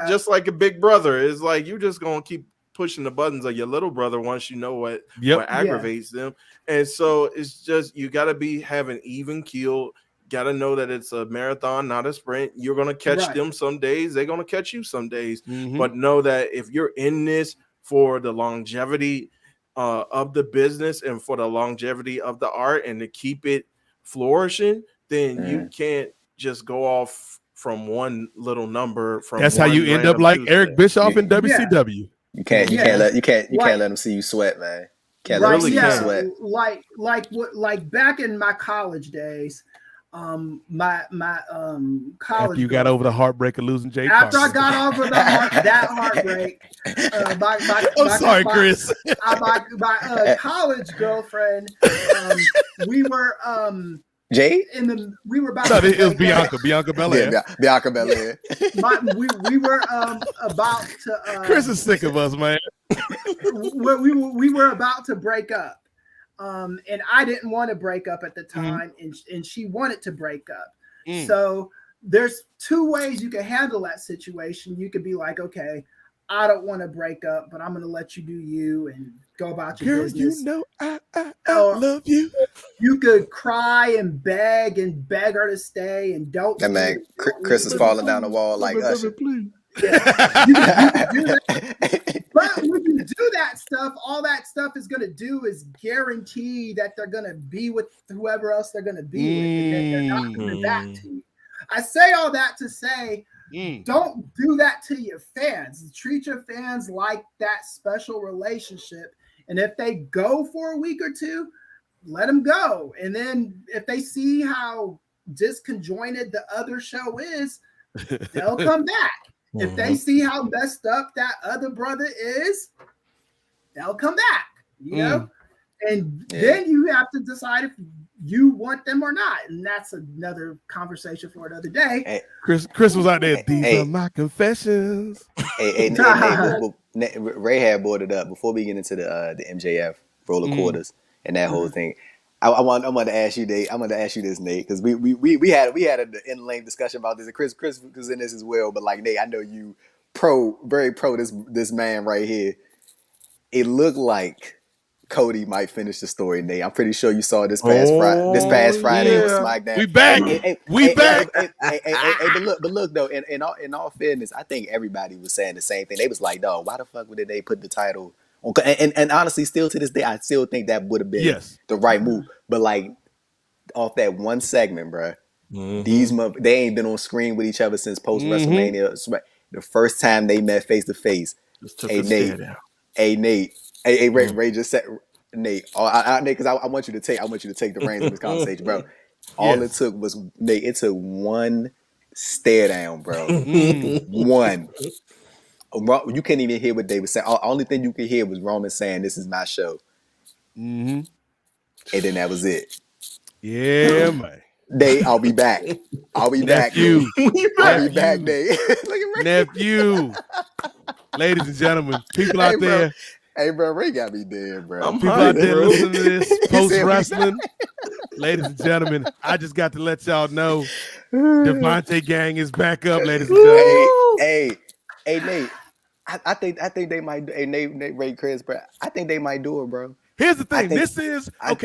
Just like a big brother. It's like you're just going to keep pushing the buttons of your little brother once you know what aggravates them. And so it's just, you got to be having even keel. Got to know that it's a marathon, not a sprint. You're going to catch them some days. They're going to catch you some days. But know that if you're in this for the longevity of the business and for the longevity of the art and to keep it flourishing, then you can't just go off from one little number. That's how you end up like Eric Bischoff in WCW. You can't let them see you sweat, man. Can't let them see you sweat. Like back in my college days, my college. After you got over the heartbreak of losing Jade After Cargill. I got over that heartbreak, Chris. My college girlfriend, we were Jade? We were about. No, to it was Bianca Belair. Yeah, Bianca Belair. We were about to. Chris is sick of us, man. We were about to break up, and I didn't want to break up at the time, and she wanted to break up. So there's two ways you can handle that situation. You could be like, okay, I don't want to break up, but I'm going to let you do you and go about your business. You know I love you. You could cry and beg her to stay and don't. That man, Kris is falling down the wall like Usher. Yeah. You can do that. But when you do that stuff, all that stuff is going to do is guarantee that they're going to be with whoever else they're going to be with, and then they're not coming back to you. I say all that to say, don't do that to your fans. Treat your fans like that special relationship. And if they go for a week or two, let them go. And then if they see how disconjointed the other show is, they'll come back. If they see how messed up that other brother is, they'll come back, you know? And then you have to decide if you want them or not. And that's another conversation for another day. Hey, Chris was out there. These are my confessions. Ray had brought it up before we get into the MJF roller quarters and that whole thing. I want to ask you, Nate. I'm going to ask you this, Nate, because we had an in-length discussion about this, and Kris was in this as well. But like Nate, I know you very pro this man right here. It looked like Cody might finish the story, Nate. I'm pretty sure you saw this past Friday on SmackDown. We back. We back. But look though, in all fairness, I think everybody was saying the same thing. They was like, "Dog, why the fuck did they put the title on?" And honestly, still to this day, I still think that would have been the right move. But like off that one segment, bro, they ain't been on screen with each other since post WrestleMania. The first time they met face to face. Hey Nate. Hey, Ray just said, Nate, Nate, because I want you to take the reins of this conversation, bro. All it took was, Nate, it took one stare down, bro. One. You couldn't even hear what they were saying. The only thing you could hear was Roman saying, "This is my show." And then that was it. Yeah, man. Nate, I'll be back. I'll be back. I'll be back, Nate. Look at Ray. Nephew. Ladies and gentlemen, people out there. Hey, bro, Ray got me dead, bro. People out there listening to this post-wrestling. Ladies and gentlemen, I just got to let y'all know Devontae gang is back up, ladies and gentlemen. Hey, Nate. I think they might. Hey, Nate, Ray, Kris, bro. I think they might do it, bro. Here's the thing. I'm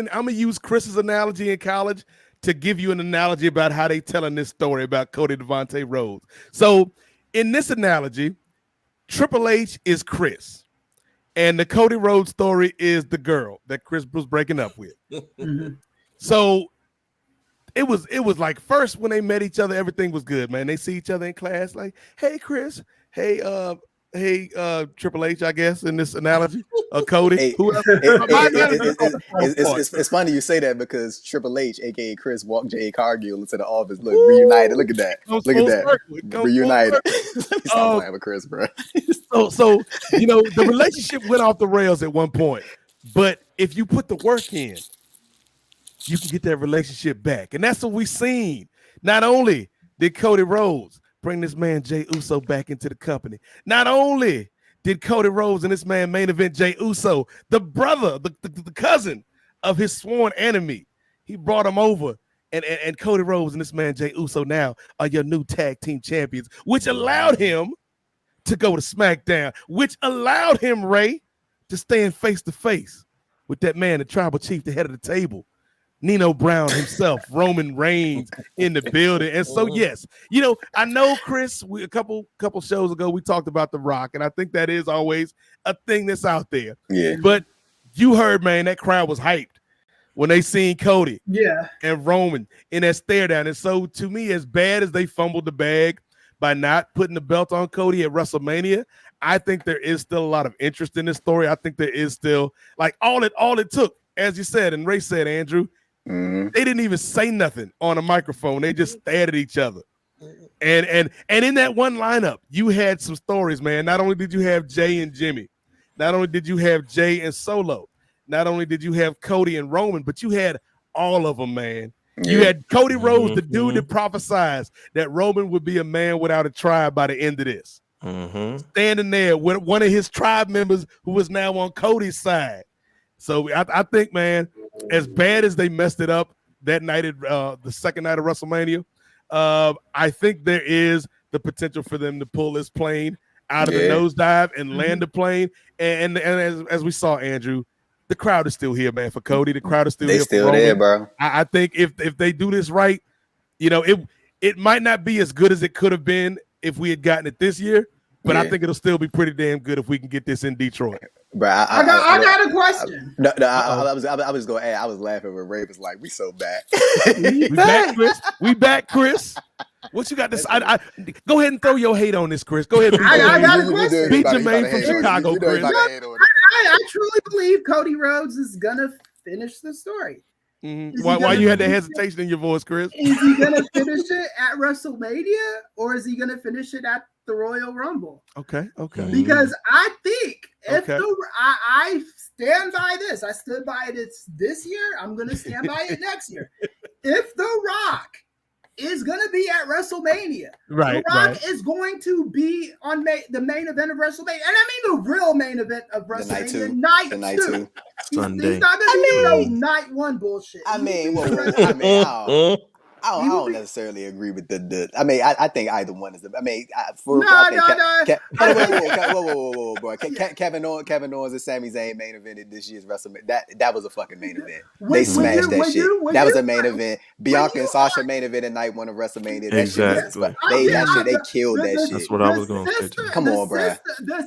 gonna use Chris's analogy in college to give you an analogy about how they telling this story about Cody Devontae Rhodes. So in this analogy, Triple H is Kris, and the Cody Rhodes story is the girl that Kris was breaking up with. So it was like first when they met each other, everything was good, man. They see each other in class, like, "Hey, Kris, hey, Triple H," I guess in this analogy, Cody. It's funny you say that because Triple H, aka Kris, walked Jade Cargill into the office. Look, reunited. Look at that. Reunited. Stop playing with Kris, bro. So the relationship went off the rails at one point, but if you put the work in, you can get that relationship back, and that's what we seen. Not only did Cody Rhodes bring this man Jey Uso back into the company, not only did Cody Rhodes and this man main event Jey Uso, the brother, the cousin of his sworn enemy, he brought him over, and Cody Rhodes and this man Jey Uso now are your new tag team champions, which allowed him to go to SmackDown, which allowed him, Ray, to stand face to face with that man, the tribal chief, the head of the table, Nino Brown himself, Roman Reigns in the building. And so, yes, I know, Kris, a couple shows ago, we talked about The Rock, and I think that is always a thing that's out there. Yeah. But you heard, man, that crowd was hyped when they seen Cody and Roman in that stare down. And so, to me, as bad as they fumbled the bag, by not putting the belt on Cody at WrestleMania. I think there is still a lot of interest in this story. I think there is still like all it took, as you said, and Ray said, Andrew, they didn't even say nothing on a microphone. They just stared at each other. And in that one lineup, you had some stories, man. Not only did you have Jay and Jimmy, not only did you have Jay and Solo, not only did you have Cody and Roman, but you had all of them, man. You had Cody Rhodes, the dude that prophesied that Roman would be a man without a tribe by the end of this. Standing there with one of his tribe members who was now on Cody's side. So I think, man, as bad as they messed it up that night at the second night of WrestleMania, I think there is the potential for them to pull this plane out of the nosedive and land the plane. And as we saw, Andrew, the crowd is still here, man, for Cody. The crowd is still here for Roman. There, bro. I think if they do this right, you know, it might not be as good as it could have been if we had gotten it this year, but I think it'll still be pretty damn good if we can get this in Detroit. Bro, I got a question. I was going to add. I was laughing when Ray was like, "We so bad." We back, Kris. We back, Kris. What you got this? Go ahead and throw your hate on this, Kris. Go ahead. I got a question. Beat Jermaine from Chicago, Kris. I truly believe Cody Rhodes is gonna finish the story. Why you had that hesitation in your voice, Kris? Is he gonna finish it at WrestleMania or is he gonna finish it at the Royal Rumble? Okay. Because I think if I stand by this, I stood by it this year. I'm gonna stand by it next year. If The Rock is going to be at WrestleMania. Right. The Rock is going to be on the main event of WrestleMania. And I mean the real main event of WrestleMania. Night two. Sunday. He's not going to be night one bullshit. I don't necessarily agree with the. I mean, I think either one is the. I mean, whoa, bro. Kevin Owens and Sami Zayn main evented this year's WrestleMania. That was a fucking main event. They smashed that shit. That was a main event. Bianca and Sasha main event at night one of WrestleMania. Exactly. They killed that shit. That's what I was going to say. Come on, bro.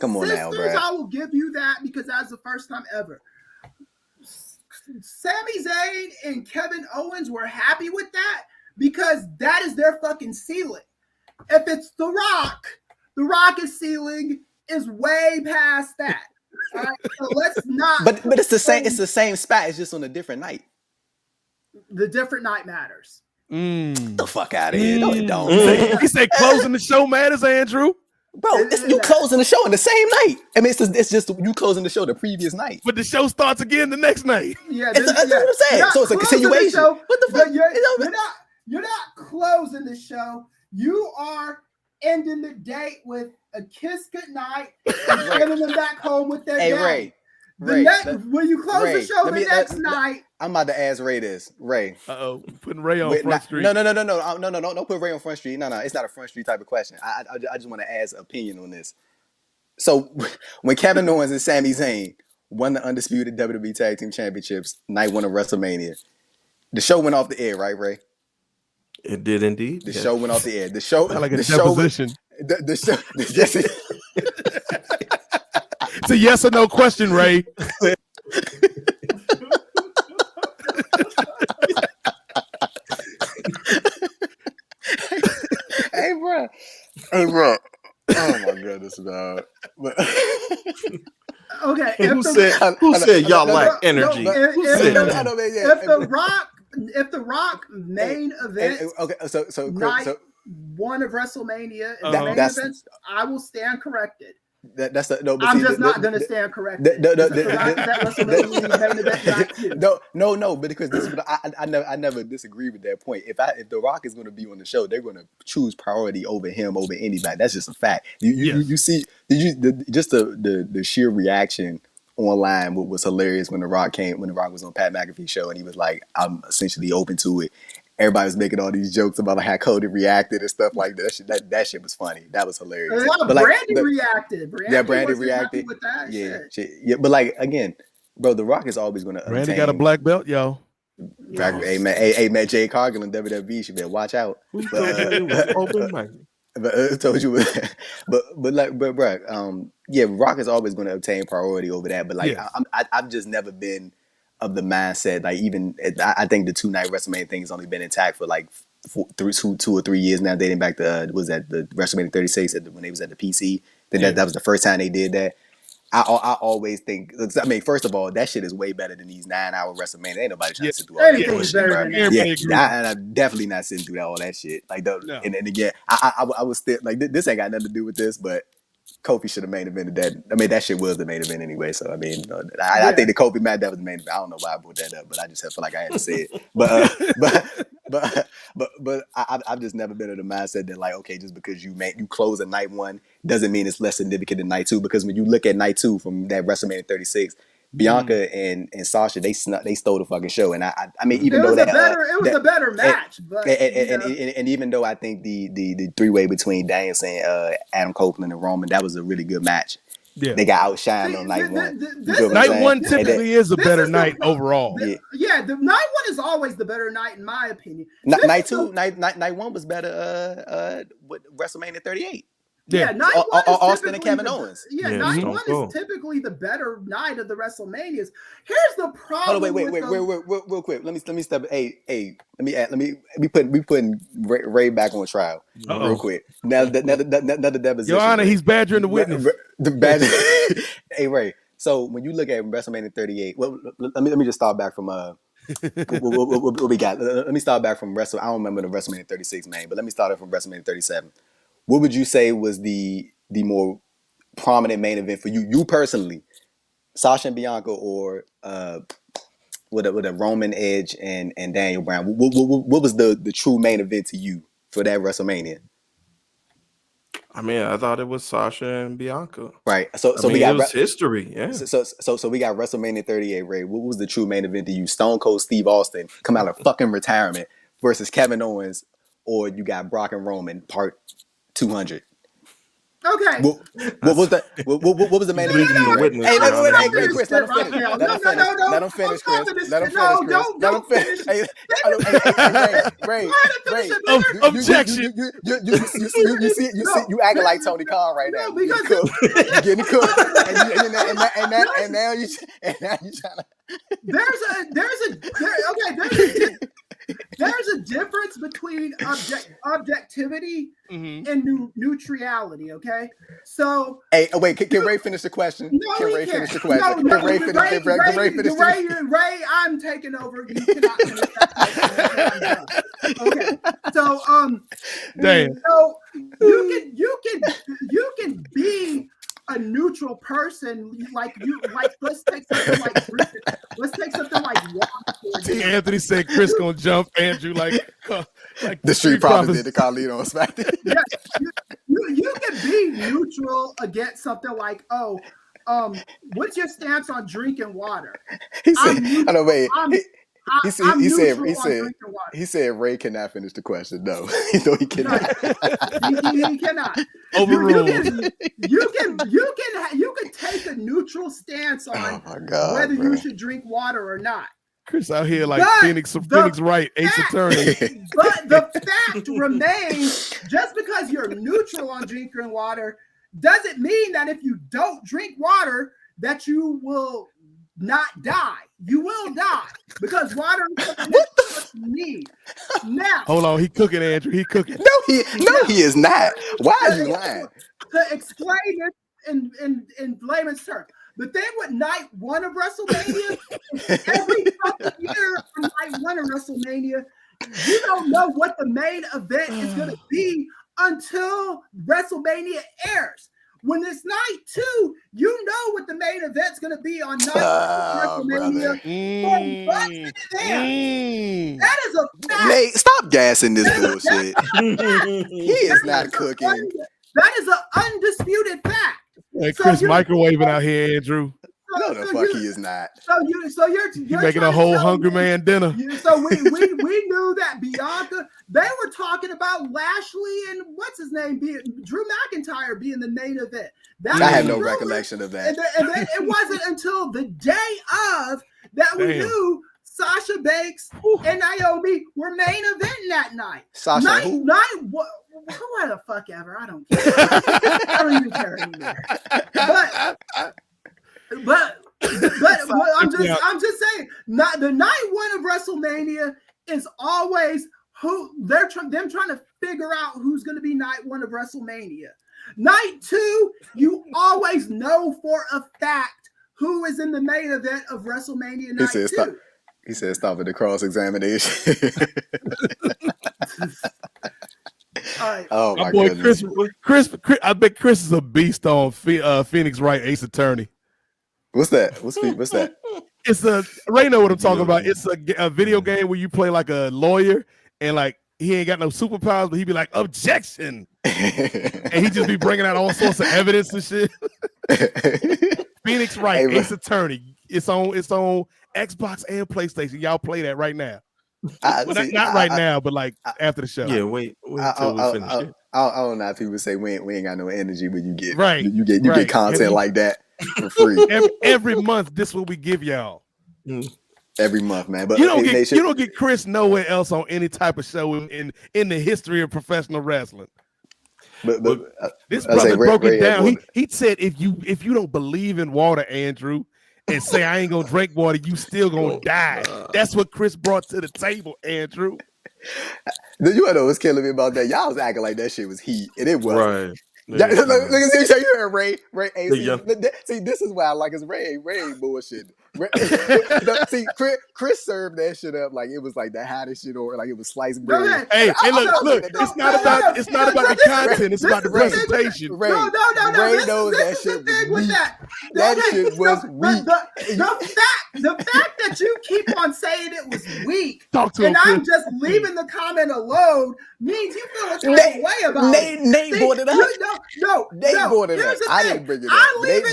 Come on now, bro. I will give you that because that's the first time ever. Sami Zayn and Kevin Owens were happy with that. Because that is their fucking ceiling. If it's The Rock's ceiling is way past that. All right, so let's not. But it's the same. It's the same spot. It's just on a different night. The different night matters. Get the fuck out of here! No, it don't. He said closing the show matters, Andrew. Bro, you closing the show on the same night. I mean, it's just you closing the show the previous night. But the show starts again the next night. Yeah, that's what I'm saying. So it's a continuation. What the fuck? You're not closing the show. You are ending the date with a kiss goodnight and sending them back home with their dad. Ray, when you close the show the next night. I'm about to ask Ray this. Ray. Putting Ray on Front Street. No. Don't put Ray on Front Street. No. It's not a Front Street type of question. I just want to ask opinion on this. So when Kevin Owens and Sami Zayn won the undisputed WWE Tag Team Championships night one of WrestleMania, the show went off the air, right, Ray? It did indeed. The show went off the air. The show, like a the deposition. Show, it's a yes or no question, Ray. Hey, bro. Oh my goodness, dog. Okay. Who said y'all lack energy? If the Rock main event, so night one of WrestleMania, main events, I will stand corrected. I'm just not going to stand corrected. No, because this is I never disagree with that point. If The Rock is going to be on the show, they're going to choose priority over him over anybody. That's just a fact. You see, the sheer reaction online was hilarious when The Rock was on Pat McAfee's show and he was like, I'm essentially open to it. Everybody was making all these jokes about how Cody reacted and stuff like that. That shit was funny. That was hilarious. Brandon reacted. Brandon reacted with that. Yeah. But like again, bro, The Rock is always going to. Brandon got a black belt, yo. Hey man, Jade Cargill in WWE should better watch out. But I told you, but Rock is always going to obtain priority over that. But like, I've just never been of the mindset. Like, even I think the 2-night WrestleMania thing has only been intact for like 2 or 3 years now, dating back to was that the WrestleMania 36 when they was at the PC. Then that was the first time they did that. I always think. I mean, first of all, that shit is way better than these 9-hour WrestleMania. Ain't nobody trying to sit through all that bullshit, bro. I'm definitely not sitting through all that shit. Like, and again, I was still like, this ain't got nothing to do with this, but Kofi should have main evented that. I mean, that shit was the main event anyway. So I mean, I think the Kofi match that was the main event. I don't know why I brought that up, but I just feel like I had to say it. But I've just never been in the mindset that like, okay, just because you close a night one doesn't mean it's less significant than night two. Because when you look at night two from that WrestleMania 36, Bianca and Sasha, they stole the fucking show. And I mean, even though it was a better match, but and even though I think the three-way between Daniels and Adam Copeland and Roman, that was a really good match. Yeah. They got outshined on night one. Night one typically is a better night overall. The night one is always the better night in my opinion. Night one was better with WrestleMania 38. Yeah, night one is Austin and Kevin Owens. Night one is typically the better night of the WrestleManias. Here's the problem. Hold on, wait, real quick. Let me step. Hey, let me putting Ray back on trial real quick. Now the deposition. Your Honor, he's badgering the witness. Hey Ray. So when you look at WrestleMania 38, well, let me just start back from what we got. Let me start back from I don't remember the WrestleMania 36 main, but let me start it from WrestleMania 37. What would you say was the more prominent main event for you personally? Sasha and Bianca or with a Roman, Edge and Daniel Bryan? What was the true main event to you for that WrestleMania? I mean, I thought it was Sasha and Bianca. Right. So we got it was history. Yeah. So we got WrestleMania 38, Ray. What was the true main event to you? Stone Cold Steve Austin come out of fucking retirement versus Kevin Owens, or you got Brock and Roman part 200. Okay. What was the main event? Hey, Kris, let him finish. Hey, Ray. Objection. You acting like Tony Khan right now. You getting cooked, and now you trying to. There's a difference between objectivity and neutrality. Okay, so hey, wait, can Ray finish the question? No, can Ray finish the question? Can Ray finish the question? Ray, I'm taking over. You cannot finish that. Okay, so damn. So you can be a neutral person, like let's take something like water. Anthony said Kris gonna jump Andrew like the Street Profits did to Carlito on SmackDown. Yeah, you can be neutral against something like, what's your stance on drinking water? He said Ray cannot finish the question. No, he cannot. He cannot. Overruled. You can take a neutral stance on whether you should drink water or not. Kris out here like Phoenix Wright, Ace Attorney. But the fact remains, just because you're neutral on drinking water doesn't mean that if you don't drink water that you will not die. You will die because water is something that you need. Now, hold on, he cooking, Andrew. He cooking. No, he is not. Why are you lying? To explain it in layman's terms. The thing with night one of WrestleMania, every fucking year on night one of WrestleMania, you don't know what the main event is going to be until WrestleMania airs. When it's night two, you know what the main event's going to be on night WrestleMania. That is a fact. Nate, stop gassing this bullshit. He is not cooking. That is an undisputed fact. Hey, Kris microwaving out here, Andrew. No, the fuck he is not. So you're making a whole Hungry Man dinner. So we knew that Bianca. They were talking about Lashley and what's his name Drew McIntyre being the main event. I have no recollection of that. And then it wasn't until the day of that we knew Sasha Banks and Naomi were main eventing that night. Sasha, who the fuck ever? I don't care. I don't even care anymore. But I'm just saying, the night one of WrestleMania is always them trying to figure out who's going to be night 1 of WrestleMania. Night 2, you always know for a fact who is in the main event of WrestleMania night 2. He said, "Stop with the cross-examination." All right. Oh my boy, goodness. Kris, I bet Kris is a beast on Phoenix Wright Ace Attorney. What's that? What's that? It's Ray know what I'm talking about. It's a video game where you play like a lawyer and like he ain't got no superpowers, but he be like, objection. And he just be bringing out all sorts of evidence and shit. Phoenix Wright, Ace Attorney. It's on Xbox and PlayStation. Y'all play that right now. Not right now, but like after the show. Yeah, wait till we finish it. I don't know if people say we ain't got no energy, but you get you right. get content like that for free every month. This is what we give y'all. every month, man. But you don't get Kris nowhere else on any type of show in the history of professional wrestling. But this brother broke it down. He said if you don't believe in water, Andrew, and say I ain't gonna drink water, you still gonna die. That's what Kris brought to the table, Andrew. You know what's killing me about that? Y'all was acting like that shit was heat, and it wasn't. Right. Look at you heard Ray. See, this is why I like his Ray bullshit. See, Kris served that shit up like it was like the hottest shit, or like it was sliced bread. Hey, look, it's not about the content, it's about the presentation. Ray knows that shit was weak. That shit was weak. The fact that you keep on saying it was weak, and I'm just leaving the comment alone means you feel a kind of way about it. Nate brought it up. No. Brought it up. I didn't bring it up. I leave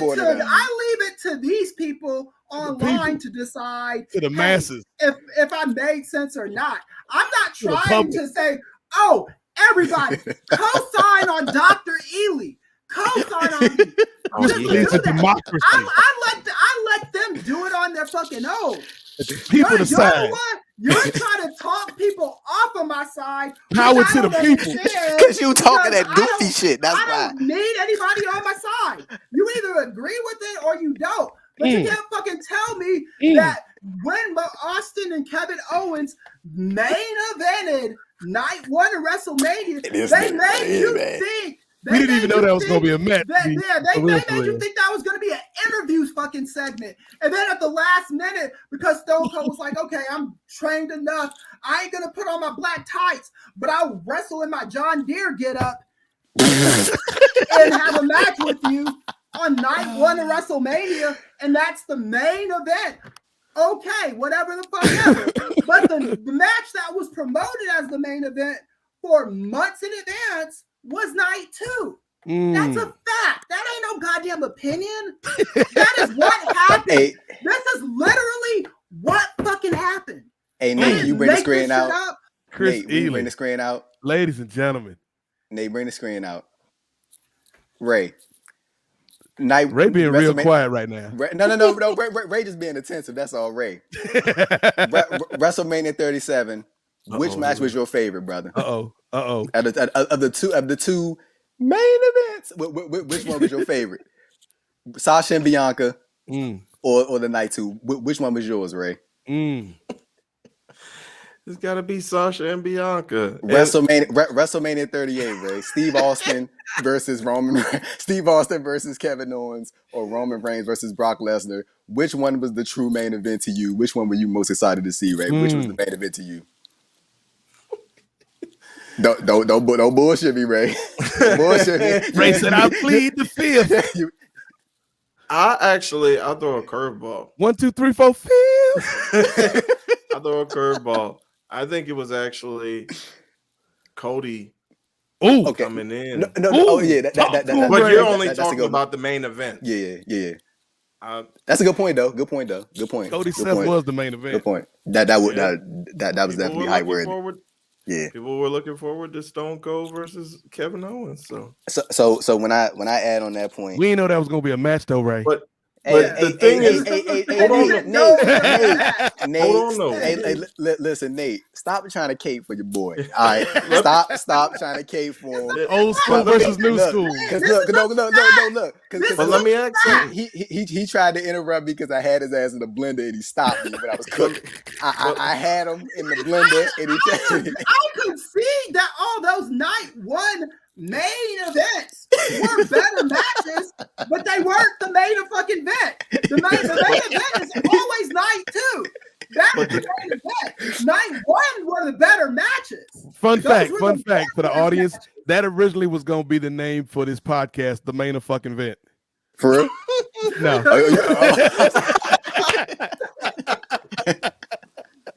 it to these people online to decide to the masses if I made sense or not. I'm not trying to say, oh, everybody co-sign on Dr. Ealy. Co-sign on me. It's a democracy. I let them do it on their fucking own. People decide. You're trying to talk people off of my side. Power to the people. Because you talking that goofy shit. That's why. I don't need anybody on my side. You either agree with it or you don't. But you can't fucking tell me that when Austin and Kevin Owens main evented night 1 of WrestleMania, they made you think. We didn't even know that was going to be a match. They made you think that was going to be an interview fucking segment. And then at the last minute, because Stone Cold was like, okay, I'm trained enough. I ain't going to put on my black tights, but I'll wrestle in my John Deere get up and have a match with you on night 1 of WrestleMania. And that's the main event. Okay, whatever the fuck ever. But the match that was promoted as the main event for months in advance was night 2. That's a fact. That ain't no goddamn opinion. That is what happened. Hey. This is literally what fucking happened. Hey, Nate, you bring the screen out. Kris Ealy, bring the screen out. Ladies and gentlemen. Nate, bring the screen out. Ray being real quiet right now. No. Ray just being attentive. That's all, Ray. WrestleMania 37. Which match was your favorite, brother? Uh-oh. Of the two main events, which one was your favorite? Sasha and Bianca, or the night 2? Which one was yours, Ray? It's got to be Sasha and Bianca. WrestleMania 38, Ray. Steve Austin versus Kevin Owens, or Roman Reigns versus Brock Lesnar. Which one was the true main event to you? Which one were you most excited to see, Ray? Which was the main event to you? Don't bullshit me, Ray. Bullshit me. Ray said, "I plead the fifth." I'll throw a curveball. 1, 2, 3, 4, 5. I'll throw a curveball. I think it was actually Cody coming in. No. Oh yeah, but you're only talking about the main event. Yeah. That's a good point, though. Good point. Cody Seth was the main event. Good point. That was definitely hype worthy. Yeah, people were looking forward to Stone Cold versus Kevin Owens. So when I add on that point, we didn't know that was gonna be a match though, Ray. But But the thing is, Nate, listen, Nate, stop trying to cape for your boy. All right, stop trying to cape for him. Old school versus new school. Because look. But let me ask you. He tried to interrupt me because I had his ass in the blender and he stopped me when I was cooking. I had him in the blender and I could see that all those night one main events were better matches, but they weren't the main fucking event. The main event is always night two. That's the main event. Night one were the better matches. Fun fact for the audience, that originally was going to be the name for this podcast, the main fucking event. For real? No.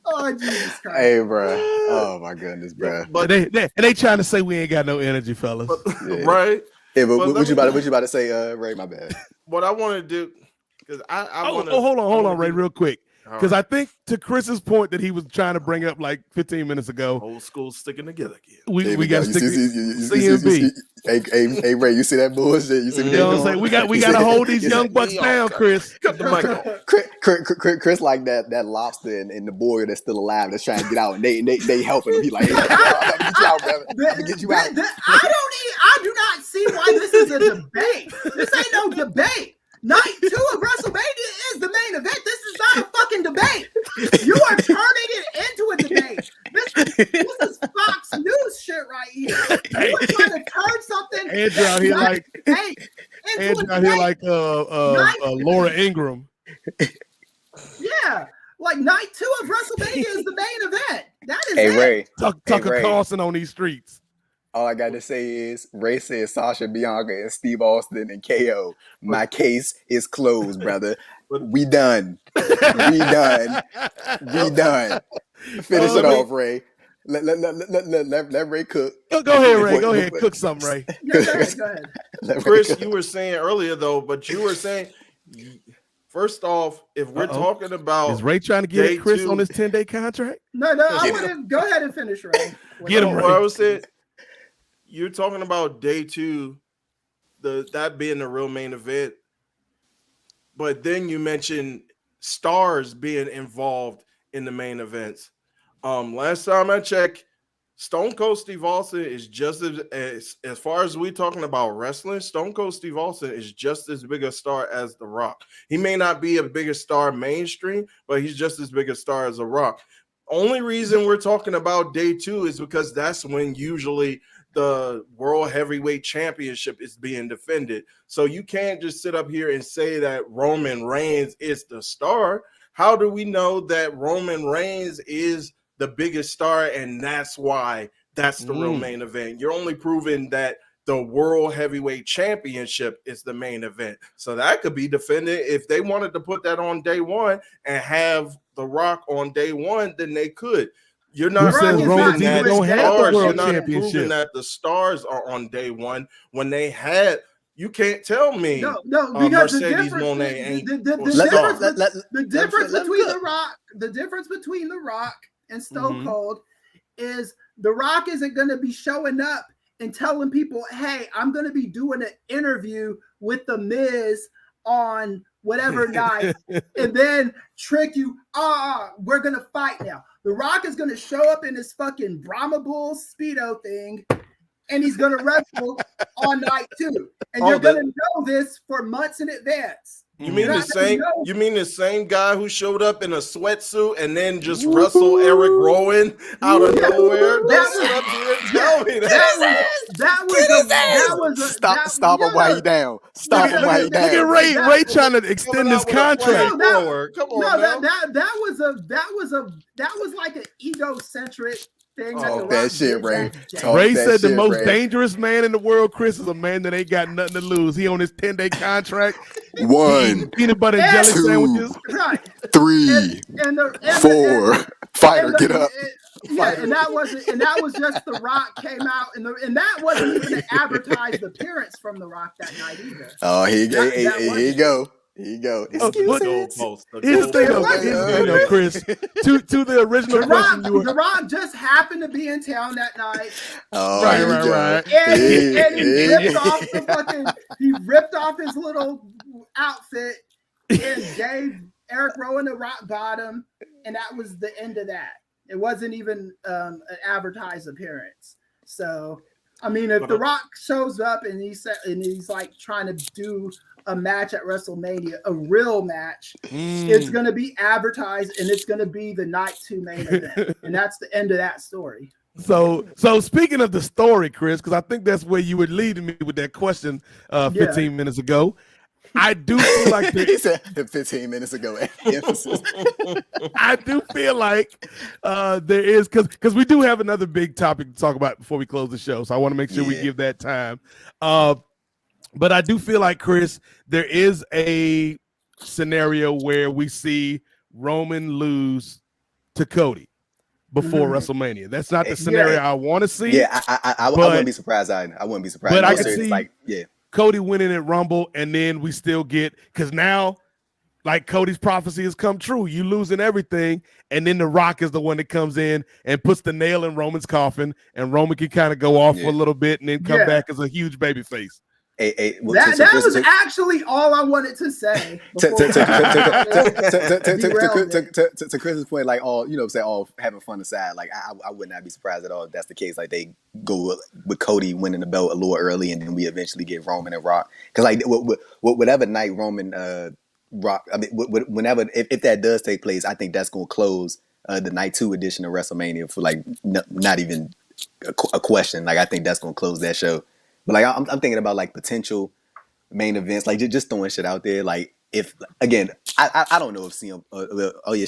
Oh, Jesus Christ. Hey, bro. Oh, my goodness, bro. But they trying to say we ain't got no energy, fellas. Right? Yeah, but what you about to say, Ray? My bad. What I want to do, because I want to. Hold on, Ray, real quick. Because I think to Chris's point that he was trying to bring up like 15 minutes ago, old school sticking together again. We got to stick CMB. Hey, Ray, you see that bullshit? You know what I'm saying? We got to hold these young bucks down, Kris. Cut the mic off. Chris like that lobster and the boy that's still alive that's trying to get out, and they helping him. He like, hey, I'm gonna get you out, brother. I'm gonna get you out. I do not see why this is a debate. This ain't no debate. Night 2 of WrestleMania is the main event. This is not a fucking debate. You are turning it into a debate. This is Fox News shit right here. You are trying to turn something. Andrew out here like Laura Ingram. Yeah, like night 2 of WrestleMania is the main event. That is Ray. Tucker Carlson on these streets. All I got to say is Ray said Sasha, Bianca, and Steve Austin and KO. My case is closed, brother. We done. Finish it off, Ray. Let Ray cook. Go ahead, Ray. Go ahead. Cook something, Ray. Go ahead. Chris, you were saying earlier, though, but you were saying, first off, if we're talking about. Is Ray trying to get Chris on his 10-day contract? No, I wouldn't. Go ahead and finish, Ray. Get him, Ray. What I was saying, you're talking about day 2, that being the real main event. But then you mentioned stars being involved in the main events. Last time I checked, Stone Cold Steve Austin is just as far as we talking about wrestling, Stone Cold Steve Austin is just as big a star as The Rock. He may not be a bigger star mainstream, but he's just as big a star as The Rock. Only reason we're talking about day 2 is because that's when usually the World Heavyweight Championship is being defended. So you can't just sit up here and say that Roman Reigns is the star. How do we know that Roman Reigns is the biggest star and that's why that's the real main event? You're only proving that the World Heavyweight Championship is the main event. So that could be defended. If they wanted to put that on day 1 and have The Rock on day 1, then they could. You're not proving that don't have the World Championship. Proving that the stars are on day 1 when they had. You can't tell me. No, because Mercedes Moné ain't the difference between The Rock and Stone Cold is The Rock isn't going to be showing up and telling people, "Hey, I'm going to be doing an interview with The Miz on whatever night," and then trick you. We're going to fight now. The Rock is going to show up in his fucking Brahma Bull Speedo thing, and he's going to wrestle on night 2. And you're going to know this for months in advance. You mean the same guy who showed up in a sweatsuit and then just wrestled Eric Rowan out of nowhere? Stop him while he's down. Stop him while he's down. Look at Ray trying to extend his contract. Come on, that was like an egocentric thing. That shit, Ray. Ray said the most dangerous man in the world, Kris, is a man that ain't got nothing to lose. He on his 10-day contract. 1, peanut butter and jelly sandwiches. 3, 4. Fighter, get up. And that was just The Rock came out, and that wasn't even an advertised appearance from The Rock that night either. Oh, here you go. Here's the thing, though, Kris. To the original question, The Rock just happened to be in town that night. Oh, right. And he ripped off his little outfit and gave Eric Rowan a rock bottom, and that was the end of that. It wasn't even an advertised appearance. So, I mean, if The Rock shows up and he's like trying to do a match at WrestleMania, a real match, it's going to be advertised and it's going to be the night 2 main event. And that's the end of that story. So speaking of the story, Kris, because I think that's where you were leading me with that question 15 minutes ago. I do feel like he said 15 minutes ago. Emphasis. I do feel like there is because we do have another big topic to talk about before we close the show. So I want to make sure we give that time. But I do feel like, Kris, there is a scenario where we see Roman lose to Cody before WrestleMania. That's not the scenario I want to see. Yeah, I wouldn't be surprised either. I wouldn't be surprised. But I can see Cody winning at Rumble, and then we still get, because now, like, Cody's prophecy has come true. You losing everything, and then The Rock is the one that comes in and puts the nail in Roman's coffin, and Roman can kind of go off for a little bit and then come back as a huge babyface. That was actually all I wanted to say. To Chris's point, like, all having fun aside, like I would not be surprised at all if that's the case. Like, they go with Cody winning the belt a little early, and then we eventually get Roman and Rock. Because like whatever night Roman Rock, I mean, whenever if that does take place, I think that's going to close the night 2 edition of WrestleMania for like not even a question. Like, I think that's going to close that show. But like I'm thinking about like potential main events, like just throwing shit out there. Like, if again, I don't know if CM.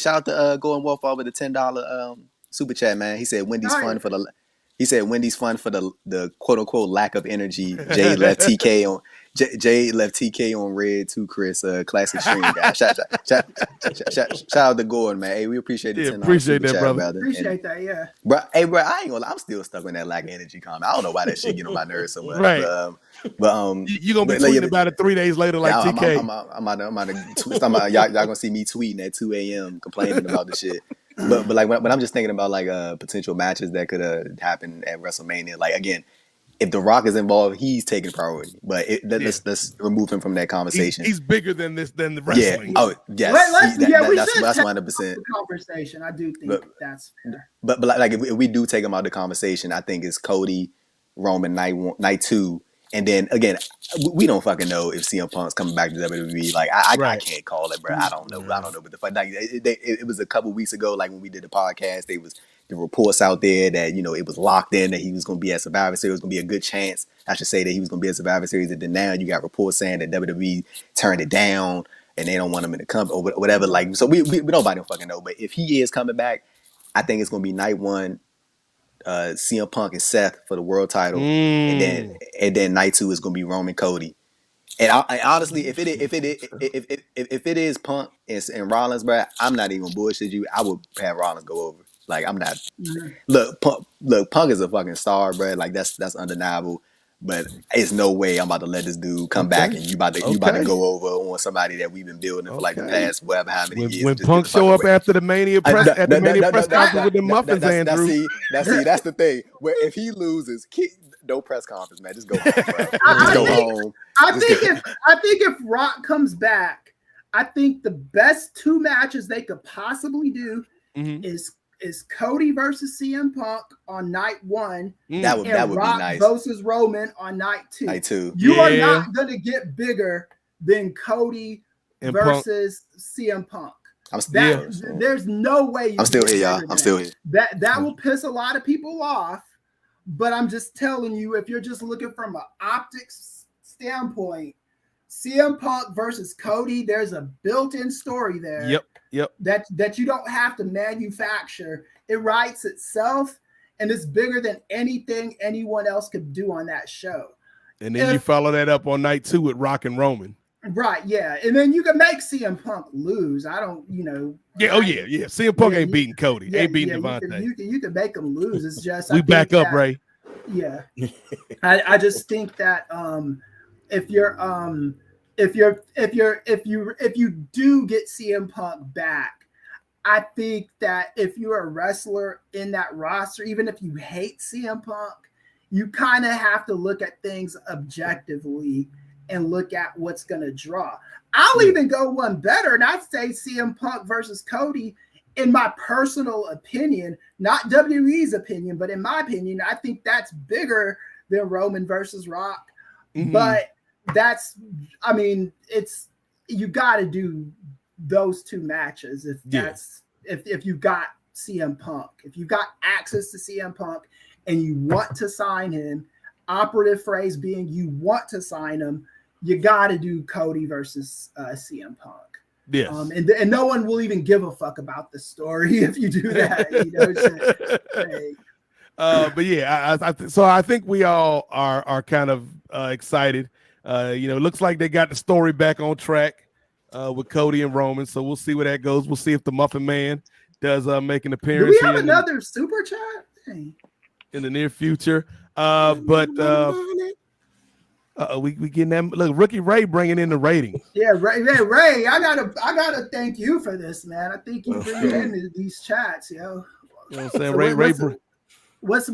Shout out to Going Wolf with the $10 super chat, man. He said Wendy's fun for the. He said Wendy's fun for the quote unquote lack of energy. Jade left TK on red too, Kris. Classic stream guy. Shout out to Gordon, man. Hey, we appreciate the $10. Appreciate that, brother. Appreciate that, yeah. Bro, I ain't gonna lie, I'm still stuck on that lack of energy comment. I don't know why that shit get on my nerves so much. Right. But you gonna be tweeting about it 3 days later, like TK. I'm out to tweet. Y'all gonna see me tweeting at 2 a.m. complaining about the shit. But like when I'm just thinking about like potential matches that could happen at WrestleMania. Like, again, if The Rock is involved, he's taking priority. But let's remove him from that conversation. He's bigger than the wrestling. Yeah. Oh yes. That's 100%. Conversation. I do think that's fair. But like if we do take him out of the conversation, I think it's Cody, Roman night 2. And then again, we don't fucking know if CM Punk's coming back to WWE. Like I can't call it, bro. I don't know. But the fact, like, it was a couple weeks ago, like when we did the podcast, there was the reports out there that it was locked in that he was going to be at Survivor Series. It was going to be a good chance, I should say, that he was going to be at Survivor Series. And then now you got reports saying that WWE turned it down and they don't want him in the company or whatever. Like, so we nobody don't fucking know. But if he is coming back, I think it's going to be night 1. CM Punk and Seth for the world title, and then night 2 is gonna be Roman Cody. And honestly, if it is Punk and Rollins, bro, I'm not even gonna bullshit you. I would have Rollins go over. Like, I'm not. Look, Punk is a fucking star, bro. Like, that's undeniable. But it's no way I'm about to let this dude come back and you about to go over on somebody that we've been building for like the past whatever how many years. When Punk show up after the Mania press conference with the muffins, Andrew. That's the thing. Where if he loses, no press conference, man. Just go home, bro. Just go home. I think if Rock comes back, I think the best 2 matches they could possibly do is Cody versus CM Punk on night 1. That would Rock be nice. Versus Roman on night 2. Night 2. You are not going to get bigger than Cody versus CM Punk. There's no way. I'm still here, y'all. I'm still here. That will piss a lot of people off. But I'm just telling you, if you're just looking from an optics standpoint, CM Punk versus Cody, there's a built-in story there. Yep. That you don't have to manufacture. It writes itself, and it's bigger than anything anyone else could do on that show. And then you follow that up on night 2 with Rock and Roman. Right, yeah. And then you can make CM Punk lose. I don't, Yeah, CM Punk ain't beating Cody. Ain't beating Devontae. You can make him lose. It's just we back up, Ray. Yeah. I just think that if you do get CM Punk back, I think that if you're a wrestler in that roster, even if you hate CM Punk, you kind of have to look at things objectively and look at what's going to draw. I'll even go one better, and I'd say CM Punk versus Cody. In my personal opinion, not WWE's opinion, but in my opinion, I think that's bigger than Roman versus Rock. But it's you got to do those two matches if you got CM Punk, if you got access to CM Punk and you want to sign him, operative phrase being you want to sign him, you got to do Cody versus CM Punk. Yes. And no one will even give a fuck about the story if you do that. But yeah, I think we all are kind of excited. It looks like they got the story back on track with Cody and Roman. So we'll see where that goes. We'll see if the Muffin Man does make an appearance. Do we have another super chat in the near future? We getting that. Look, Rookie Ray bringing in the ratings. Yeah, Ray, I gotta thank you for this, man. I think you bring in these chats, yo. You know what I'm saying? Ray. What's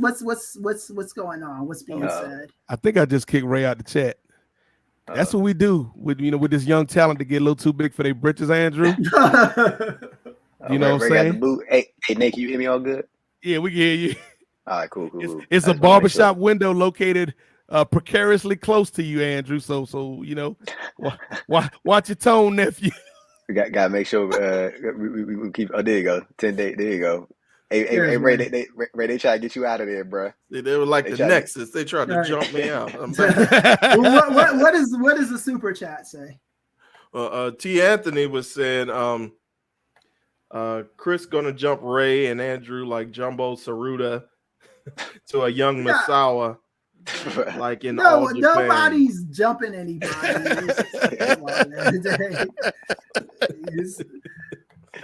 going on? What's being said? I think I just kicked Ray out the chat. That's what we do with this young talent to get a little too big for their britches, Andrew. You know what I'm saying? Got the boot. Hey, Nate, can you hear me all good? Yeah, we can hear you. All right, cool. It's a barbershop window located precariously close to you, Andrew. So watch your tone, nephew. We got to make sure we keep. Oh, there you go. 10 days. There you go. Hey, Ray, they try to get you out of there, bro. They were like the Nexus. They tried to jump me out. What does the super chat say? T. Anthony was saying, Kris gonna jump Ray and Andrew like Jumbo Saruta to a young Misawa. Like in all Japan. Nobody's jumping anybody.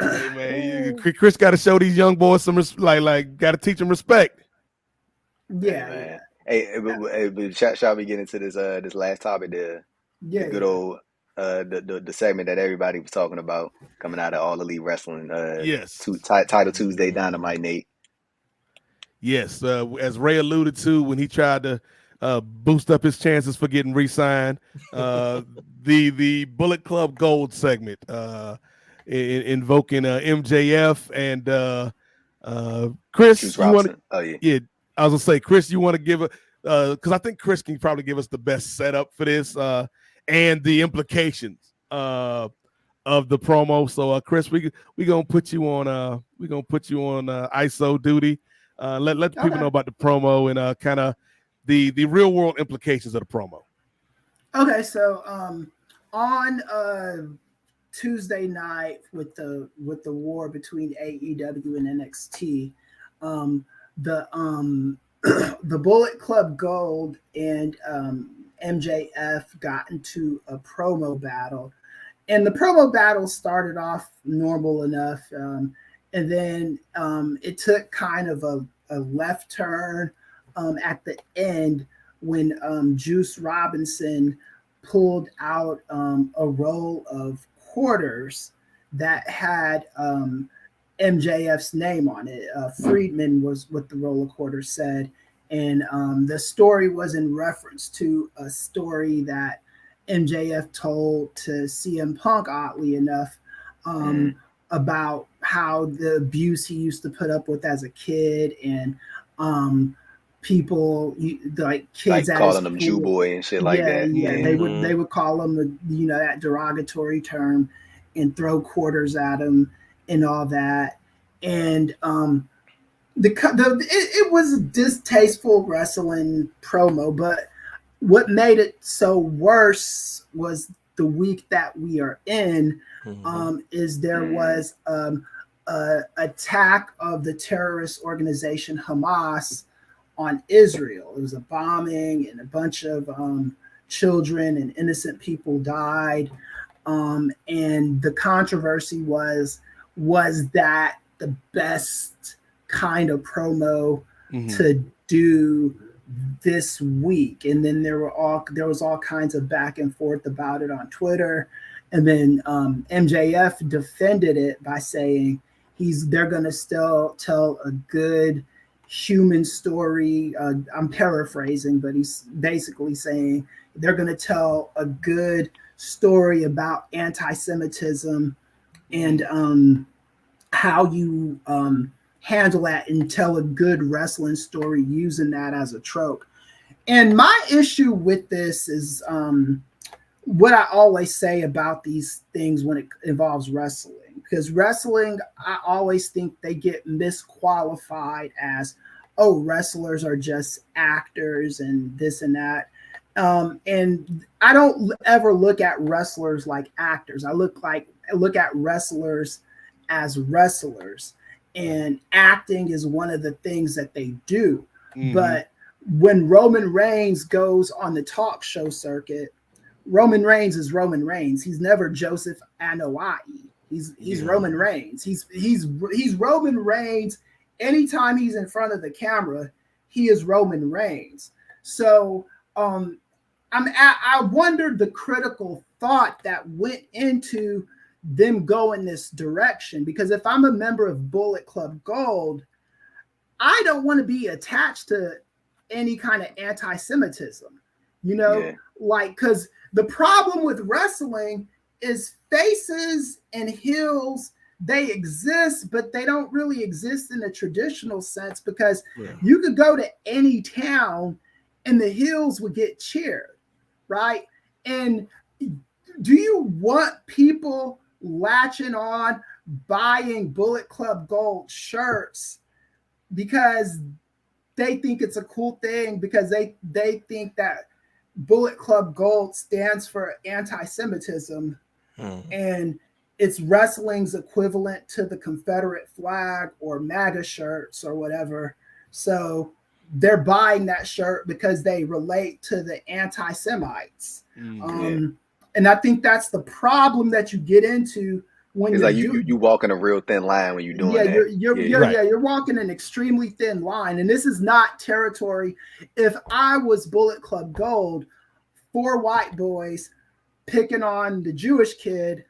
Hey man, Kris got to show these young boys some like got to teach them respect. Yeah. Hey, shall we get into this last topic? The good old the segment that everybody was talking about coming out of All Elite Wrestling. Yes. Title Tuesday Dynamite, Nate. Yes, as Ray alluded to when he tried to boost up his chances for getting re-signed, the Bullet Club Gold segment, invoking MJF and Kris. You want to? Oh yeah. I was gonna say, Kris, you want to give because I think Kris can probably give us the best setup for this and the implications of the promo. So, Kris, we gonna put you on ISO duty. Let the people know about the promo and kind of the real world implications of the promo. Okay, so on Tuesday night with the war between AEW and NXT, the Bullet Club Gold and MJF got into a promo battle, and the promo battle started off normal enough. And then it took kind of a left turn at the end when Juice Robinson pulled out a roll of quarters that had MJF's name on it. Friedman was what the roll of quarters said. And the story was in reference to a story that MJF told to CM Punk, oddly enough, about how the abuse he used to put up with as a kid, and people like kids like calling him Jew boy and shit like that. Yeah, they would call him that derogatory term and throw quarters at him and all that. And it was a distasteful wrestling promo, but what made it so worse was the week that we are in. Is there was attack of the terrorist organization Hamas on Israel. It was a bombing, and a bunch of children and innocent people died. And the controversy was that the best kind of promo to do this week? And then there was all kinds of back and forth about it on Twitter. And then MJF defended it by saying they're going to still tell a good human story. I'm paraphrasing, but he's basically saying they're going to tell a good story about anti-Semitism and how you handle that and tell a good wrestling story using that as a trope. And my issue with this is what I always say about these things when it involves wrestling. Because wrestling, I always think they get misqualified as, oh, wrestlers are just actors and this and that. And I don't ever look at wrestlers like actors. I look at wrestlers as wrestlers, and acting is one of the things that they do. Mm-hmm. But when Roman Reigns goes on the talk show circuit, Roman Reigns is Roman Reigns. He's never Joseph Anoa'i. He's Roman Reigns. He's Roman Reigns. Anytime he's in front of the camera, he is Roman Reigns. So I wondered the critical thought that went into them going this direction, because if I'm a member of Bullet Club Gold, I don't want to be attached to any kind of anti-Semitism, because the problem with wrestling is faces and heels, they exist, but they don't really exist in the traditional sense, because you could go to any town and the heels would get cheered, right? And do you want people latching on, buying Bullet Club Gold shirts because they think it's a cool thing, because they think that Bullet Club Gold stands for anti-Semitism, and it's wrestling's equivalent to the Confederate flag or MAGA shirts or whatever. So they're buying that shirt because they relate to the anti-Semites. And I think that's the problem that you get into when it's like you walking a real thin line when you're doing that. You're walking an extremely thin line. And this is not territory. If I was Bullet Club Gold, 4 white boys picking on the Jewish kid,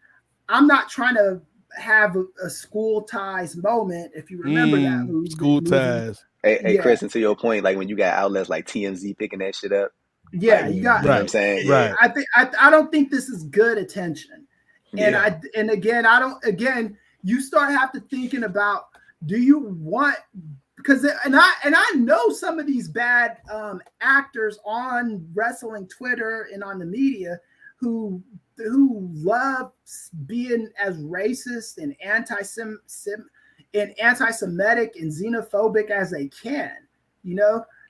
I'm not trying to have a School Ties moment, if you remember that movie. School Ties. Hey, Kris, and to your point, like when you got outlets like TMZ picking that shit up. Yeah, like, you got. You know what I'm saying? Right. I don't think this is good attention. And again, you start thinking about, do you want, because I know some of these bad actors on wrestling Twitter and on the media who love being as racist and anti-Semitic and xenophobic as they can.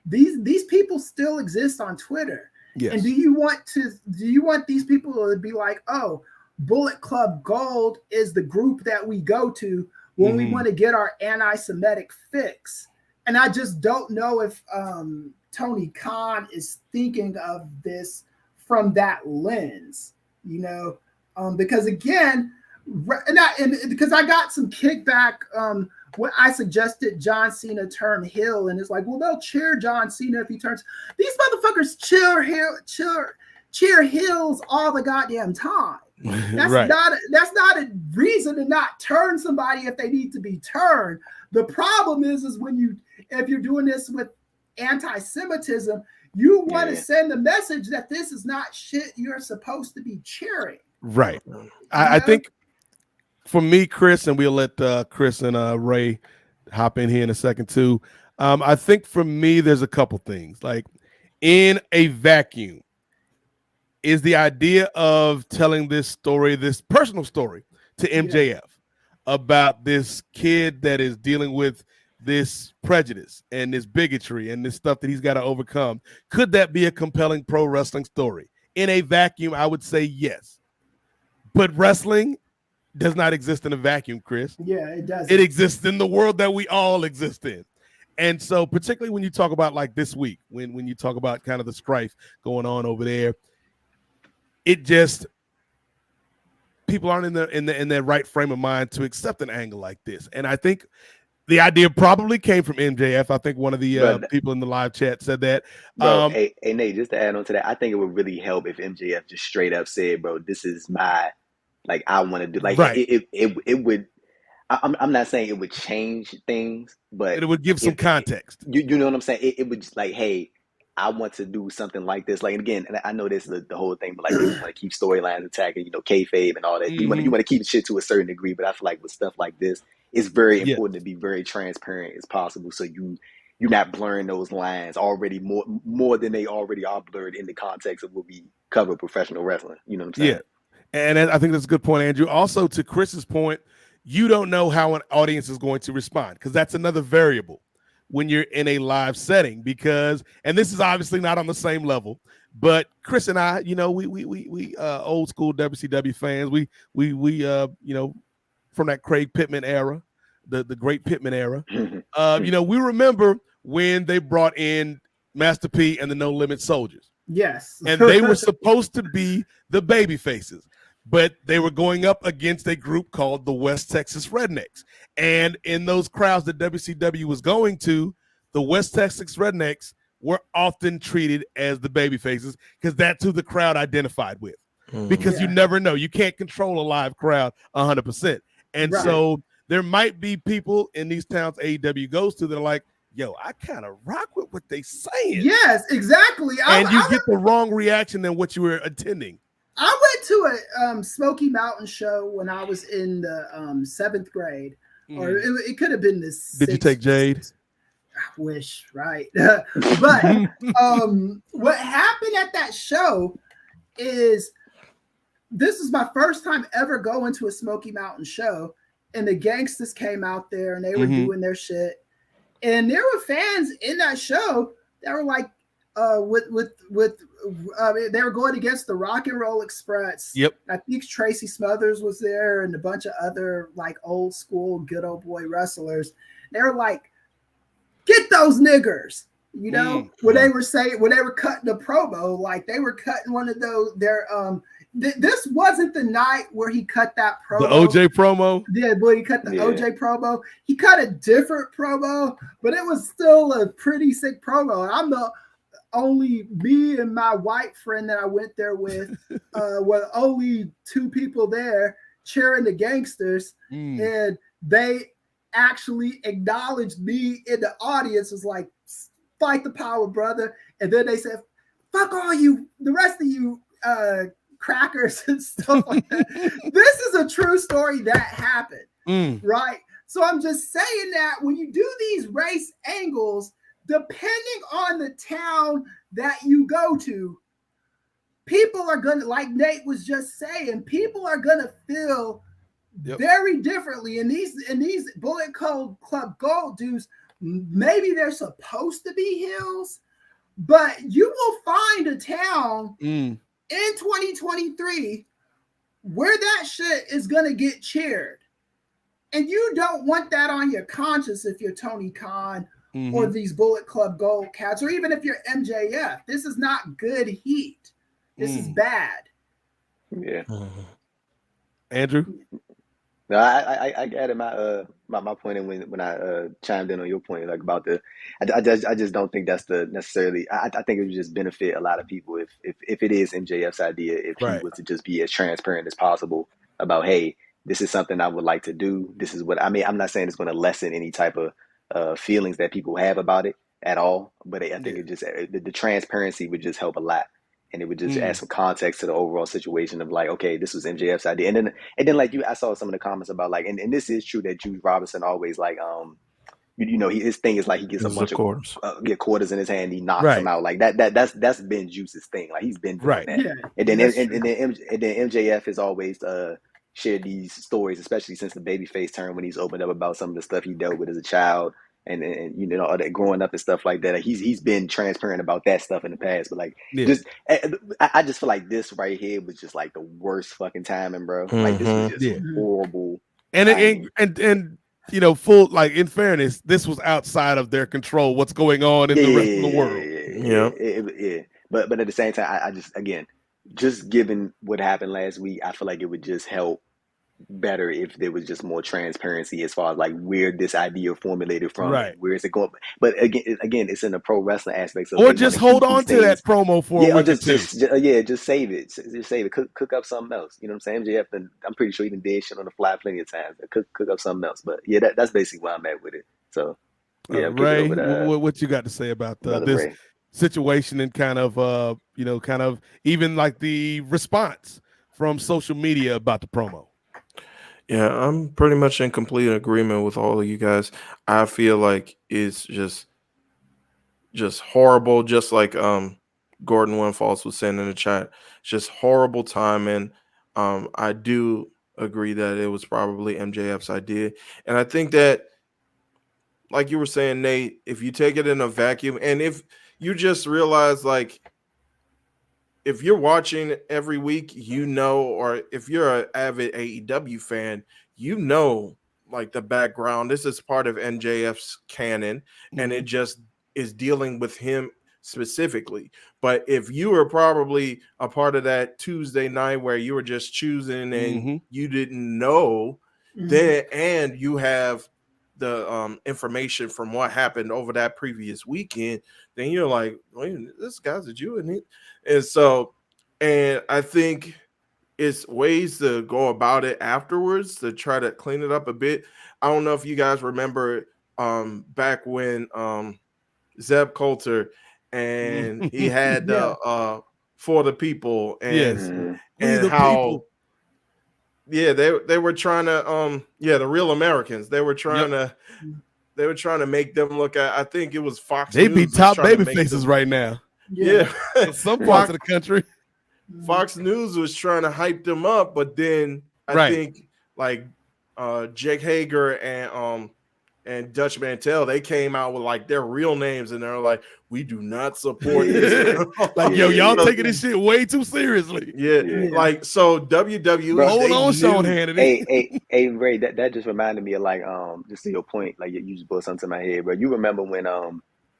These people still exist on Twitter. Yes. And do you want these people to be like, oh, Bullet Club Gold is the group that we go to when we want to get our anti-Semitic fix? And I just don't know if Tony Khan is thinking of this from that lens, because again, because I got some kickback when I suggested John Cena turn heel, and it's like, well, they'll cheer John Cena if he turns. These motherfuckers cheer heels all the goddamn time. That's not a reason to not turn somebody if they need to be turned. The problem is if you're doing this with anti-Semitism, you want to send the message that this is not shit you're supposed to be cheering. Right. I think for me, Kris, and we'll let Kris and Ray hop in here in a second too. I think for me, there's a couple things. Like, in a vacuum, is the idea of telling this story, this personal story to MJF about this kid that is dealing with this prejudice and this bigotry and this stuff that he's got to overcome. Could that be a compelling pro wrestling story? In a vacuum, I would say yes. But wrestling does not exist in a vacuum, Kris. Yeah, it does. It exists in the world that we all exist in. And so particularly when you talk about like this week, when you talk about kind of the strife going on over there, it just, people aren't in their right frame of mind to accept an angle like this. And I think the idea probably came from MJF. I think one of the people in the live chat said that. Bro, hey, Nate, just to add on to that, I think it would really help if MJF just straight up said, bro, this is my, like, I want to do, like, it would, I'm not saying it would change things, but it would give some context. You know what I'm saying? It would just like, hey, I want to do something like this. Like, and again, and I know this is the whole thing, but like, they want to keep storylines attacking, kayfabe and all that. You want to keep shit to a certain degree, but I feel like with stuff like this, it's very important to be very transparent as possible, so you're not blurring those lines already more than they already are blurred in the context of what we cover professional wrestling. You know what I'm saying? Yeah. And I think that's a good point, Andrew. Also, to Chris's point, you don't know how an audience is going to respond, because that's another variable when you're in a live setting, and this is obviously not on the same level, but Kris and I, we old school WCW fans, we from that Craig Pittman era, the great Pittman era, we remember when they brought in Master P and the No Limit Soldiers. Yes. And they were supposed to be the baby faces, but they were going up against a group called the West Texas Rednecks. And in those crowds that WCW was going to, the West Texas Rednecks were often treated as the baby faces, because that's who the crowd identified with. Because you never know. You can't control a live crowd 100%. And so there might be people in these towns AEW goes to that are like, yo, I kind of rock with what they saying. Yes, exactly. And you get the wrong reaction than what you were attending. I went to a Smoky Mountain show when I was in the 7th grade, or it could have been this. Did you take Jade? I wish, right? But what happened at that show is this is my first time ever going to a Smoky Mountain show, and the Gangsters came out there and they were doing their shit, and there were fans in that show that were like, they were going against the Rock and Roll Express. Yep. I think Tracy Smothers was there and a bunch of other like old school good old boy wrestlers. They were like, get those niggers, when they were cutting the promo, like they were cutting one of those. This wasn't the night where he cut that promo. The OJ promo? Yeah, boy, he cut the OJ promo. He cut a different promo, but it was still a pretty sick promo. And I'm the only me and my white friend that I went there with were only 2 people there cheering the Gangsters, and they actually acknowledged me in the audience, was like, fight the power, brother. And then they said, fuck all you, the rest of you crackers and stuff like that. This is a true story that happened, right? So I'm just saying that when you do these race angles, depending on the town that you go to, people are going to, like Nate was just saying, people are going to feel very differently. And these Bullet Club Gold dudes, maybe they're supposed to be heels, but you will find a town in 2023 where that shit is going to get cheered. And you don't want that on your conscience if you're Tony Khan or these Bullet Club Gold cats, or even if you're MJF. This is not good heat. This is bad. Yeah. Andrew? No, I added my point in when I chimed in on your point, like about I just don't think that's the necessarily. I think it would just benefit a lot of people if it is MJF's idea, if he was to just be as transparent as possible about, hey, this is something I would like to do. This is what I mean. I'm not saying it's going to lessen any type of feelings that people have about it at all, but I think it just the transparency would just help a lot. And it would just add some context to the overall situation of like, okay, this was MJF's idea. And then like I saw some of the comments about like, and this is true that Juice Robinson always like, his thing is like he gets a bunch of quarters in his hand, he knocks them out. Like that's been Juice's thing. Like he's been doing that. Yeah. And then MJF has always shared these stories, especially since the babyface turn, when he's opened up about some of the stuff he dealt with as a child. And all that growing up and stuff like that. He's been transparent about that stuff in the past, but like I just feel like this right here was just like the worst fucking timing, bro. Like this was just horrible. And full, like, in fairness, this was outside of their control. What's going on in the rest of the world? Yeah. But at the same time, I just, again, just given what happened last week, I feel like it would just help better if there was just more transparency as far as like where this idea formulated from, where is it going. But again, it's in the pro wrestling aspects of, or just hold on to that promo for a week or two. Just save it. Just save it. Cook up something else. You know what I'm saying? MJF, I'm pretty sure he done did shit on the fly plenty of times. Cook up something else. But yeah, that's basically where I'm at with it. So yeah, Ray, what you got to say about this? situation and kind of even like the response from social media about the promo. Yeah, I'm pretty much in complete agreement with all of you guys. I feel like it's just horrible, just like Gordon Winfalls was saying in the chat. Just horrible timing. I do agree that it was probably MJF's idea. And I think that, like you were saying, Nate, if you take it in a vacuum, and if you just realize, like, if you're watching every week, or if you're an avid AEW fan, like the background. This is part of MJF's canon, and it just is dealing with him specifically. But if you were probably a part of that Tuesday night where you were just choosing and you didn't know, then and you have the information from what happened over that previous weekend, then you're like, wait, this guy's a Jew, isn't he? And I think it's ways to go about it afterwards to try to clean it up a bit. I don't know if you guys remember back when Zeb Coulter and he had For the People and how they were trying to the Real Americans. They were trying to make them look at, I think it was Fox They News be top was trying to baby make faces them, right now. Yeah. In some parts of the country. Fox News was trying to hype them up, but then I think like Jake Hager and Dutch Mantel, they came out with like their real names, and they're like, we do not support this. Like, yo, y'all taking this shit way too seriously. Like, so WWE. Bro, hold on, Sean Hannity. Hey, Ray, that just reminded me of, like, just to your point, like, you just put something to my head, bro. You remember when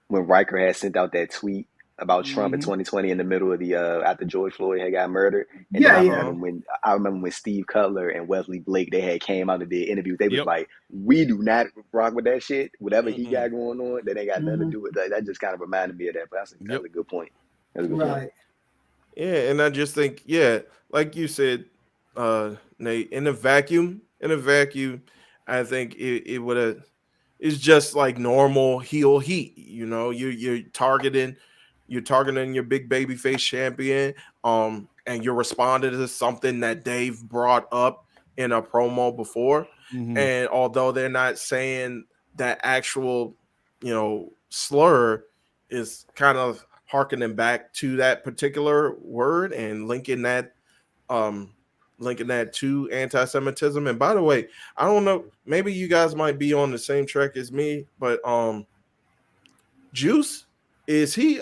Riker had sent out that tweet about Trump in 2020 in the middle of the after George Floyd had got murdered? And I remember when Steve Cutler and Wesley Blake, they had came out and did interviews. They was like, we do not rock with that shit. Whatever he got going on, that ain't got nothing to do with that. That just kind of reminded me of that. But that's a good point. That's a good point. Yeah, and I just think, like you said, Nate, in a vacuum, I think it would have. It's just like normal heel heat. You know, you're targeting your big babyface champion, and you're responding to something that Dave brought up in a promo before. And although they're not saying that actual, slur, is kind of harkening back to that particular word and linking that to anti-Semitism. And by the way, I don't know, maybe you guys might be on the same track as me, but Juice, is he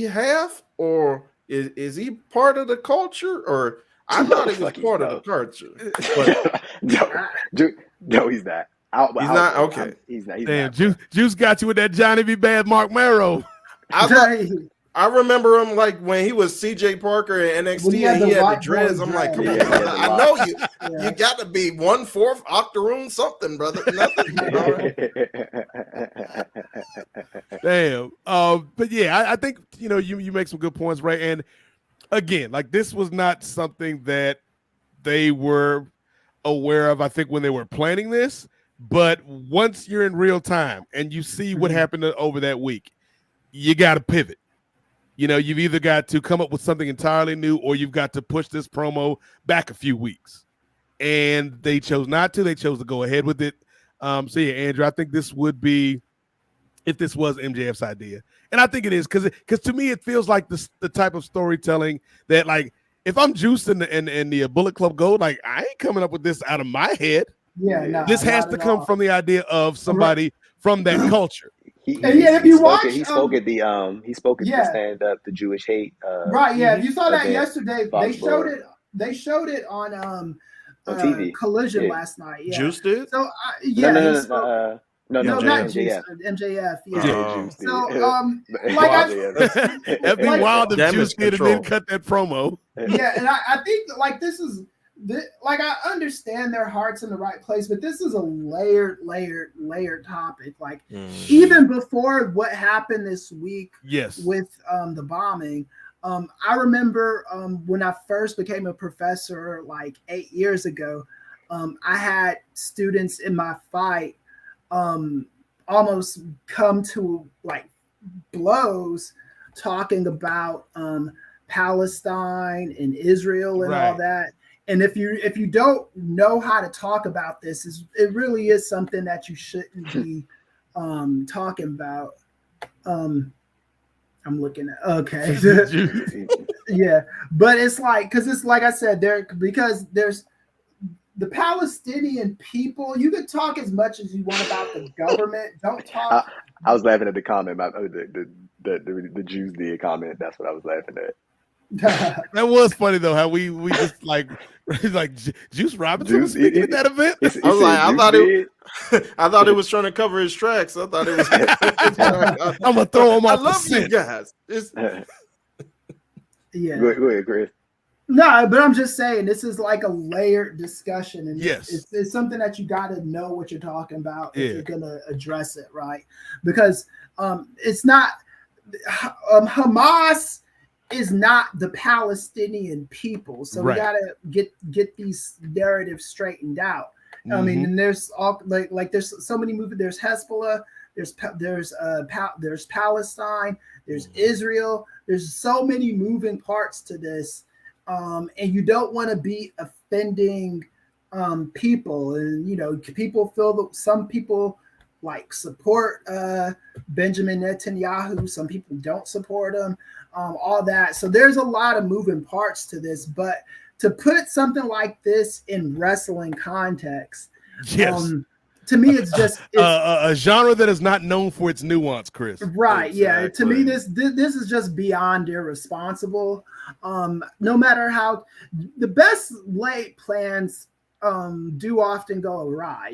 half, or is he part of the culture? Or I thought he was part of the culture. But no, he's not. He's not? Okay. He's not. Damn, Juice got you with that Johnny B. Bad Mark Marrow. I remember him like when he was CJ Parker in NXT and he had the dreads. I'm like, come on, brother. I know you. You got to be 1/4 octoroon something, brother. Nothing. Damn. But yeah, I think you make some good points, right? And again, like, this was not something that they were aware of, I think, when they were planning this. But once you're in real time and you see what happened over that week, you got to pivot. You've either got to come up with something entirely new, or you've got to push this promo back a few weeks. And they chose not to. They chose to go ahead with it. So yeah, Andrew, I think this would be, if this was MJF's idea, and I think it is, because to me it feels like the type of storytelling that, like, if I'm Juice and the Bullet Club Gold, like, I ain't coming up with this out of my head. This has to come from the idea of somebody from that culture. If you watch, he spoke at the stand up, the Jewish hate. If you saw that yesterday, they showed it on TV. Collision last night. Yeah. Juice did? So No, not Juice. MJF. Yeah. So that'd be wild if Juice did and then cut that promo. Yeah, and I think, like, this is. Like, I understand their heart's in the right place, but this is a layered topic. Like, even before what happened this week, with the bombing, I remember when I first became a professor, like 8 years ago, I had students in my fight almost come to, like, blows talking about Palestine and Israel and all that. And if you don't know how to talk about this, it really is something that you shouldn't be talking about. I'm looking at yeah, but it's like, because it's like I said, because there's the Palestinian people. You can talk as much as you want about the government. Don't talk. I was laughing at the comment about the Jews did comment. That's what I was laughing at. That was funny though, how we just like Juice Robinson was speaking at that event. I was like, I thought it was trying to cover his tracks. I thought it was. I'm gonna throw him off. I love you guys. Yeah. Go ahead, Chris. No, but I'm just saying this is like a layered discussion, and yes, it's something that you got to know what you're talking about if you're gonna address it, right? Because it's not Hamas is not the Palestinian people, so we gotta get these narratives straightened out. I mean, and there's all like there's so many movements. There's Hezbollah, there's Palestine, there's Israel. There's so many moving parts to this, and you don't want to be offending people. And people feel that some people like support Benjamin Netanyahu, some people don't support him. All that. So there's a lot of moving parts to this, but to put something like this in wrestling context, to me, it's just a genre that is not known for its nuance, Chris. Right. Exactly. Yeah. To me, this is just beyond irresponsible. No matter how the best laid plans do often go awry.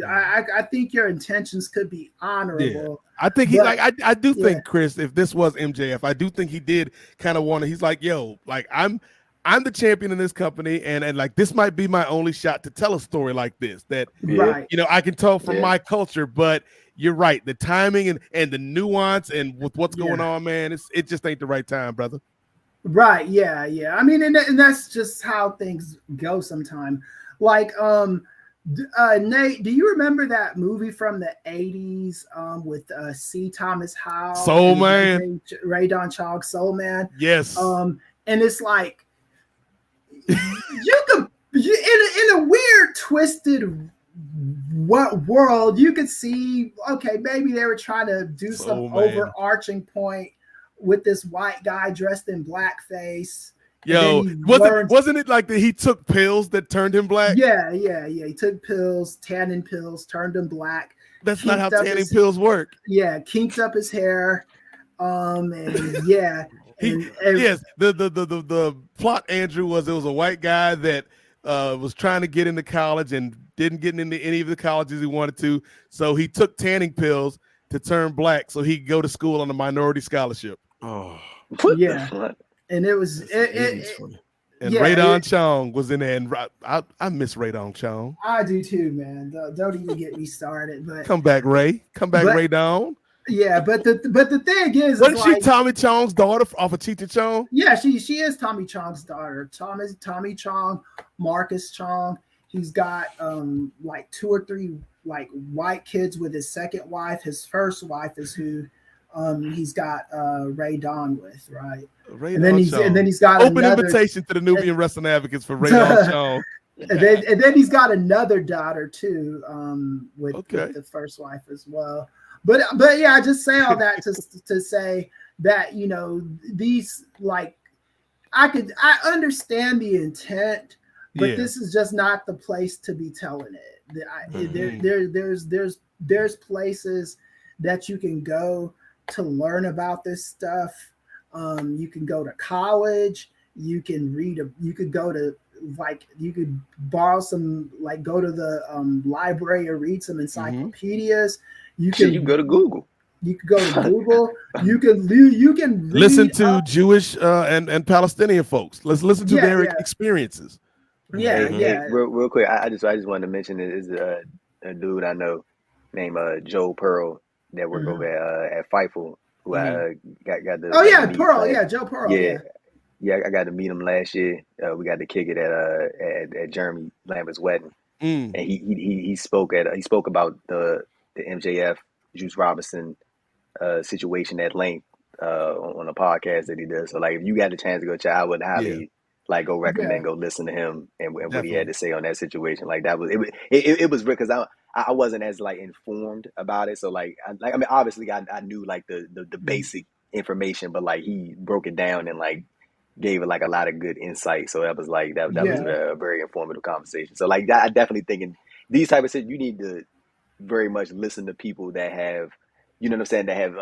I think your intentions could be honorable. Yeah. I think I do think, Chris, if this was MJF, I do think he did kind of want to. He's like, yo, like I'm the champion in this company, and like this might be my only shot to tell a story like this. That I can tell from my culture, but you're right. The timing and the nuance and with what's going on, man, it just ain't the right time, brother. Right. Yeah. Yeah. I mean, and that's just how things go sometimes. Like, Nate, do you remember that movie from the 80s with C. Thomas Howell? Soul Man. Ray Don Chog, Soul Man. Yes. And it's like, you could, in a weird, twisted world, you could see, okay, maybe they were trying to do some overarching point with this white guy dressed in blackface. Yo, wasn't it like that he took pills that turned him black? Yeah. He took pills, tanning pills, turned him black. That's not how tanning pills work. Yeah, kinked up his hair. And yeah. Yes, the plot, Andrew, was it was a white guy that was trying to get into college and didn't get into any of the colleges he wanted to. So he took tanning pills to turn black so he could go to school on a minority scholarship. Oh, yeah. And it was and Radon Chong was in there, and I miss Radon Chong. I do too, man. Don't even get me started. But come back, Radon. Yeah, but the thing is, wasn't she Tommy Chong's daughter off of Cheetah Chong? Yeah, she is Tommy Chong's daughter. Tommy Chong, Marcus Chong. He's got like 2 or 3 like white kids with his second wife. His first wife is who he's got Ray Don with, right? And then he's got open invitation to the Nubian Wrestling Advocates for Ray Don Chong. and then he's got another daughter too, with the first wife as well. But yeah, I just say all that to say that these like I understand the intent, but this is just not the place to be telling it. There's places that you can go to learn about this stuff. You can go to college. You can you could go to you could borrow some, like go to the library or read some encyclopedias. You can go to Google. You can go to Google. You can read, listen to Jewish and Palestinian folks. Let's listen to their experiences. Yeah. Real quick, I just wanted to mention it is a dude I know named Joe Pearl that worked over at Fightful, who got the Pearl, Joe Pearl, yeah, I got to meet him last year. We got to kick it at Jeremy Lambert's wedding, and he spoke about the MJF Juice Robinson situation at length on a podcast that he does. So like, if you got a chance to go check, I would highly go recommend go listen to him and what he had to say on that situation. Like that was it was because I wasn't as like informed about it. So like I mean obviously I knew like the basic information, but like he broke it down and like gave it like a lot of good insight. So that was like that was a very informative conversation. So like I definitely think in these type of situations you need to very much listen to people that have, you know what I'm saying, that have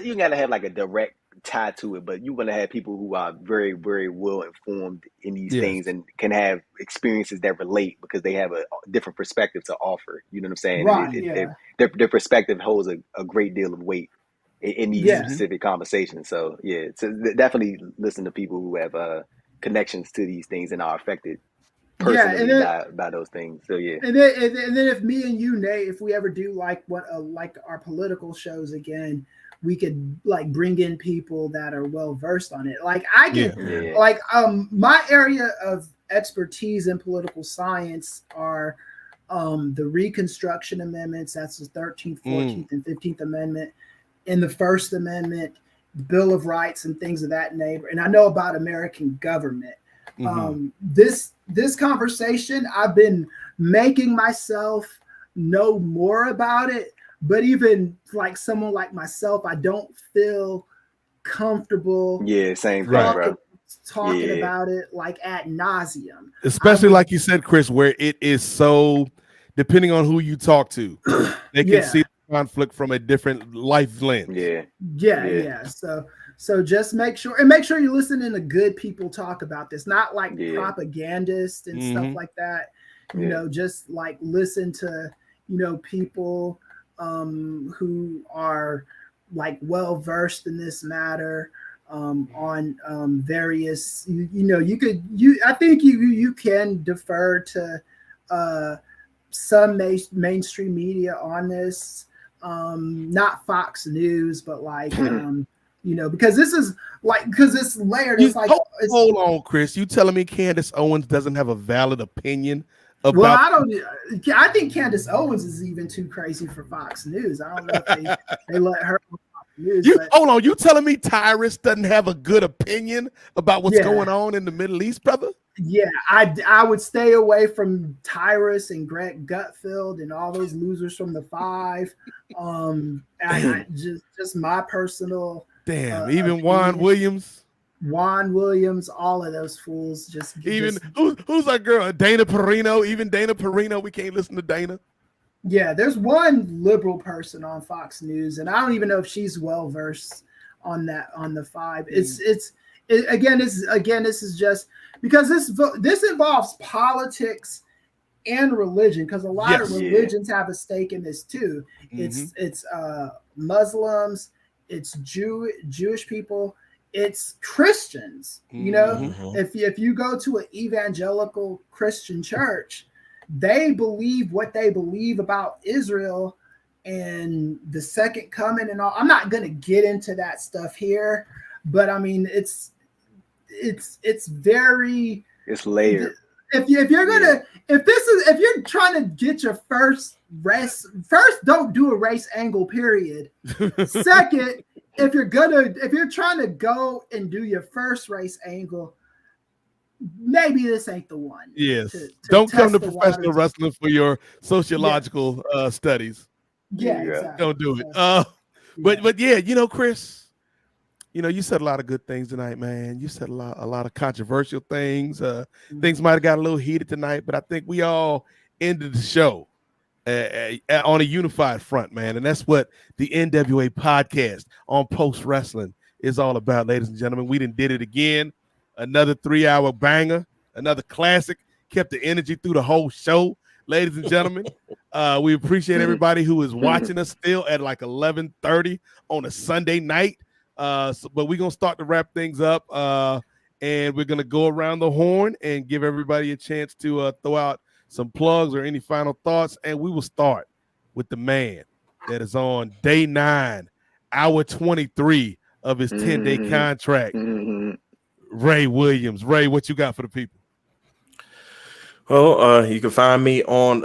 you gotta have like a direct tie to it, but you want to have people who are very, very well informed in these things and can have experiences that relate because they have a different perspective to offer. You know what I'm saying? Right. Their perspective holds a great deal of weight in these specific conversations. So so definitely listen to people who have connections to these things and are affected personally by those things. So and then if me and you, Nate, if we ever do like our political shows again, we could like bring in people that are well versed on it. Like I can like my area of expertise in political science are the Reconstruction Amendments, that's the 13th, 14th, and 15th Amendment, in the First Amendment, Bill of Rights, and things of that nature. And I know about American government. This conversation, I've been making myself know more about it, but even like someone like myself, I don't feel comfortable. Same thing, bro. Talking about it like ad nauseum, especially like you said, Kris, where it is so depending on who you talk to, they can see the conflict from a different life lens. So just make sure you're listening to good people talk about this, not like propagandists and stuff like that. You know, just like listen to, you know, people who are like well versed in this matter on various. I think you can defer to some mainstream media on this, not Fox News, but like. Because it's layered. It's hold on, Kris. You telling me Candace Owens doesn't have a valid opinion about? Well, I think Candace Owens is even too crazy for Fox News. I don't know if they let her on Fox News. Hold on. You telling me Tyrus doesn't have a good opinion about what's going on in the Middle East, brother? Yeah, I would stay away from Tyrus and Greg Gutfeld and all those losers from the Five. Just my personal. Damn, even Juan Williams, all of those fools. Who's our girl? Dana Perino. Even Dana Perino, we can't listen to Dana. Yeah, there's one liberal person on Fox News, and I don't even know if she's well versed on the Five. This is just because this involves politics and religion, because a lot of religions have a stake in this too. It's Muslims. It's Jewish people, it's Christians. You know, if you go to an evangelical Christian church, they believe what they believe about Israel and the second coming and all. I'm not going to get into that stuff here, but I mean it's layered. If you're trying to get your first, don't do a race angle, period. Second, if you're trying to go and do your first race angle, maybe this ain't the one. Yes. Don't come to professional wrestling for your sociological studies. Yeah, exactly. Don't do it. But yeah, Kris, you said a lot of good things tonight, man. You said a lot of controversial things. Things might have got a little heated tonight, but I think we all ended the show on a unified front, man. And that's what the NWA podcast on Post Wrestling is all about, ladies and gentlemen. We did it again. Another 3-hour banger, another classic. Kept the energy through the whole show, ladies and gentlemen. We appreciate everybody who is watching us still at like 11:30 on a Sunday night. But we're going to start to wrap things up, and we're going to go around the horn and give everybody a chance to throw out some plugs or any final thoughts. And we will start with the man that is on day 9, hour 23 of his 10-day contract, Ray Williams. Ray, what you got for the people? Well, you can find me on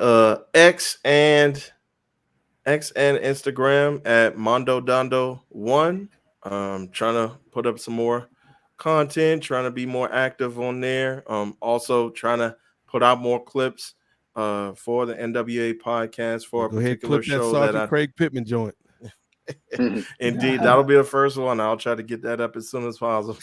X and Instagram at MondoDondo1. Trying to put up some more content, trying to be more active on there. Also trying to put out more clips for the NWA podcast for a particular show that I Craig Pittman joint. Indeed, that'll be the first one. I'll try to get that up as soon as possible.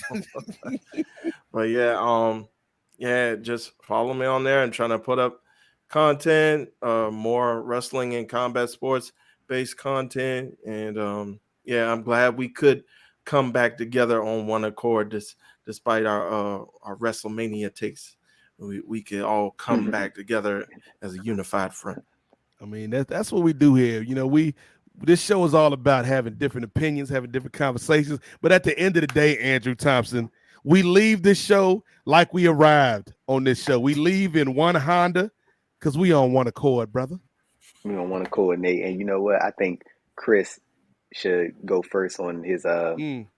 But yeah, just follow me on there and trying to put up content, more wrestling and combat sports based content. And I'm glad we could come back together on one accord despite our WrestleMania takes. We could all come back together as a unified front. I mean, that's what we do here. This show is all about having different opinions, having different conversations. But at the end of the day, Andrew Thompson, we leave this show like we arrived on this show. We leave in one Honda because we on one accord, brother. We on one accord, Nate. And you know what? I think Kris should go first on his on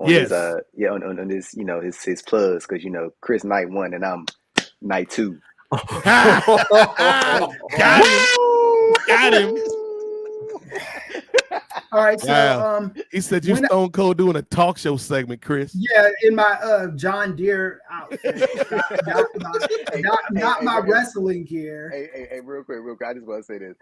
his plugs, because Kris night 1 and I'm night 2. Got him. All right, so he said you Stone Cold doing a talk show segment, Kris. Yeah, in my John Deere outfit, not my wrestling gear. Hey, real quick, I just want to say this.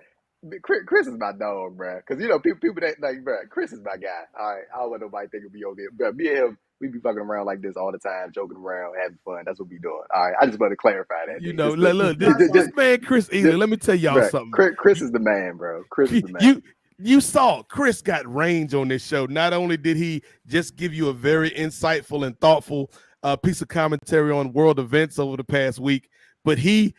Kris is my dog, bro. Because people that like, bro, Kris is my guy. All right, I don't want nobody think it'll be over there, bro. Me and him, we be fucking around like this all the time, joking around, having fun. That's what we doing. All right, I just want to clarify that. Look, this man Kris Ealy. Let me tell y'all something. Kris is the man, bro. Kris is the man. You saw Kris got range on this show. Not only did he just give you a very insightful and thoughtful piece of commentary on world events over the past week, but he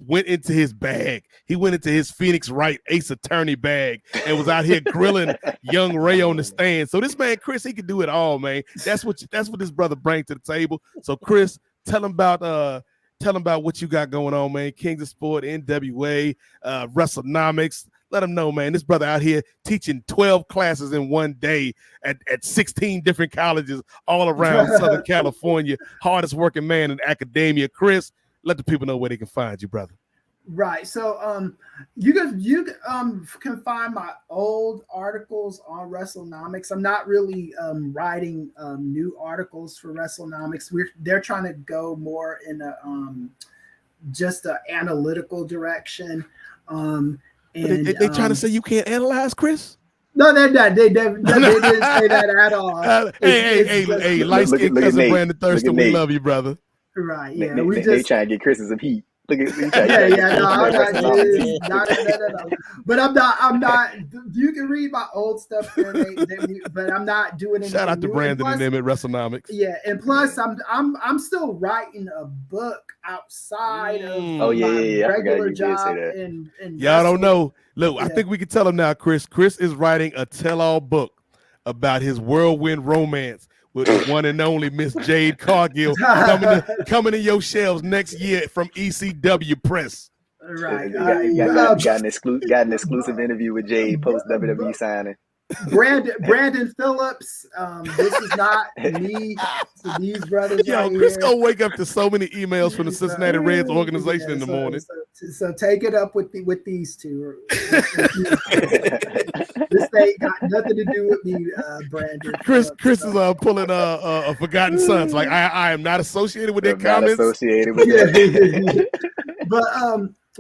went into his bag. He went into his Phoenix Wright Ace Attorney bag and was out here grilling young Ray on the stand. So this man Kris, he can do it all, man. That's what this brother brings to the table. So Kris, tell him about what you got going on, man. Kings of Sport, NWA, WrestleNomics. Let him know, man. This brother out here teaching 12 classes in one day at 16 different colleges all around Southern California. Hardest working man in academia. Kris, let the people know where they can find you, brother. Right. So you can find my old articles on WrestleNomics. I'm not really writing new articles for WrestleNomics. They're trying to go more in a just an analytical direction. And they trying to say you can't analyze, Kris? No, they're not. They didn't say that at all. Hey, light-skinned cousin Brandon Thurston, we love you, brother. Right, yeah. They trying to get Kris some heat. Look at no. But I'm not. You can read my old stuff there, but I'm not doing anything. Shout out to Brandon and them at WrestleNomics. Yeah, and plus I'm still writing a book outside of my regular job. And y'all don't know. Look, I think we can tell them now, Kris. Kris is writing a tell-all book about his whirlwind romance with the one and only Miss Jade Cargill coming to your shelves next year from ECW Press. Right. Got an exclusive interview with Jade post WWE signing. Brandon Phillips. This is not me. So these brothers. Yo, Kris gonna wake up to so many emails from the Cincinnati Reds organization in the morning. So take it up with these two. This ain't got nothing to do with me, Brandon. Kris is pulling a Forgotten Sons. Like I am not associated with their comments. Associated with that.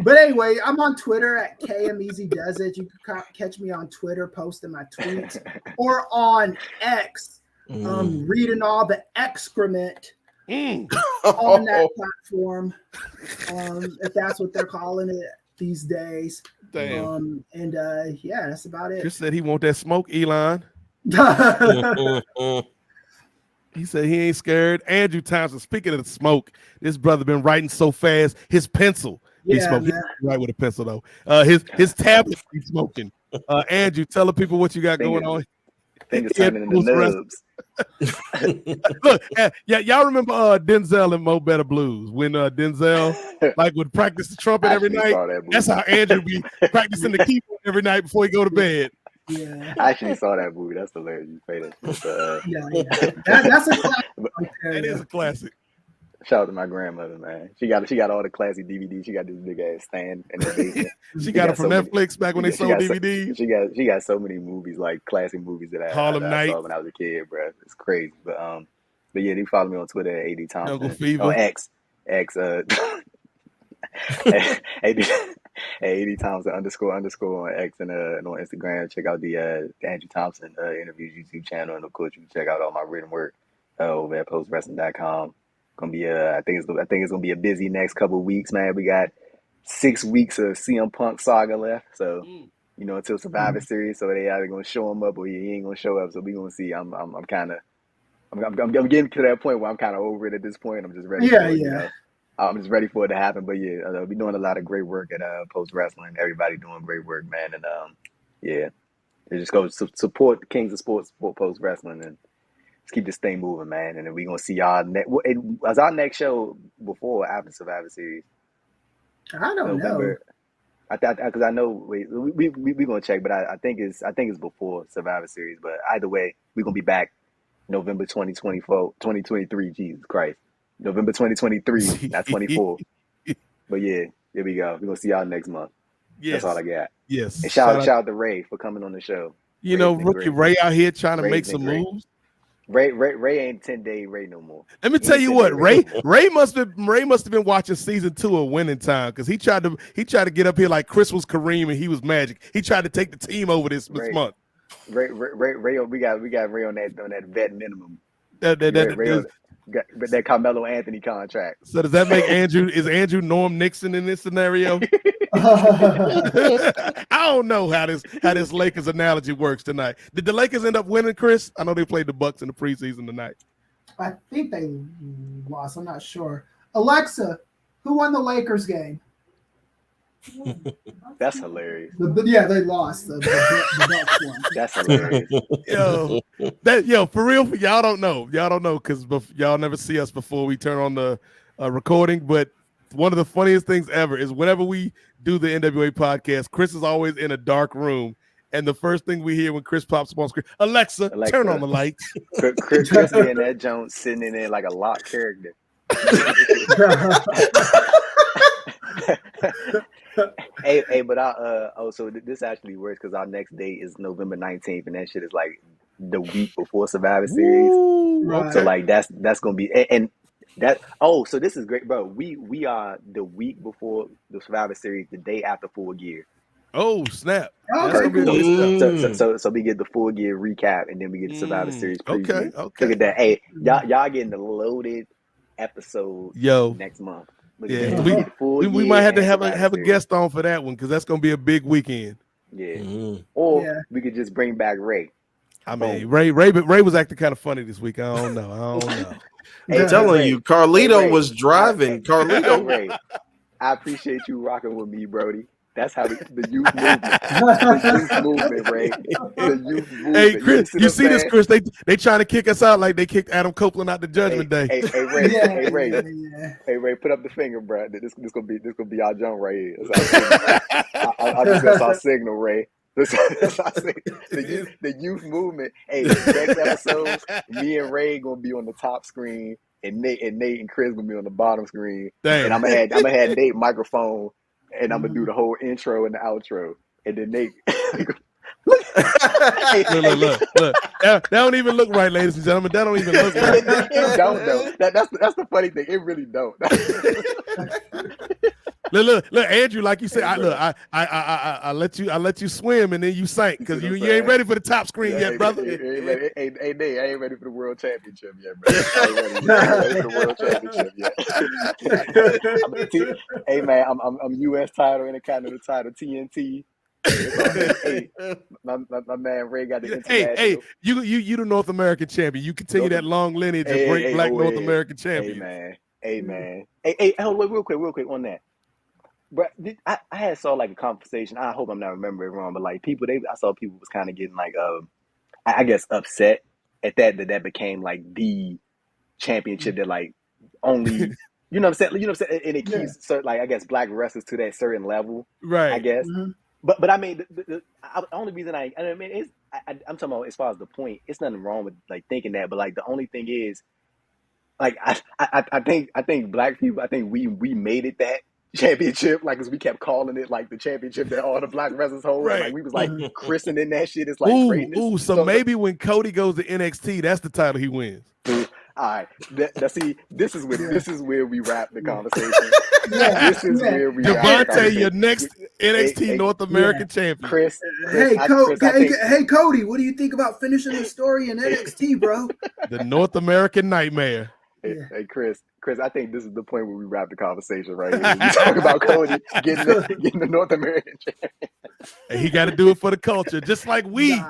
But anyway, I'm on Twitter at KMEasyDoesIt. You can catch me on Twitter posting my tweets, or on X, reading all the excrement on that platform, if that's what they're calling it these days. Damn. That's about it. Kris said he want that smoke, Elon. He said he ain't scared. Andrew Thompson, speaking of the smoke, this brother been writing so fast, his pencil. He right with a pencil though. His tablet he's smoking. Andrew, tell the people what you got going on. Fingers turning into nubs. Look, y'all remember Denzel and Mo Better Blues when Denzel would practice the trumpet every night? That's how Andrew be practicing the keyboard every night before he go to bed. Yeah, I actually saw that movie. That's hilarious. You say that. That's a classic. That is a classic. Shout out to my grandmother, man. She got all the classy DVDs. She got this big ass stand in the basement. She got it from Netflix back when they sold DVDs. She got so many movies, like classic movies that I saw when I was a kid, bro. It's crazy. But yeah, they follow me on Twitter at AD Thompson. Uncle Fever. Oh, X AD Thompson _ on X and on Instagram. Check out the Andrew Thompson interviews YouTube channel, and of course you can check out all my written work over at postwrestling.com. Gonna be I think it's gonna be a busy next couple of weeks, man. We got 6 weeks of CM Punk saga left, so until Survivor Series. So they either gonna show him up or he ain't gonna show up. So we gonna see. I'm getting to that point where I'm kind of over it at this point. I'm just ready. I'm just ready for it to happen. But yeah, we're doing a lot of great work at Post Wrestling. Everybody doing great work, man. And yeah, it just goes to support the Kings of Sports, support Post Wrestling, and let's keep this thing moving, man. And then we're gonna see y'all was our next show before or after Survivor Series? I don't know. Because I know we gonna check, but I think it's before Survivor Series. But either way, we're gonna be back November 2023. Jesus Christ, November 2023, not 24. But yeah, there we go. We're gonna see y'all next month. Yes. That's all I got. Yes. And shout out to Ray for coming on the show. Rookie Ray out here trying to make some moves. Ray ain't 10-day Ray no more. Let me tell you what, Ray must have been watching season 2 of Winning Time, because he tried to get up here like Kris was Kareem and he was Magic. He tried to take the team over this month. Ray, we got Ray on that vet minimum. That Carmelo Anthony contract. So does that make Andrew Norm Nixon in this scenario? I don't know how this Lakers analogy works tonight. Did the Lakers end up winning, Kris? I know they played the Bucks in the preseason tonight. I think they lost. I'm not sure. Alexa, who won the Lakers game? That's hilarious. They lost. The Bucks won. That's hilarious. Yo, for real, y'all don't know because y'all never see us before we turn on the recording. But one of the funniest things ever is whenever we do the NWA podcast, Kris is always in a dark room, and the first thing we hear when Kris pops up on screen, Alexa, turn on the lights. Kris in that Jones sitting in there like a locked character. Hey, but so this actually works because our next date is November 19th, and that shit is like the week before Survivor Series. Right. So like that's gonna be and that. Oh, so this is great, bro. We are the week before the Survivor Series, the day after Full Gear. Oh snap! Okay, so we get the Full Gear recap, and then we get the Survivor Series preview. Okay. Look at that. Hey, y'all getting the loaded episode next month. Yeah, we might have to have a guest on for that one because that's gonna be a big weekend. Yeah, or we could just bring back Ray. I mean, Ray was acting kind of funny this week. I don't know. I'm telling you, Carlito was driving. Carlito, Ray, I appreciate you rocking with me, Brody. That's how the youth movement. The youth movement, Ray. The youth movement. Hey, Kris, you see this, Kris? They trying to kick us out like they kicked Adam Copeland out the Judgment Day. Hey, Ray, put up the finger, bro. This gonna be our jump right here. That's our signal, Ray. That's our signal. The youth movement. Hey, next episode, me and Ray gonna be on the top screen, and Nate and Kris gonna be on the bottom screen. Damn. And I'm gonna have Nate microphone. And I'm gonna do the whole intro and the outro, and then they look. That don't even look right, ladies and gentlemen. That don't even look right. It don't though. That's the funny thing. It really don't. Look, Andrew, like you said, I let you swim and then you sank because you ain't ready for the top screen yet, brother. Hey, Nate, I ain't ready for the world championship yet, bro. I ain't ready for the world championship yet. Hey man, I'm U.S. title, Intercontinental title, TNT. Hey, my man Ray got the international. Hey, you the North American champion. You continue that long lineage of great black North American champion. Hey man. Hey, hold on, real quick on that. But I had saw like a conversation. I hope I'm not remembering it wrong, but like I saw people was kind of getting like I guess upset at that became like the championship that like only you know what I'm saying, and it keeps certain, like I guess black wrestlers to that certain level, right? I guess. Mm-hmm. But I mean the only reason I'm talking about as far as the point, it's nothing wrong with like thinking that, but like the only thing is like I think black people, I think we made it that championship, like, as we kept calling it like the championship that all the black wrestlers hold. Right. Like we was like christening that shit. It's like Ooh, greatness. so maybe when Cody goes to NXT, that's the title he wins. All right, see, this is where we wrap the conversation. This is where we Devontae, your next NXT North American champion. Chris, Hey, Cody, what do you think about finishing the story in NXT, bro? The North American Nightmare. Hey, Chris, I think this is the point where we wrap the conversation right here. We talk about Cody getting the North American champion. And he got to do it for the culture, just like we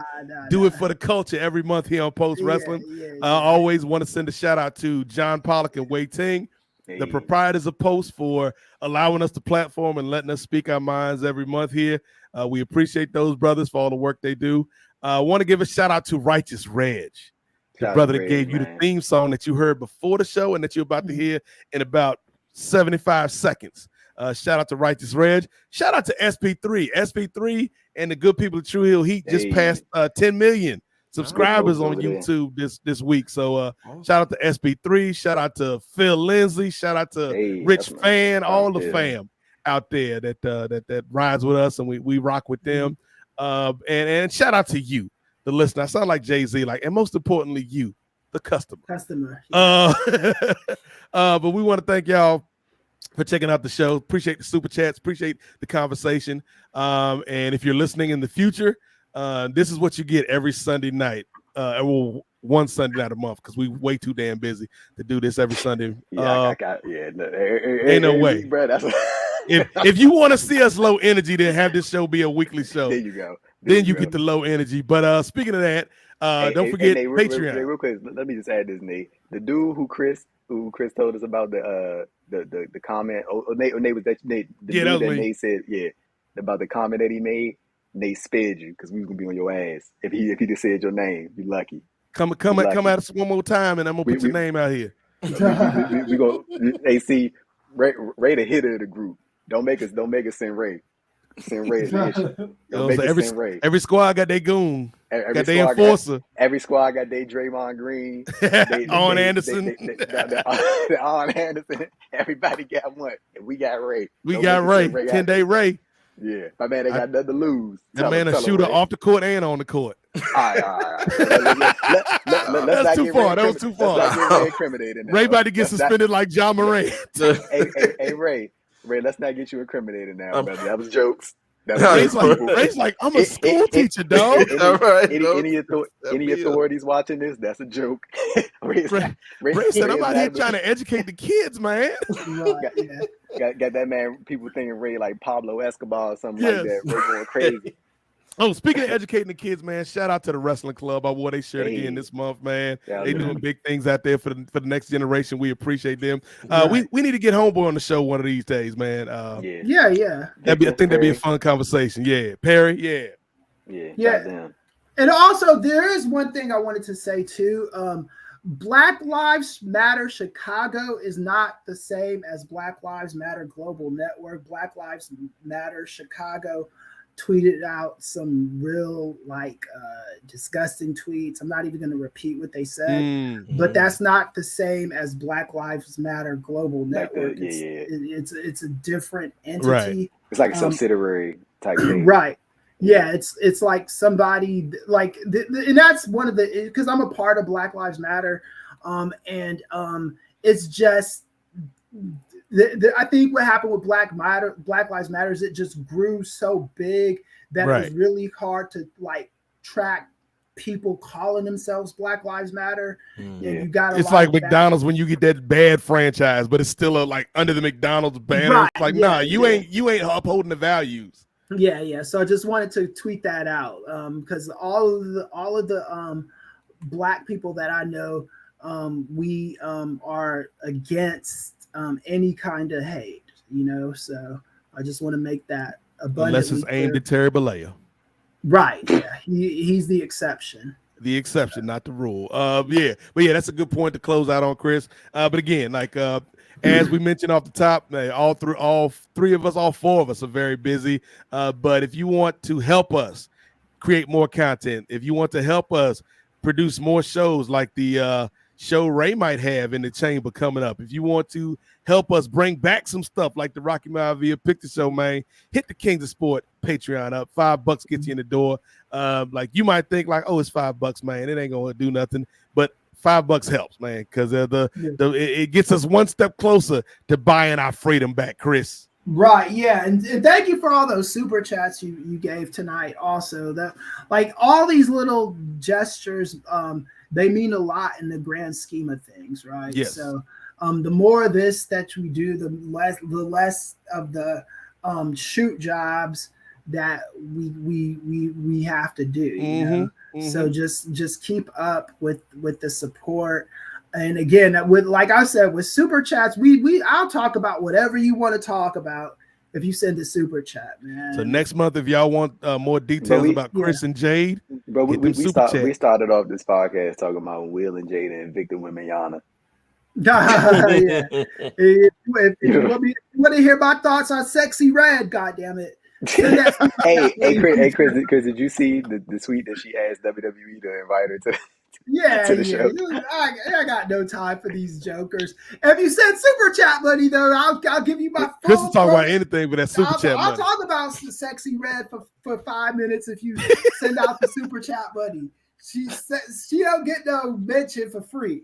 do it for the culture every month here on Post Wrestling. I always want to send a shout out to John Pollock and Wei Ting, the proprietors of Post, for allowing us the platform and letting us speak our minds every month here. We appreciate those brothers for all the work they do. I want to give a shout out to Righteous Reg, the brother that gave you the theme song that you heard before the show and that you're about to hear in about 75 seconds. Shout out to Righteous Reg. Shout out to SP3. SP3 and the good people of True Hill Heat just passed 10 million subscribers on YouTube this week. So shout out to SP3. Shout out to Phil Lindsay. Shout out to Rich Fan, all the fam out there that rides with us, and we rock with them. And shout out to you, the listener. I sound like Jay-Z, and most importantly, you, the customer. But we want to thank y'all for checking out the show. Appreciate the super chats. Appreciate the conversation. And if you're listening in the future, this is what you get every Sunday night. One Sunday night a month, because we way too damn busy to do this every Sunday. Ain't no way. Bro, if you want to see us low energy, then have this show be a weekly show. There you go. Then you get the low energy. But speaking of that, don't forget Patreon. Real quick, let me just add this, Nate. The dude who Chris told us about the comment. Nate was that Nate. The dude that Nate said, about the comment that he made. Nate spared you because we was gonna be on your ass if he just said your name. Be lucky. Come at us one more time, and I'm gonna put your name out here. We go. Hey, see, Ray the hitter of the group. Don't make us send Ray. Send Ray. Every squad got their goon. Got their enforcer. Every squad got their Draymond Green. On Anderson. On Anderson. Everybody got one. And we got Ray. We got Ray. 10-day Ray. Yeah, my man ain't got nothing to lose. That man a shooter off the court and on the court. All right. That's too far. That was too far. Ray about to get suspended like John Moran. Hey, Ray, let's not get you incriminated now, brother. That was jokes. Ray's like, I'm a school teacher, dog. Any authorities watching this? That's a joke. Ray said, I'm out here trying to educate the kids, man. Got that man, people thinking Ray like Pablo Escobar or something like that. Ray going crazy. Oh, speaking of educating the kids, man, shout out to the Wrestling Club. I wore they shirt again this month, man. They doing big things out there for the next generation. We appreciate them. We need to get Homeboy on the show one of these days, man. I think that'd be a fun conversation. Yeah, Perry. Yeah. And also, there is one thing I wanted to say too. Black Lives Matter Chicago is not the same as Black Lives Matter Global Network. Black Lives Matter Chicago tweeted out some real disgusting tweets. I'm not even going to repeat what they said, but that's not the same as Black Lives Matter Global Network. It's a different entity. Right. It's like a subsidiary type thing. Right. Yeah, it's like somebody and that's one of the, because I'm a part of Black Lives Matter, and it's just I think what happened with Black Lives Matter is it just grew so big that it was really hard to track people calling themselves Black Lives Matter. And you got it's like McDonald's when you get that bad franchise, but it's still under the McDonald's banner. Right. It's like, you ain't upholding the values. Yeah. So I just wanted to tweet that out because all of the Black people that I know, we are against any kind of hate, So I just want to make that abundantly unless it's aimed at Terry Bollea. Right. Yeah. He's the exception. The exception, not the rule. But that's a good point to close out on, Chris. But again, as we mentioned off the top, all four of us are very busy. But if you want to help us create more content, if you want to help us produce more shows like the show Ray might have in the chamber coming up. If you want to help us bring back some stuff like the Rocky Maivia Picture Show, man, hit the Kings of Sport Patreon up. $5 gets you in the door. Like you might think like, oh, it's $5, man. It ain't gonna do nothing, but $5 helps, man, because it gets us one step closer to buying our freedom back, Kris. Right, yeah, and thank you for all those super chats you gave tonight. Also, that like all these little gestures, they mean a lot in the grand scheme of things, right? Yes. So, the more of this that we do, the less of the shoot jobs that we have to do. You know? So just keep up with the support. And again, with like I said, with super chats, I'll talk about whatever you want to talk about if you send a super chat, man. So next month, if y'all want more details about Kris and Jade, bro, we started off this podcast talking about Will and Jade and Victor Wembanyama. Yeah. If you want to hear my thoughts on Sexy Red, goddammit. hey, Kris, did you see the tweet that she asked WWE to invite her to? To the show. I got no time for these jokers. If you send super chat money, though, I'll give you my phone. Kris will talk about anything but that super chat money. I'll talk about Sexy Red for 5 minutes if you send out the super chat money. She don't get no mention for free.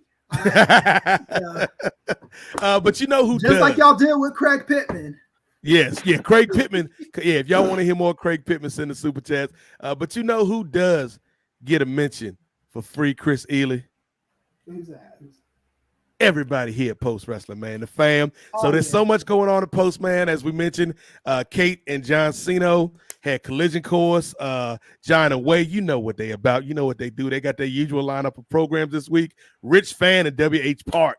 But you know who just does. Like y'all did with Craig Pittman. Yes, Craig Pittman. Yeah, if y'all want to hear more Craig Pittman, send the super chats. But you know who does get a mention for free? Chris Ealy. Who's that? Everybody here at Post Wrestling, man, the fam. So there's so much going on at Post, man. As we mentioned, Kate and John Cena had collision course. John and Way, you know what they about. You know what they do. They got their usual lineup of programs this week. Rich Fan and WH Park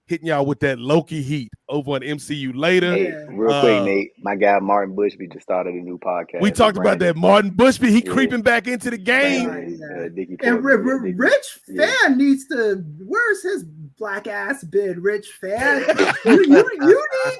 hitting y'all with that Loki heat over on MCU later. Hey, real quick, Nate, my guy Martin Bushby just started a new podcast. We talked about that. Martin Bushby, he creeping back into the game. And Rich Fan needs to. Where's his black ass been? Rich Fan, you need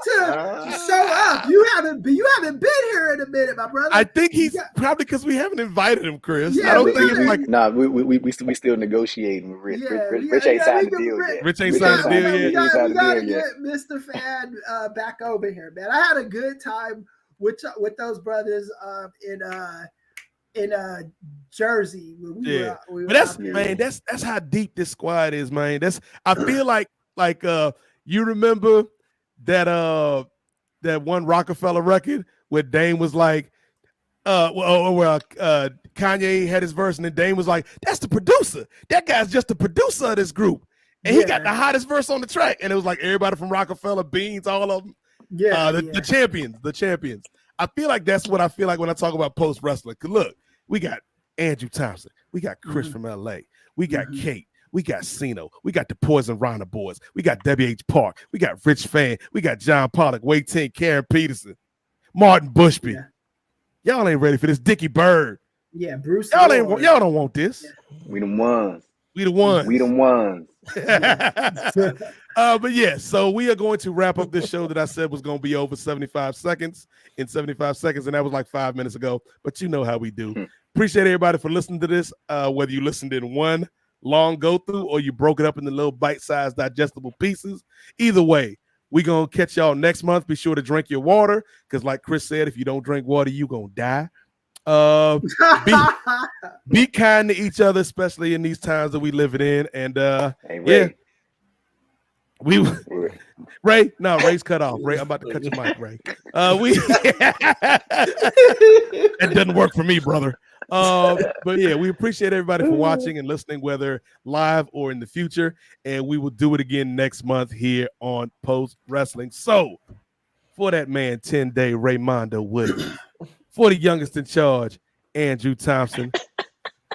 to show up. You haven't been here in a minute, my brother. I think he's probably because we haven't invited him, Chris. I don't think it's like. Nah, we still negotiating with Rich. Rich ain't signed the deal yet. Rich ain't signed the deal yet. We gotta get Mr. Fan back over here, man. I had a good time with those brothers in Jersey. That's how deep this squad is, man. I feel like you remember that one Rockefeller record where Dame was like, Kanye had his verse and then Dame was like, that's the producer. That guy's just the producer of this group. And he got the hottest verse on the track. And it was like everybody from Rockefeller, Beans, all of them. The champions. I feel like that's what I feel like when I talk about Post Wrestling. Because look, we got Andrew Thompson. We got Kris from LA. We got Kate. We got Cena. We got the Poison Rhino Boys. We got WH Park. We got Rich Fan. We got John Pollock, Wade Tink, Karen Peterson, Martin Bushby. Yeah. Y'all ain't ready for this. Dickie Bird. Yeah, Bruce. Y'all don't want this. Yeah. We the ones. But yeah, so we are going to wrap up this show that I said was going to be over 75 seconds, and that was like 5 minutes ago. But you know how we do. Appreciate everybody for listening to this, whether you listened in one long go through or you broke it up into little bite-sized digestible pieces. Either way, we're going to catch y'all next month. Be sure to drink your water because like Kris said, if you don't drink water, you're going to die. Be kind to each other, especially in these times that we living in. And Ray's cut off. Ray, I'm about to cut your mic, Ray. It doesn't work for me, brother. But yeah, we appreciate everybody for watching and listening, whether live or in the future. And we will do it again next month here on Post Wrestling. So for that man, 10-day Raymondo Williams, for the youngest in charge, Andrew Thompson,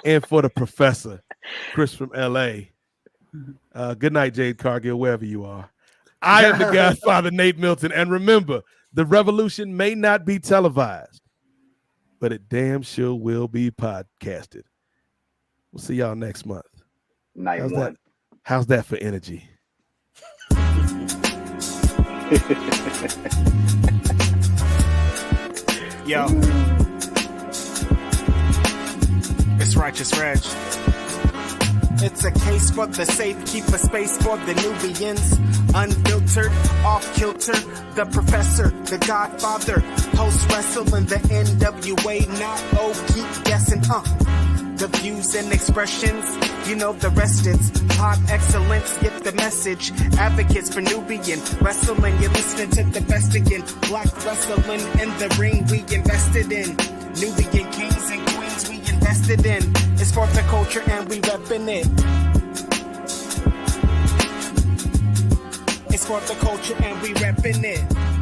and for the professor, Kris from LA. Good night, Jade Cargill, wherever you are. I am the Godfather, Nate Milton. And remember, the revolution may not be televised, but it damn sure will be podcasted. We'll see y'all next month. How's that for energy? Yo, it's Righteous Reg. It's a case for the safe, keep a space for the Nubians. Unfiltered, off kilter, the professor, the godfather. Post wrestling, the NWA, not keep guessing, The views and expressions, you know the rest, it's pod excellence, get the message. Advocates for Nubian wrestling, you're listening to the best again. Black wrestling in the ring we invested in. Nubian kings and queens we invested in. It's for the culture and we reppin' it. It's for the culture and we reppin' it.